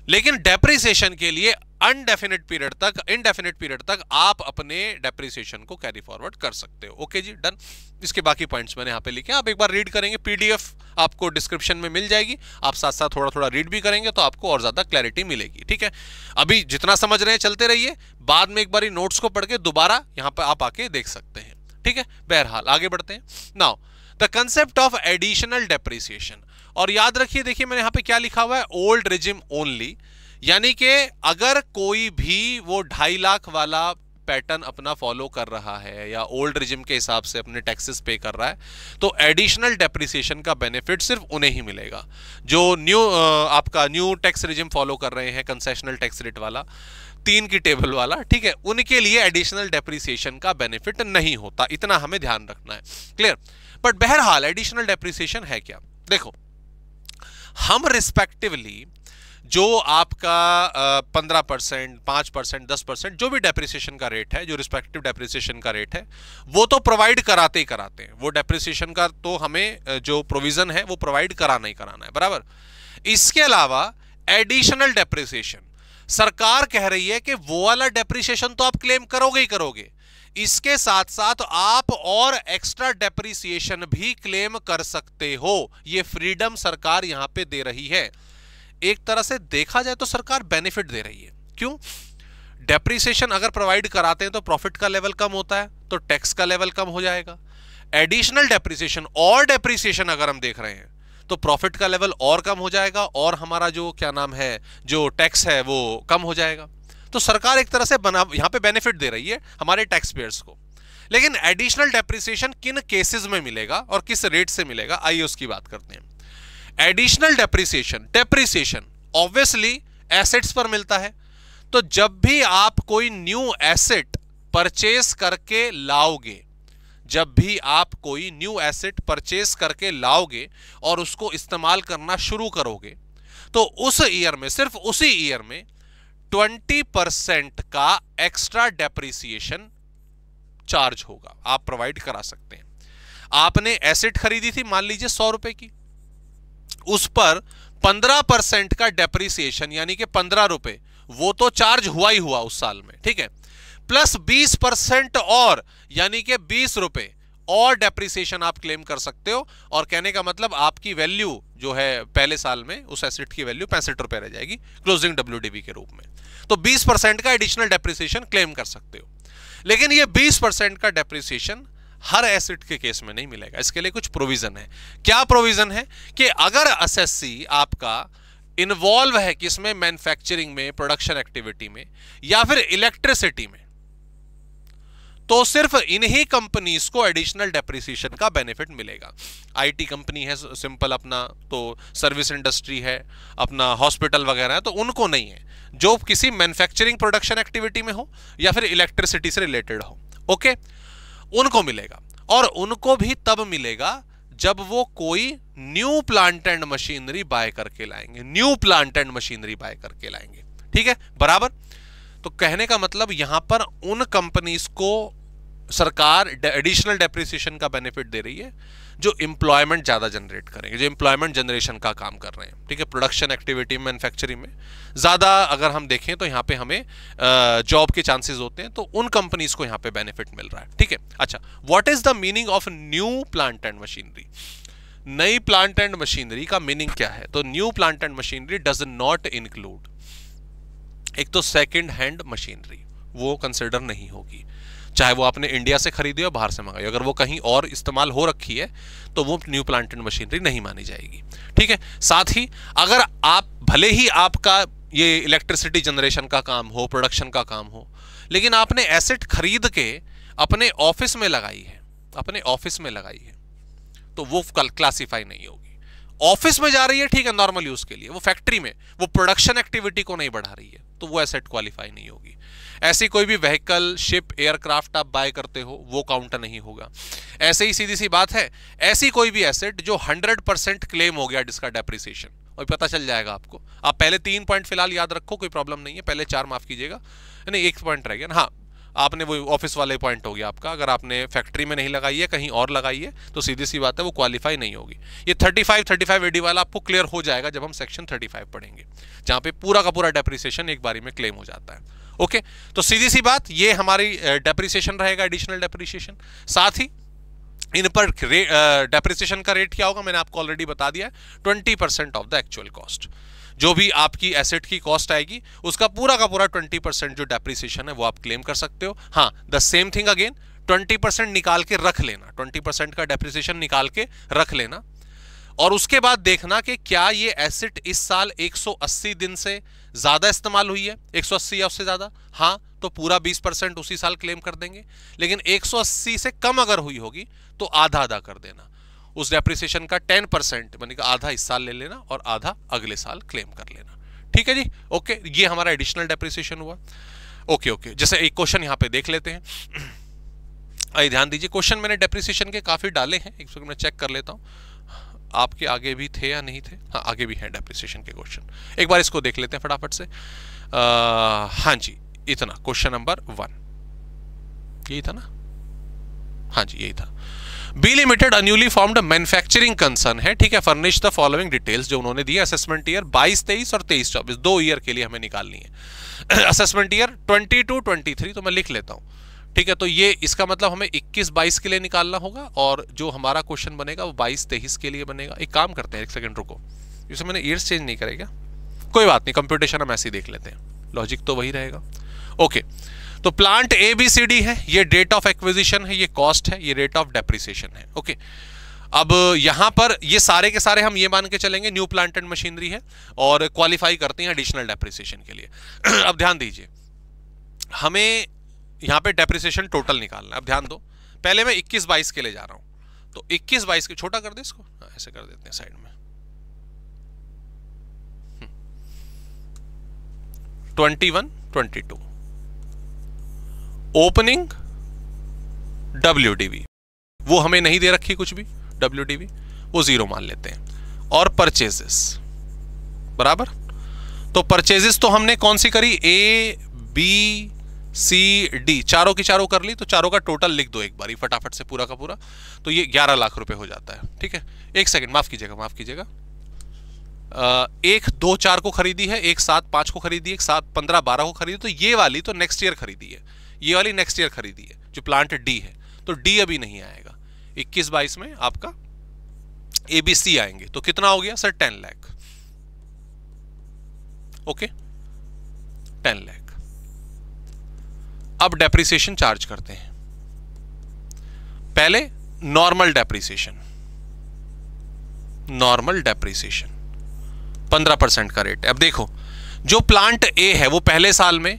लेकिन डेप्रिसिएशन के लिए इनडेफिनिट पीरियड तक आप अपने डेप्रिसिएशन को कैरी फॉरवर्ड कर सकते हो। ओके जी, डन। इसके बाकी पॉइंट्स मैंने यहाँ पे लिखे, आप एक बार रीड करेंगे, पीडीएफ आपको डिस्क्रिप्शन में मिल जाएगी, आप साथ साथ थोड़ा थोड़ा रीड भी करेंगे तो आपको और ज्यादा क्लैरिटी मिलेगी। ठीक है, अभी जितना समझ रहे हैं चलते रहिए, बाद में एक बार नोट्स को पढ़ के दोबारा यहाँ पे आप आके देख सकते हैं। ठीक है, बहरहाल आगे बढ़ते हैं। Now the concept of additional depreciation, और याद रखिए, देखिए मैंने यहाँ पे क्या लिखा हुआ है, ओल्ड रिजिम ओनली, यानी कि अगर कोई भी वो 2.5 लाख वाला पैटर्न अपना फॉलो कर रहा है या ओल्ड रिजिम के हिसाब से अपने टैक्सेस पे कर रहा है, तो एडिशनल डेप्रिसिएशन का बेनिफिट सिर्फ उन्हें ही मिलेगा। जो आपका न्यू टैक्स रिजिम फॉलो कर रहे हैं, कंसेशनल टैक्स रेट वाला, 3 की टेबल वाला, ठीक है, उनके लिए एडिशनल डेप्रिसिएशन का बेनिफिट नहीं होता, इतना हमें ध्यान रखना है। क्लियर? बट बहरहाल एडिशनल डेप्रिसिएशन है क्या? देखो, हम रिस्पेक्टिवली जो आपका 15%, 5%, 10%, जो भी डेप्रिसिएशन का रेट है, जो रिस्पेक्टिव डेप्रिसिएशन का रेट है, वो तो प्रोवाइड कराते ही कराते हैं। वो डेप्रिसिएशन का तो हमें जो प्रोविजन है वो प्रोवाइड कराना ही कराना है, बराबर। इसके अलावा एडिशनल डेप्रिसिएशन, सरकार कह रही है कि वो वाला डेप्रिसिएशन तो आप क्लेम करोगे ही करोगे, इसके साथ साथ आप और एक्स्ट्रा डेप्रिसिएशन भी क्लेम कर सकते हो। ये फ्रीडम सरकार यहां पे दे रही है। एक तरह से देखा जाए तो सरकार बेनिफिट दे रही है। क्यों? डेप्रिसिएशन अगर प्रोवाइड कराते हैं तो प्रॉफिट का लेवल कम होता है, तो टैक्स का लेवल कम हो जाएगा। एडिशनल डेप्रिसिएशन और डेप्रिसिएशन अगर हम देख रहे हैं तो प्रॉफिट का लेवल और कम हो जाएगा, और हमारा जो जो टैक्स है वो कम हो जाएगा। तो सरकार एक तरह से यहां पे बेनिफिट दे रही है हमारे टैक्स पेयर्स को। लेकिन एडिशनल डेप्रिसिएशन किन केसेस में मिलेगा और किस रेट से मिलेगा, आइए उसकी बात करते हैं। एडिशनल डेप्रिसिएशन ऑब्वियसली एसेट्स पर मिलता है। तो जब भी आप कोई न्यू एसेट परचेस करके लाओगे, और उसको इस्तेमाल करना शुरू करोगे, तो उस ईयर में, सिर्फ उसी ईयर में 20% का एक्स्ट्रा डेप्रिसिएशन चार्ज होगा, आप प्रोवाइड करा सकते हैं। आपने एसेट खरीदी थी मान लीजिए 100 रुपए की, उस पर 15% का डेप्रिसिएशन यानी कि 15 रुपए वो तो चार्ज हुआ ही हुआ उस साल में, ठीक है, प्लस 20% और यानी कि 20 रुपए और डेप्रिसिएशन आप क्लेम कर सकते हो। और कहने का मतलब आपकी वैल्यू जो है पहले साल में उस एसेट की वैल्यू 65 रुपए रह जाएगी क्लोजिंग WDV के रूप में। तो 20% का एडिशनल डेप्रिसिएशन क्लेम कर सकते हो। लेकिन ये 20% का डेप्रिसिएशन हर एसेट के केस में नहीं मिलेगा, इसके लिए कुछ प्रोविजन है। क्या प्रोविजन है? कि अगर एसएससी आपका इन्वॉल्व है किसमें, मैन्युफैक्चरिंग में, प्रोडक्शन एक्टिविटी में, या फिर इलेक्ट्रिसिटी में, तो सिर्फ इन्हीं कंपनीज को एडिशनल डेप्रिसिएशन का बेनिफिट मिलेगा। आईटी कंपनी है सिंपल अपना, तो सर्विस इंडस्ट्री है अपना, हॉस्पिटल वगैरह है, तो उनको नहीं है। जो किसी मैन्युफैक्चरिंग प्रोडक्शन एक्टिविटी में हो या फिर इलेक्ट्रिसिटी से रिलेटेड हो, ओके। उनको मिलेगा, और उनको भी तब मिलेगा जब वो कोई new plant and machinery buy करके लाएंगे, new plant and machinery buy करके लाएंगे। ठीक है, बराबर। तो कहने का मतलब यहां पर उन कंपनीज को सरकार एडिशनल डेप्रिसिएशन का बेनिफिट दे रही है जो एम्प्लॉयमेंट ज्यादा जनरेट करेंगे, जो एम्प्लॉयमेंट जनरेशन का काम कर रहे हैं। ठीक है, प्रोडक्शन एक्टिविटी, मैन्युफैक्चरिंग में ज्यादा अगर हम देखें तो यहाँ पे हमें जॉब के चांसेस होते हैं, तो उन कंपनीज को यहाँ पे बेनिफिट मिल रहा है। ठीक है, अच्छा, what is the meaning of new plant and machinery? नई प्लांट एंड मशीनरी का मीनिंग क्या है? तो new plant and machinery does not include, एक तो सेकेंड हैंड मशीनरी, वो कंसिडर नहीं होगी, चाहे वो आपने इंडिया से खरीदी हो बाहर से मंगाई, अगर वो कहीं और इस्तेमाल हो रखी है तो वो न्यू प्लांट एंड मशीनरी नहीं मानी जाएगी। ठीक है, साथ ही अगर आप भले ही आपका ये इलेक्ट्रिसिटी जनरेशन का काम हो, प्रोडक्शन का काम हो, लेकिन आपने एसेट खरीद के अपने ऑफिस में लगाई है, अपने ऑफिस में लगाई है, तो वो क्लासिफाई नहीं होगी। ऑफिस में जा रही है, ठीक है, नॉर्मल यूज के लिए, वो फैक्ट्री में वो प्रोडक्शन एक्टिविटी को नहीं बढ़ा रही है, तो वो एसेट क्वालिफाई नहीं होगी। ऐसी कोई भी व्हीकल, शिप, एयरक्राफ्ट आप बाय करते हो, वो काउंट नहीं होगा। ऐसे ही सीधी सी बात है, ऐसी कोई भी एसेट जो 100% क्लेम हो गया, जिसका डेप्रिसिएशन, और पता चल जाएगा आपको। आप पहले 3 पॉइंट फिलहाल याद रखो, कोई प्रॉब्लम नहीं है, पहले 4 माफ कीजिएगा, नहीं 1 पॉइंट रह गया ना। हाँ, आपने वो ऑफिस वाले पॉइंट हो गया आपका, अगर आपने फैक्ट्री में नहीं लगाई है, कहीं और लगाई है, तो सीधी सी बात है वो क्वालिफाई नहीं होगी। ये 35 एडी वाला आपको क्लियर हो जाएगा जब हम सेक्शन 35 पढ़ेंगे, जहां पे पूरा का पूरा डेप्रिसिएशन एक बारी में क्लेम हो जाता है। ओके, तो सीधी सी बात, ये हमारी डेप्रिसिएशन रहेगा, एडिशनल डेप्रिसिएशन। साथ ही इन पर डेप्रिसिएशन का रेट क्या होगा, मैंने आपको ऑलरेडी बता दिया है, 20% ऑफ द एक्चुअल कॉस्ट। जो भी आपकी एसेट की कॉस्ट आएगी, उसका पूरा का पूरा 20% जो डेप्रिसिएशन है वो आप क्लेम कर सकते हो। हाँ, द सेम थिंग अगेन, 20% निकाल के रख लेना, 20% का डेप्रिसिएशन निकाल के रख लेना, और उसके बाद देखना कि क्या ये एसेट इस साल 180 दिन से ज्यादा इस्तेमाल हुई है, 180 या उससे ज्यादा, हाँ, तो पूरा 20% उसी साल क्लेम कर देंगे। लेकिन 180 से कम अगर हुई होगी तो आधा आधा कर देना, उस डेप्रिसिएशन का 10% यानी कि आधा इस साल ले लेना और आधा अगले साल क्लेम कर लेना। ठीक है जी, ओके, ये हमारा एडिशनल डेप्रिसिएशन हुआ। ओके ओके, जैसे एक क्वेश्चन यहां पे देख लेते हैं। आइए ध्यान दीजिए, क्वेश्चन मैंने डेप्रिसिएशन के काफी डाले हैं, एक सेकंड मैं चेक कर लेता हूं आपके आगे भी थे या नहीं थे। हाँ, आगे भी हैं डेप्रिसिएशन के क्वेश्चन, एक बार इसको देख लेते हैं फटाफट से। हाँ जी, इतना, क्वेश्चन नंबर 1 यही था ना? हाँ जी, यही था। B limited newly formed manufacturing concern है, ठीक है, फर्निश द फॉलोइंग डिटेल्स, जो उन्होंने दिया असेसमेंट ईयर 22-23 और 23-24, 2 ईयर के लिए हमें निकालनी है। असेसमेंट ईयर 22-23 तो मैं लिख लेता हूं, ठीक है। तो ये इसका मतलब हमें 21-22 के लिए निकालना होगा, और जो हमारा क्वेश्चन बनेगा वो 22-23 के लिए बनेगा। एक काम करते हैं, एक सेकंड रुको, इसे मैंने ईयर्स चेंज नहीं करेगा, कोई बात नहीं, कंप्यूटेशन हम ऐसे ही देख लेते हैं, लॉजिक तो वही रहेगा। ओके, तो प्लांट ABCD है, ये डेट ऑफ एक्विजिशन है, ये कॉस्ट है, ये रेट ऑफ डेप्रिसिएशन है। ओके, अब यहां पर ये सारे के सारे हम ये मान के चलेंगे न्यू प्लांट एंड मशीनरी है और क्वालिफाई करते हैं एडिशनल डेप्रिसिएशन के लिए। अब ध्यान दीजिए, हमें यहां पे डेप्रिसिएशन टोटल निकालना है। अब ध्यान दो, पहले मैं 21-22 के लिए जा रहा हूं, तो 21-22 के, छोटा कर दे इसको, ऐसे कर देते हैं साइड में, 21-22 ओपनिंग WDV, वो हमें नहीं दे रखी कुछ भी, WDV वो 0 मान लेते हैं, और परचेजेस बराबर। तो परचेजेस तो हमने कौन सी करी, ABCD, चारों की चारों कर ली, तो चारों का टोटल लिख दो एक बारी फटाफट से पूरा का पूरा, तो ये 11 लाख रुपए हो जाता है। ठीक है, एक सेकंड, माफ कीजिएगा, 1, 2, 4 को खरीदी है, 1, 7, 5 को खरीदी है, 1, 7, 15, 12 को खरीदी, तो ये वाली तो नेक्स्ट ईयर खरीदी है, ये वाली नेक्स्ट ईयर खरीदी है, जो प्लांट D है, तो D अभी नहीं आएगा। 21-22 में आपका ABC आएंगे, तो कितना हो गया सर, 10 लाख। ओके, 10 लाख। अब डेप्रिसिएशन चार्ज करते हैं, पहले नॉर्मल डेप्रिसिएशन 15% का रेट है। अब देखो, जो प्लांट A है वो पहले साल में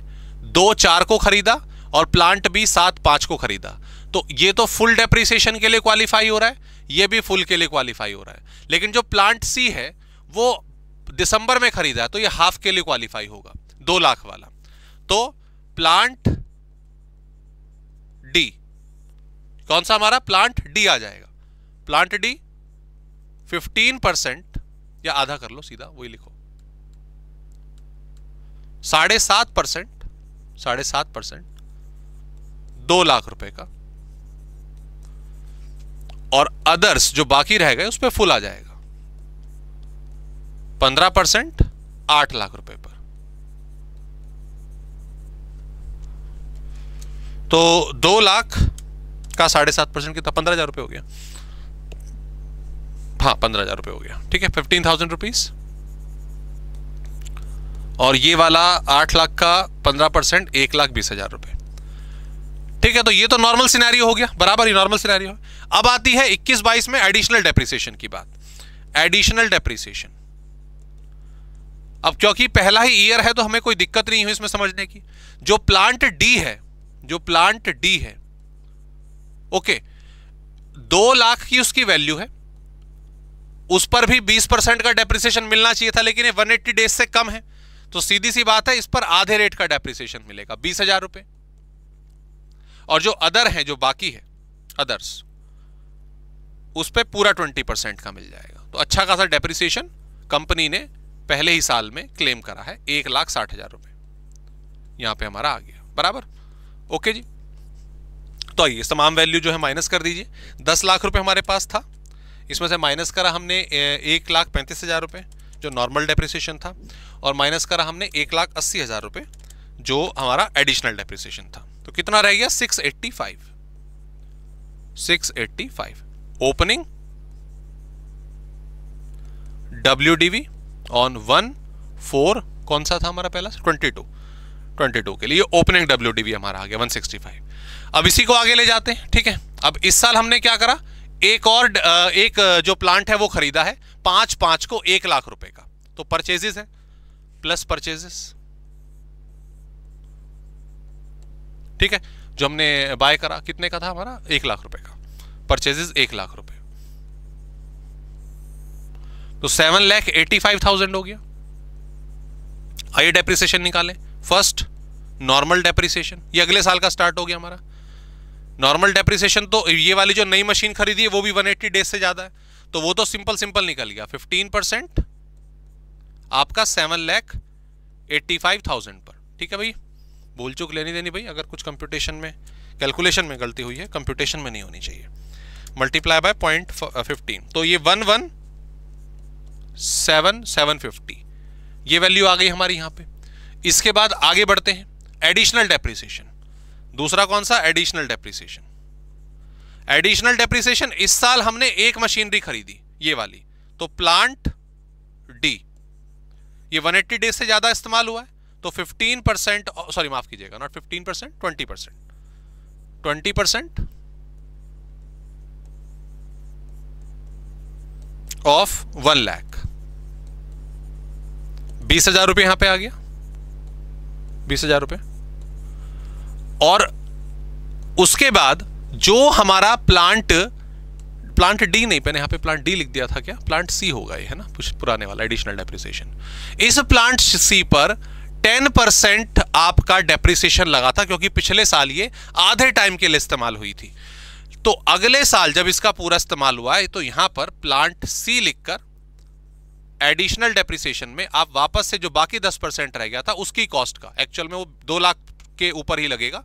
2-4 को खरीदा और प्लांट B 7-5 को खरीदा, तो ये तो फुल डेप्रिसिएशन के लिए क्वालिफाई हो रहा है, ये भी फुल के लिए क्वालिफाई हो रहा है। लेकिन जो प्लांट C है वो दिसंबर में खरीदा है, तो ये हाफ के लिए क्वालिफाई होगा, 2 लाख वाला। तो प्लांट D, कौन सा हमारा? प्लांट डी आ जाएगा। प्लांट डी 15% या आधा कर लो, सीधा वही लिखो, 7.5%, 7.5%, 2 लाख रुपए का। और अदर्स जो बाकी रह गए उस पर फुल आ जाएगा 15%, 8 लाख रुपए पर। तो 2 लाख का 7.5% कितना? 15,000 रुपए हो गया। हाँ, 15,000 रुपए हो गया, ठीक है, 15,000 रुपीज। और ये वाला 8 लाख का 15%, 1,20,000 रुपए, ठीक है। तो ये तो नॉर्मल सिनेरियो हो गया, बराबर ही नॉर्मल सिनेरियो। अब आती है 21-22 में एडिशनल डेप्रिसिएशन की बात। एडिशनल डेप्रिसिएशन, अब क्योंकि पहला ही ईयर है तो हमें कोई दिक्कत नहीं हुई इसमें समझने की। जो प्लांट डी है, जो प्लांट डी है, ओके, 2 लाख की उसकी वैल्यू है, उस पर भी 20% का डेप्रिसिएशन मिलना चाहिए था, लेकिन ये 180 डेज से कम है, तो सीधी सी बात है इस पर आधे रेट का डेप्रिसिएशन मिलेगा, 20,000 रुपए। और जो अदर है, जो बाकी है अदर्स, उस पर पूरा 20% का मिल जाएगा। तो अच्छा खासा डेप्रिसिएशन कंपनी ने पहले ही साल में क्लेम करा है, 1,60,000 रुपए यहां पे हमारा आ गया, बराबर। ओके जी, तो आइए तमाम वैल्यू जो है माइनस कर दीजिए। 10 लाख रुपए हमारे पास था, इसमें से माइनस करा हमने 1,35,000 रुपए जो नॉर्मल डेप्रिसिएशन था, और माइनस करा हमने 1,80,000 रुपए जो हमारा एडिशनल डेप्रिसिएशन था। तो कितना रह गया? 685। 685 ओपनिंग WDV ऑन 1/4 कौन सा था हमारा पहला? 22 के लिए ओपनिंग WDV हमारा आ गया 165। अब इसी को आगे ले जाते हैं, ठीक है। अब इस साल हमने क्या करा? एक जो प्लांट है वो खरीदा है 5/5 को 1 लाख रुपए का, तो परचेजेस है प्लस परचेजेस, ठीक है। जो हमने बाय करा कितने का था हमारा? 1 लाख रुपए का, परचेजेस 1 लाख रुपए, तो 7,85,000 हो गया। आइए डेप्रिसिएशन निकालें। फर्स्ट नॉर्मल डेप्रिसिएशन, ये अगले साल का स्टार्ट हो गया हमारा। नॉर्मल डेप्रिसिएशन तो ये वाली जो नई मशीन खरीदी है वो भी 180 डेज से ज्यादा है, तो वो तो सिंपल निकल गया। 15% आपका 7,85,000 पर, ठीक है भाई। भूल चूक लेनी देनी भाई, अगर कुछ कंप्यूटेशन में, कैलकुलेशन में गलती हुई है, कंप्यूटेशन में नहीं होनी चाहिए। मल्टीप्लाई बाय 0.15, तो ये 117,750 ये वैल्यू आ गई हमारी यहां पे। इसके बाद आगे बढ़ते हैं, एडिशनल डेप्रिसिएशन। दूसरा कौन सा? Additional depreciation. एडिशनल डेप्रिसिएशन इस साल हमने एक मशीनरी खरीदी, ये वाली, तो प्लांट डी, ये 180 डेज से ज्यादा इस्तेमाल हुआ है, तो 15%, सॉरी माफ कीजिएगा, नॉट 15%, 20% ऑफ 1 लाख, 20,000 रुपए यहां पे आ गया, 20,000 रुपए। और उसके बाद जो हमारा प्लांट डी नहीं, मैंने यहां पे प्लांट डी लिख दिया था, क्या प्लांट सी होगा ये, है ना, कुछ पुराने वाला एडिशनल डेप्रिसिएशन। इस प्लांट सी पर 10% आपका डेप्रिसिएशन लगा था, क्योंकि पिछले साल ये आधे टाइम के लिए इस्तेमाल हुई थी। तो अगले साल जब इसका पूरा इस्तेमाल हुआ है, तो यहां पर प्लांट सी लिखकर एडिशनल डेप्रिसिएशन में आप वापस से जो बाकी 10% रह गया था उसकी कॉस्ट का, एक्चुअल में वो 2 लाख के ऊपर ही लगेगा,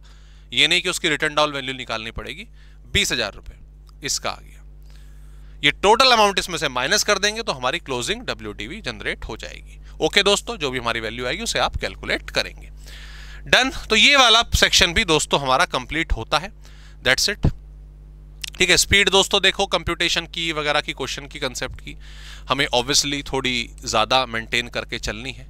ये नहीं कि उसकी रिटर्न डाउन वैल्यू निकालनी पड़ेगी, 20,000 रुपए इसका आ गया। ये टोटल अमाउंट इसमें से माइनस कर देंगे तो हमारी क्लोजिंग WDV जनरेट हो जाएगी। ओके दोस्तों, जो भी हमारी वैल्यू आएगी उसे आप कैलकुलेट करेंगे। डन। तो ये वाला सेक्शन भी दोस्तों हमारा कंप्लीट होता है। दैट्स इट, ठीक है। स्पीड दोस्तों देखो, कंप्यूटेशन की वगैरह की, क्वेश्चन की, कंसेप्ट की हमें ऑब्वियसली थोड़ी ज़्यादा मेंटेन करके चलनी है,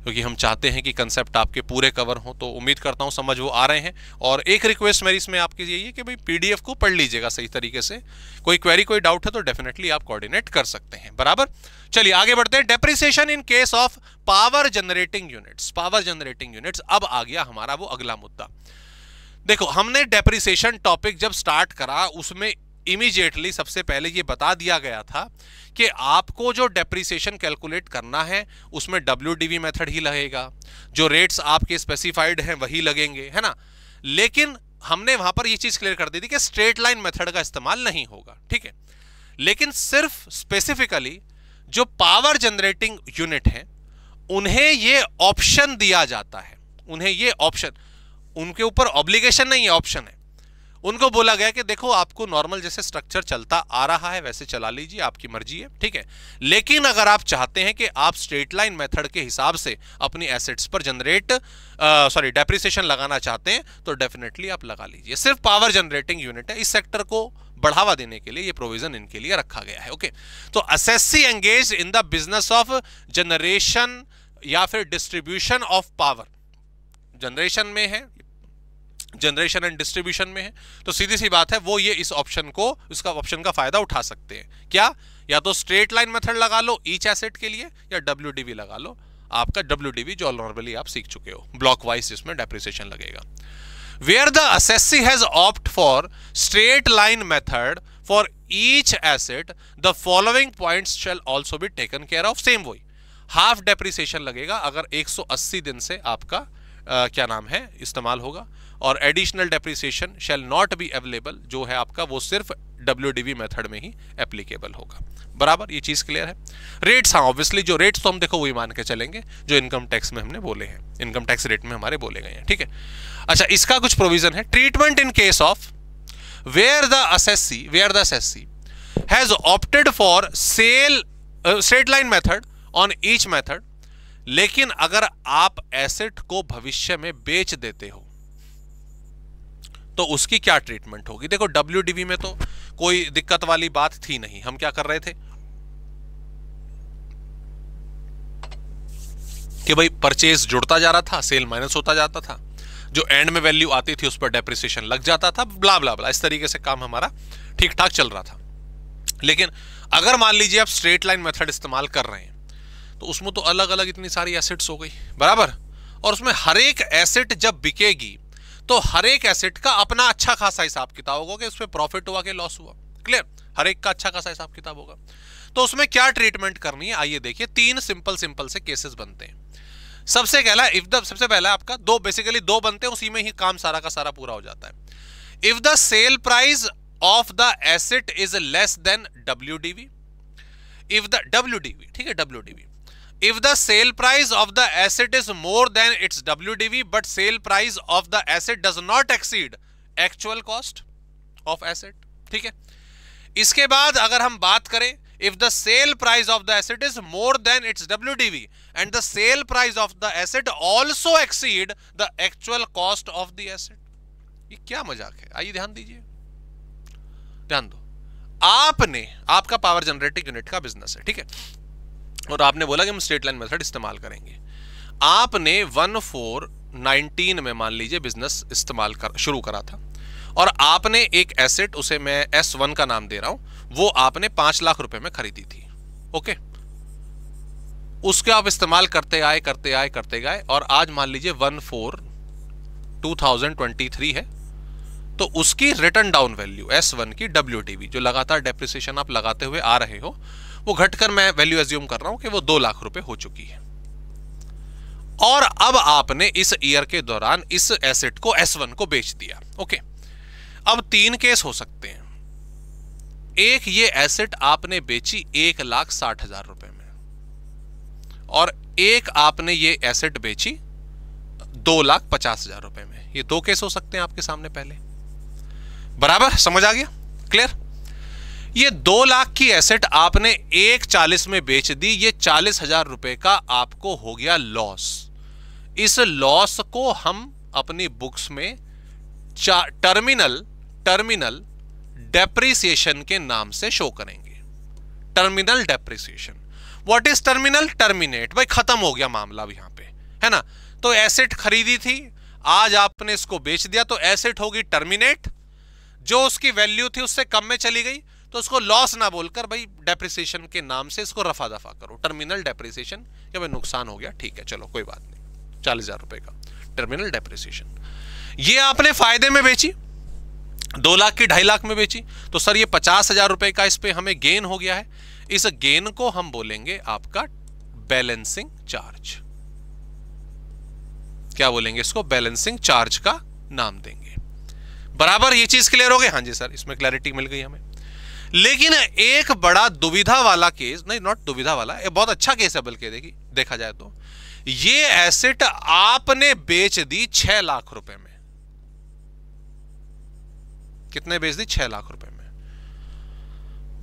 क्योंकि हम चाहते हैं कि कंसेप्ट आपके पूरे कवर हो। तो उम्मीद करता हूं समझ वो आ रहे हैं। और एक रिक्वेस्ट मेरी इसमें आपकी यही है कि भाई PDF को पढ़ लीजिएगा सही तरीके से। कोई क्वेरी, कोई डाउट है तो डेफिनेटली आप कोऑर्डिनेट कर सकते हैं, बराबर। चलिए आगे बढ़ते हैं। Depreciation in case of power generating units. Power generating units, अब आ गया हमारा वो अगला मुद्दा। देखो, हमने डेप्रिसिएशन टॉपिक जब स्टार्ट करा उसमें इमीडिएटली सबसे पहले ये बता दिया गया था कि आपको जो डेप्रिसिएशन कैलकुलेट करना है उसमें WDV मेथड ही लगेगा, जो रेट्स आपके स्पेसिफाइड हैं वही लगेंगे, है ना। लेकिन हमने वहां पर ये चीज क्लियर कर दी थी कि स्ट्रेट लाइन मेथड का इस्तेमाल नहीं होगा, ठीक है। लेकिन सिर्फ स्पेसिफिकली जो पावर जनरेटिंग यूनिट है उन्हें ये ऑप्शन दिया जाता है, उन्हें ये ऑप्शन, उनके ऊपर ऑब्लिगेशन नहीं है, ऑप्शन है। उनको बोला गया कि देखो आपको नॉर्मल जैसे स्ट्रक्चर चलता आ रहा है वैसे चला लीजिए, आपकी मर्जी है, ठीक है। लेकिन अगर आप चाहते हैं कि आप स्ट्रेट लाइन मेथड के हिसाब से अपनी एसेट्स पर डेप्रिसिएशन लगाना चाहते हैं तो डेफिनेटली आप लगा लीजिए। सिर्फ पावर जनरेटिंग यूनिट है, इस सेक्टर को बढ़ावा देने के लिए ये प्रोविजन इनके लिए रखा गया है, ओके। तो assessee engage in the business of generation या फिर डिस्ट्रीब्यूशन ऑफ पावर, जनरेशन में है, जनरेशन एंड डिस्ट्रीब्यूशन में है, तो सीधी सी बात है वो ये इस ऑप्शन को, इसका ऑप्शन का फायदा उठा सकते हैं। क्या? या तो स्ट्रेट लाइन मेथड लगा लो ईच एसेट के लिए, या डब्ल्यूडीवी लगा लो, आपका डब्ल्यूडीवी जो नॉर्मली आप सीख चुके हो, ब्लॉक वाइज जिसमें डेप्रिसिएशन लगेगा। Where the assessee has opt for straight line method for each asset the following points shall also be taken care of. Same वही हाफ डेप्रिसिएशन लगेगा अगर 180 दिन से आपका क्या नाम है इस्तेमाल होगा, और additional depreciation shall not be available, जो है आपका वो सिर्फ डब्ल्यूडीवी मेथड में ही एप्लीकेबल होगा। बराबर, ये चीज क्लियर है। रेट्स, हाँ ऑब्वियसली जो रेट्स तो हम देखो वही मान के चलेंगे जो इनकम टैक्स में हमने बोले हैं, इनकम टैक्स रेट में हमारे बोले गए हैं, ठीक है। अच्छा, इसका कुछ प्रोविजन है। Treatment in case of where the assessee has opted for sell straight line method on each method, लेकिन अगर आप एसेट को भविष्य में बेच देते हो तो उसकी क्या ट्रीटमेंट होगी। देखो डब्ल्यूडीवी में तो कोई दिक्कत वाली बात थी नहीं, हम क्या कर रहे थे कि भाई परचेज जुड़ता जा रहा था, सेल माइनस होता जाता था, जो एंड में वैल्यू आती थी उस पर डेप्रिसिएशन लग जाता था, ब्ला ब्ला ब्ला, इस तरीके से काम हमारा ठीक ठाक चल रहा था। लेकिन अगर मान लीजिए आप स्ट्रेट लाइन मेथड इस्तेमाल कर रहे हैं तो उसमें तो अलग अलग इतनी सारी एसेट्स हो गई, बराबर, और उसमें हर एक एसेट जब बिकेगी तो हर एक एसेट का अपना अच्छा खासा हिसाब किताब होगा कि उसमें प्रॉफिट हुआ कि लॉस हुआ, क्लियर, हर एक का अच्छा खासा हिसाब किताब होगा। तो उसमें क्या ट्रीटमेंट करनी है, आइए देखिए। 3 सिंपल से केसेस बनते हैं। सबसे पहला आपका बेसिकली दो बनते हैं, उसी में ही काम सारा का सारा पूरा हो जाता है। If the sale price of the asset is less than WDV, if the WDV, ठीक है, WDV, if the sale price of the asset is more than its WDV but sale price of the asset does not exceed actual cost of asset, ठीक है। इसके बाद अगर हम बात करें, if the sale price of the asset is more than its WDV and the sale price of the asset also exceed the actual cost of the asset, ये क्या मजाक है, आइए ध्यान दीजिए, ध्यान दो। आपका पावर जनरेटिंग यूनिट का बिजनेस है, ठीक है, और आपने बोला कि हम स्ट्रेट लाइन मेथड इस्तेमाल करेंगे। आपने 1419 में मान लीजिए बिजनेस शुरू करा था, और आपने एक एसेट, उसे मैं S1 का नाम दे रहा हूं, वो आपने 5 लाख रुपए में खरीदी थी, ओके। उसके आप इस्तेमाल करते गए, और आज मान लीजिए 1/4/2023 है, तो उसकी रिटर्न डाउन वैल्यू S1 की WDV, जो लगातार डेप्रिसिएशन आप लगाते हुए आ रहे हो, वो घटकर मैं वैल्यू एज्यूम कर रहा हूं कि वो 2 लाख रुपए हो चुकी है। और अब आपने इस ईयर के दौरान इस एसेट को S1 को बेच दिया, ओके। अब 3 केस हो सकते हैं। एक, ये एसेट आपने बेची 1,60,000 रुपए में, और एक आपने ये एसेट बेची 2,50,000 रुपए में। ये 2 केस हो सकते हैं आपके सामने पहले, बराबर, समझ आ गया, क्लियर। ये 2 लाख की एसेट आपने 1,40 में बेच दी, ये 40,000 रुपए का आपको हो गया लॉस। इस लॉस को हम अपनी बुक्स में टर्मिनल डेप्रिसिएशन के नाम से शो करेंगे। Terminal depreciation, what is terminal? Terminate, भाई खत्म हो गया मामला यहां पे, है ना। तो एसेट खरीदी थी, आज आपने इसको बेच दिया, तो एसेट होगी टर्मिनेट, जो उसकी वैल्यू थी उससे कम में चली गई, तो उसको लॉस ना बोलकर भाई डेप्रिसिएशन के नाम से इसको रफा दफा करो, टर्मिनल डेप्रिसिएशन, कि भाई नुकसान हो गया, ठीक है, चलो कोई बात नहीं, 40,000 रुपए का टर्मिनल डेप्रिसिएशन। ये आपने फायदे में बेची, 2 लाख की 2.5 लाख में बेची, तो सर ये 50,000 रुपए का इस पे हमें गेन हो गया है। इस गेन को हम बोलेंगे आपका बैलेंसिंग चार्ज। क्या बोलेंगे इसको? बैलेंसिंग चार्ज का नाम देंगे। बराबर, ये चीज क्लियर हो गई? हाँ जी सर, इसमें क्लैरिटी मिल गई हमें। लेकिन एक बड़ा दुविधा वाला केस, नहीं नॉट दुविधा वाला, ये बहुत अच्छा केस है बल्कि देखा जाए तो, ये एसेट आपने बेच दी 6 लाख रुपए में। कितने बेच दी? 6 लाख रुपए में।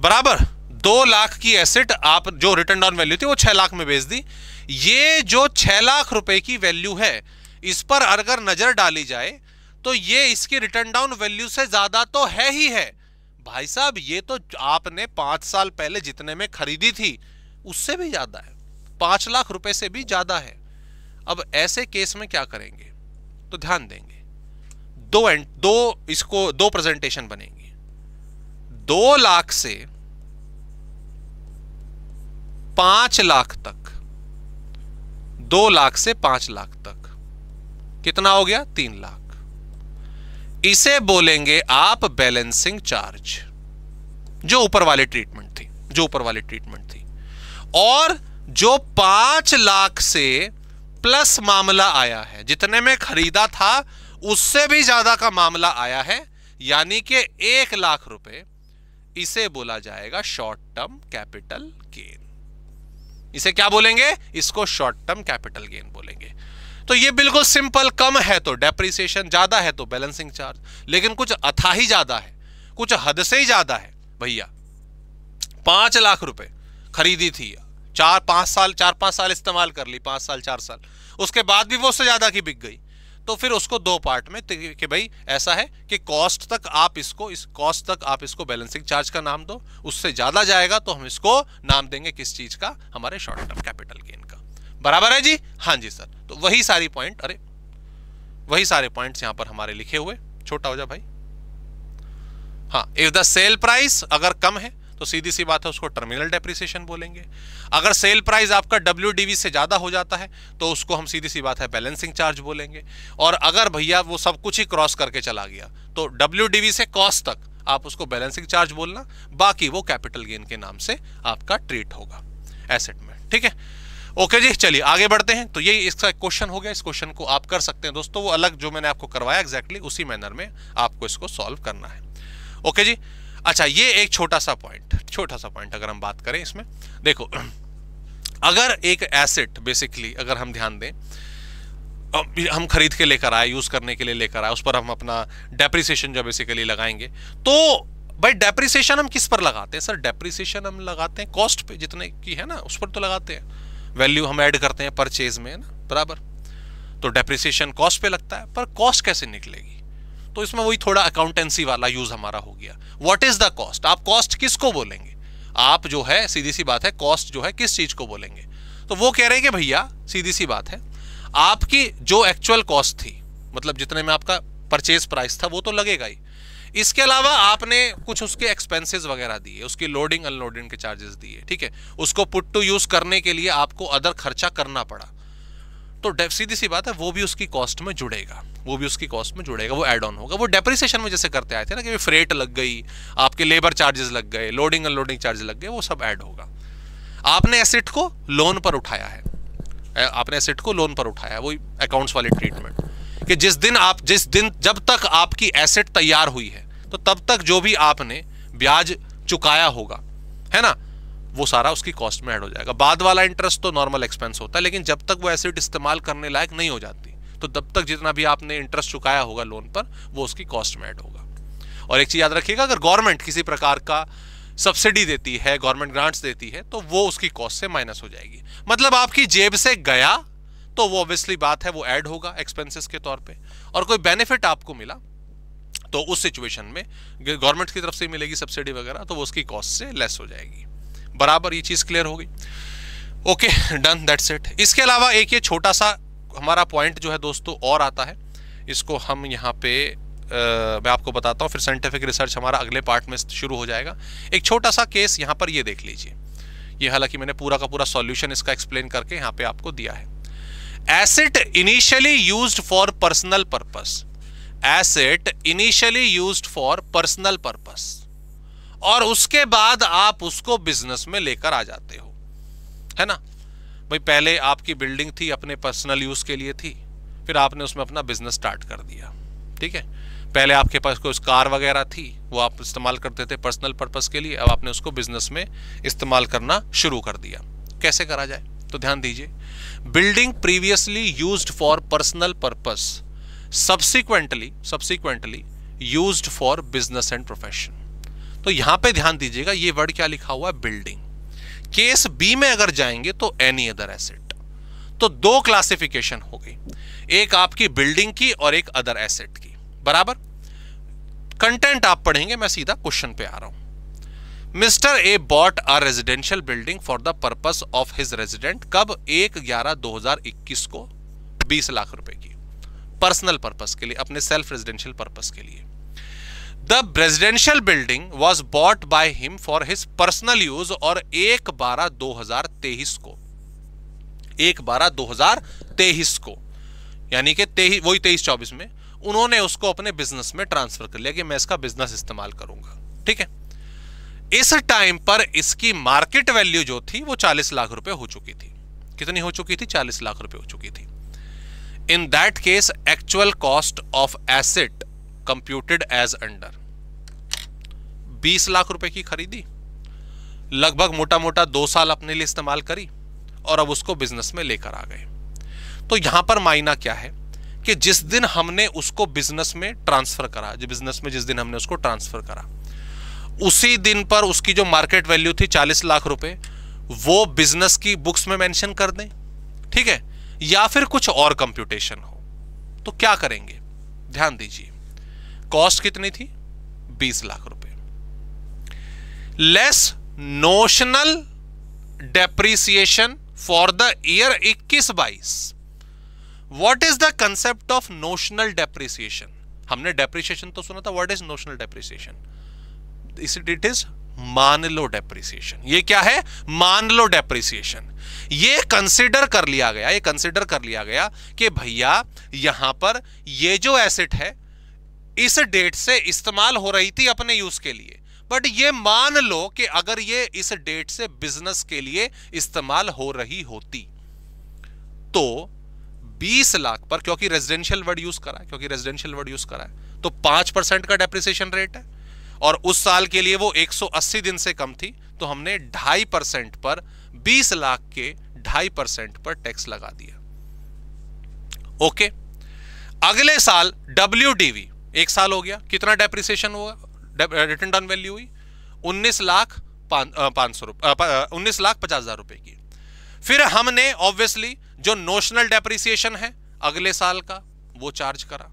बराबर 2 लाख की एसेट आप जो रिटर्न डाउन वैल्यू थी वो 6 लाख में बेच दी। ये जो 6 लाख रुपए की वैल्यू है, इस पर अगर नजर डाली जाए तो ये इसकी रिटर्न डाउन वैल्यू से ज्यादा तो है ही है भाई साहब। ये तो आपने 5 साल पहले जितने में खरीदी थी उससे भी ज्यादा है, 5 लाख रुपए से भी ज्यादा है। अब ऐसे केस में क्या करेंगे? तो ध्यान देंगे, दो प्रेजेंटेशन बनेंगी। 2 लाख से 5 लाख तक, 2 लाख से 5 लाख तक कितना हो गया? 3 लाख। इसे बोलेंगे आप बैलेंसिंग चार्ज, जो ऊपर वाली ट्रीटमेंट थी। और जो 5 लाख से प्लस मामला आया है, जितने में खरीदा था उससे भी ज्यादा का मामला आया है, यानी कि 1 लाख रुपए, इसे बोला जाएगा शॉर्ट टर्म कैपिटल गेन। इसे क्या बोलेंगे? इसको शॉर्ट टर्म कैपिटल गेन बोलेंगे। तो ये बिल्कुल सिंपल, कम है तो डेप्रिसिएशन, ज्यादा है तो बैलेंसिंग चार्ज। लेकिन कुछ अथाही ज्यादा है, कुछ हद से ही ज्यादा है भैया। 5 लाख रुपए खरीदी थी, 4-5 साल इस्तेमाल कर ली, 5 साल 4 साल, उसके बाद भी वो उससे ज्यादा की बिक गई। तो फिर उसको 2 पार्ट में कि भाई ऐसा है कि कॉस्ट तक आप इसको बैलेंसिंग चार्ज का नाम दो, उससे ज्यादा जाएगा तो हम इसको नाम देंगे किस चीज का? हमारे शॉर्ट टर्म कैपिटल गेन का। बराबर है जी? हाँ जी सर। तो वही सारे पॉइंट्स यहां पर हमारे लिखे हुए, छोटा हो जा भाई। हाँ, इफ द सेल प्राइस अगर कम है तो सीधी सी बात है उसको टर्मिनल डेप्रिसिएशन बोलेंगे। अगर सेल प्राइस आपका WDV से ज्यादा हो जाता है तो उसको हम सीधी सी बात है बैलेंसिंग चार्ज बोलेंगे। और अगर भैया वो सब कुछ ही क्रॉस करके चला गया तो WDV से कॉस्ट तक आप उसको बैलेंसिंग चार्ज बोलना, बाकी वो कैपिटल गेन के नाम से आपका ट्रीट होगा एसेट में। ठीक है, ओके जी, चलिए आगे बढ़ते हैं। तो ये इसका क्वेश्चन हो गया। इस क्वेश्चन को आप कर सकते हैं दोस्तों, वो अलग जो मैंने आपको करवाया एग्जैक्टली उसी मैनर में आपको इसको सॉल्व करना है। ओके जी। अच्छा, ये एक छोटा सा पॉइंट अगर हम बात करें इसमें, देखो अगर एक एसेट बेसिकली अगर हम ध्यान दें, हम खरीद के लेकर आए, यूज करने के लिए लेकर आए, उस पर हम अपना डेप्रिसिएशन जो बेसिकली लगाएंगे, तो भाई डेप्रिसिएशन हम किस पर लगाते हैं सर? डेप्रिसिएशन हम लगाते हैं कॉस्ट पे, जितने की है ना उस पर तो लगाते हैं। वैल्यू हम ऐड करते हैं परचेज में, है ना, बराबर। तो डेप्रिसिएशन कॉस्ट पे लगता है, पर कॉस्ट कैसे निकलेगी? तो इसमें वही थोड़ा अकाउंटेंसी वाला यूज हमारा हो गया। What is the cost? आप कॉस्ट किसको बोलेंगे? आप जो है सीधी सी बात है कॉस्ट जो है किस चीज को बोलेंगे? तो वो कह रहे हैं कि भैया सीधी सी बात है, आपकी जो एक्चुअल कॉस्ट थी, मतलब जितने में आपका परचेज प्राइस था वो तो लगेगा ही, इसके अलावा आपने कुछ उसके एक्सपेंसेस वगैरह दिए, उसकी लोडिंग अनलोडिंग के चार्जेस दिए, ठीक है, उसको पुट टू यूज करने के लिए आपको अदर खर्चा करना पड़ा, तो सीधी सी बात है वो भी उसकी कॉस्ट में जुड़ेगा, वो ऐड ऑन होगा। वो डेप्रिसिएशन में जैसे करते आए थे ना कि फ्रेट लग गई, आपके लेबर चार्जेस लग गए, लोडिंग अनलोडिंग चार्जेस लग गए, वो सब ऐड होगा। आपने एसेट को लोन पर उठाया है, वही अकाउंट्स वाली ट्रीटमेंट कि जिस दिन जब तक आपकी एसेट तैयार हुई है तो तब तक जो भी आपने ब्याज चुकाया होगा, है ना, वो सारा उसकी कॉस्ट में ऐड हो जाएगा। बाद वाला इंटरेस्ट तो नॉर्मल एक्सपेंस होता है, लेकिन जब तक वो एसेट इस्तेमाल करने लायक नहीं हो जाती तो तब तक जितना भी आपने इंटरेस्ट चुकाया होगा लोन पर वो उसकी कॉस्ट में ऐड होगा। और एक चीज याद रखिएगा, अगर गवर्नमेंट किसी प्रकार का सब्सिडी देती है, गवर्नमेंट ग्रांट्स देती है, तो वो उसकी कॉस्ट से माइनस हो जाएगी। मतलब आपकी जेब से गया तो वो ऑब्वियसली बात है वो ऐड होगा एक्सपेंसेस के तौर पे, और कोई बेनिफिट आपको मिला तो उस सिचुएशन में गवर्नमेंट की तरफ से मिलेगी सब्सिडी वगैरह, तो वो उसकी कॉस्ट से लेस हो जाएगी। बराबर, ये चीज क्लियर हो गई? Okay, done, that's it. इसके अलावा एक ये छोटा सा हमारा पॉइंट जो है दोस्तों और आता है, इसको हम यहाँ पे मैं आपको बताता हूँ, फिर साइंटिफिक रिसर्च हमारा अगले पार्ट में शुरू हो जाएगा। एक छोटा सा केस यहाँ पर ये देख लीजिए, ये हालांकि मैंने पूरा का पूरा सॉल्यूशन इसका एक्सप्लेन करके यहाँ पे आपको दिया है। Asset initially used for personal purpose, और उसके बाद आप उसको बिजनेस में लेकर आ जाते हो, है ना भाई। पहले आपकी बिल्डिंग थी, अपने पर्सनल यूज के लिए थी, फिर आपने उसमें अपना बिजनेस स्टार्ट कर दिया, ठीक है। पहले आपके पास कोई कार वगैरह थी, वो आप इस्तेमाल करते थे पर्सनल पर्पस के लिए, अब आपने उसको बिजनेस में इस्तेमाल करना शुरू कर दिया। कैसे करा जाए, तो ध्यान दीजिए। Building previously used for personal purpose subsequently used for business and profession. तो यहां पे ध्यान दीजिएगा, ये वर्ड क्या लिखा हुआ है, बिल्डिंग। केस बी में अगर जाएंगे तो एनी अदर एसेट। तो दो क्लासिफिकेशन हो गई, एक आपकी बिल्डिंग की और एक अदर एसेट की, बराबर। कंटेंट आप पढ़ेंगे, मैं सीधा क्वेश्चन पे आ रहा हूं। Mister A bought a residential building for the purpose of his resident. कब? 1/11/2021 को 20 लाख रुपए की, पर्सनल पर्पस के लिए, अपने सेल्फ रेजिडेंशियल पर्पस के लिए। The residential building was bought by him for his personal use, और 1/12/2023 को, 1/12/2023 को, यानी कि वही 23-24 में उन्होंने उसको अपने बिजनेस में ट्रांसफर कर लिया कि मैं इसका बिजनेस इस्तेमाल करूंगा। ठीक है। इस टाइम पर इसकी मार्केट वैल्यू जो थी वो 40 लाख रुपए हो चुकी थी। कितनी हो चुकी थी? 40 लाख रुपए हो चुकी थी। In that case actual cost of asset computed as under. 20 lakh रुपए की खरीदी, लगभग मोटा मोटा 2 साल अपने लिए इस्तेमाल करी, और अब उसको बिजनेस में लेकर आ गए। तो यहां पर मायना क्या है कि जिस दिन हमने उसको बिजनेस में ट्रांसफर करा, जिस दिन हमने उसको ट्रांसफर करा, उसी दिन पर उसकी जो मार्केट वैल्यू थी 40 लाख रुपए, वो बिजनेस की बुक्स में मेंशन कर दें, ठीक है, या फिर कुछ और कंप्यूटेशन हो, तो क्या करेंगे? ध्यान दीजिए, कॉस्ट कितनी थी? 20 लाख रुपए, less notional depreciation for the year 21-22। What is the concept of notional depreciation? हमने डेप्रिसिएशन तो सुना था, what is notional depreciation? It is मान लो डेप्रिसिएशन। ये क्या है? मान लो डेप्रिसिएशन। ये कंसिडर कर लिया गया कि भैया यहां पर ये जो एसेट है इस डेट से इस्तेमाल हो रही थी अपने यूज के लिए, बट ये मान लो कि अगर ये इस डेट से बिजनेस के लिए इस्तेमाल हो रही होती तो 20 लाख पर, क्योंकि रेजिडेंशियल वर्ड यूज करा है, तो 5% का डेप्रिसिएशन रेट है, और उस साल के लिए वो 180 दिन से कम थी, तो हमने 2.5% पर, 20 लाख के 2.5% पर टैक्स लगा दिया। ओके। अगले साल WDV, 1 साल हो गया, कितना डेप्रिसिएशन हुआ? रिटर्न डाउन वैल्यू हुई 19,50,000 रुपए की। फिर हमने ऑब्वियसली जो नोशनल डेप्रिसिएशन है अगले साल का वो चार्ज करा,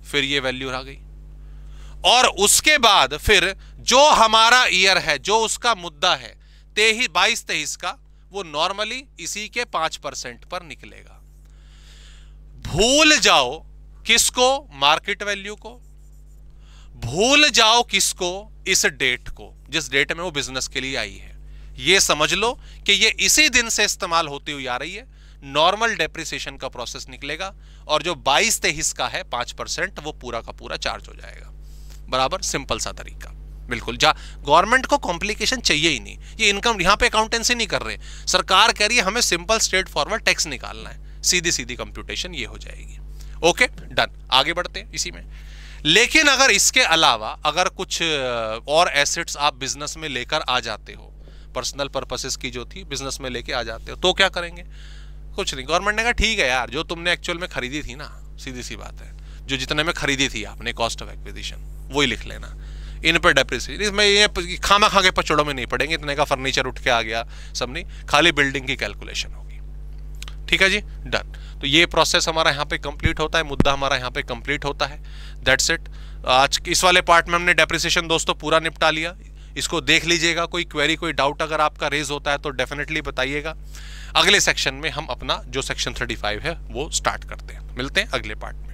फिर ये वैल्यू आ गई, और उसके बाद फिर जो हमारा ईयर है, जो उसका मुद्दा है 22-23 का, वो नॉर्मली इसी के 5% पर निकलेगा। भूल जाओ किसको? मार्केट वैल्यू को। भूल जाओ किसको? इस डेट को, जिस डेट में वो बिजनेस के लिए आई है। ये समझ लो कि ये इसी दिन से इस्तेमाल होती हुई आ रही है। नॉर्मल डेप्रिसिएशन का प्रोसेस निकलेगा, और जो 22-23 का है 5%, वो पूरा का पूरा चार्ज हो जाएगा। बराबर, सिंपल सा तरीका, बिल्कुल। गवर्नमेंट को कॉम्प्लिकेशन चाहिए ही नहीं। ये इनकम यहां पे अकाउंटेंसी नहीं कर रहे, सरकार कह रही है हमें सिंपल स्ट्रेट फॉरवर्ड टैक्स निकालना है, सीधी सीधी कंप्यूटेशन ये हो जाएगी। Okay, done. आगे बढ़ते हैं इसी में। लेकिन अगर इसके अलावा अगर कुछ और एसेट्स आप बिजनेस में लेकर आ जाते हो, पर्सनल पर्पसेस की जो थी बिजनेस में लेके आ जाते हो, तो क्या करेंगे? कुछ नहीं। गवर्नमेंट ने कहा ठीक है यार, जो तुमने एक्चुअल में खरीदी थी ना, सीधी सी बात है, जो जितने में खरीदी थी आपने, कॉस्ट ऑफ एक्विजिशन, वही लिख लेना। इन पर डेप्रिसिएशन, इसमें ये खामा खा के पचड़ों में नहीं पड़ेंगे, इतने का फर्नीचर उठ के आ गया, सब नहीं, खाली बिल्डिंग की कैलकुलेशन होगी। ठीक है जी, डन। तो ये प्रोसेस हमारा यहाँ पे कंप्लीट होता है, मुद्दा हमारा यहाँ पे कंप्लीट होता है। That's it. आज इस वाले पार्ट में हमने डेप्रिसिएशन दोस्तों पूरा निपटा लिया। इसको देख लीजिएगा, कोई क्वेरी, कोई डाउट अगर आपका रेज होता है तो डेफिनेटली बताइएगा। अगले सेक्शन में हम अपना जो सेक्शन 35 है वो स्टार्ट करते हैं। मिलते हैं अगले पार्ट में।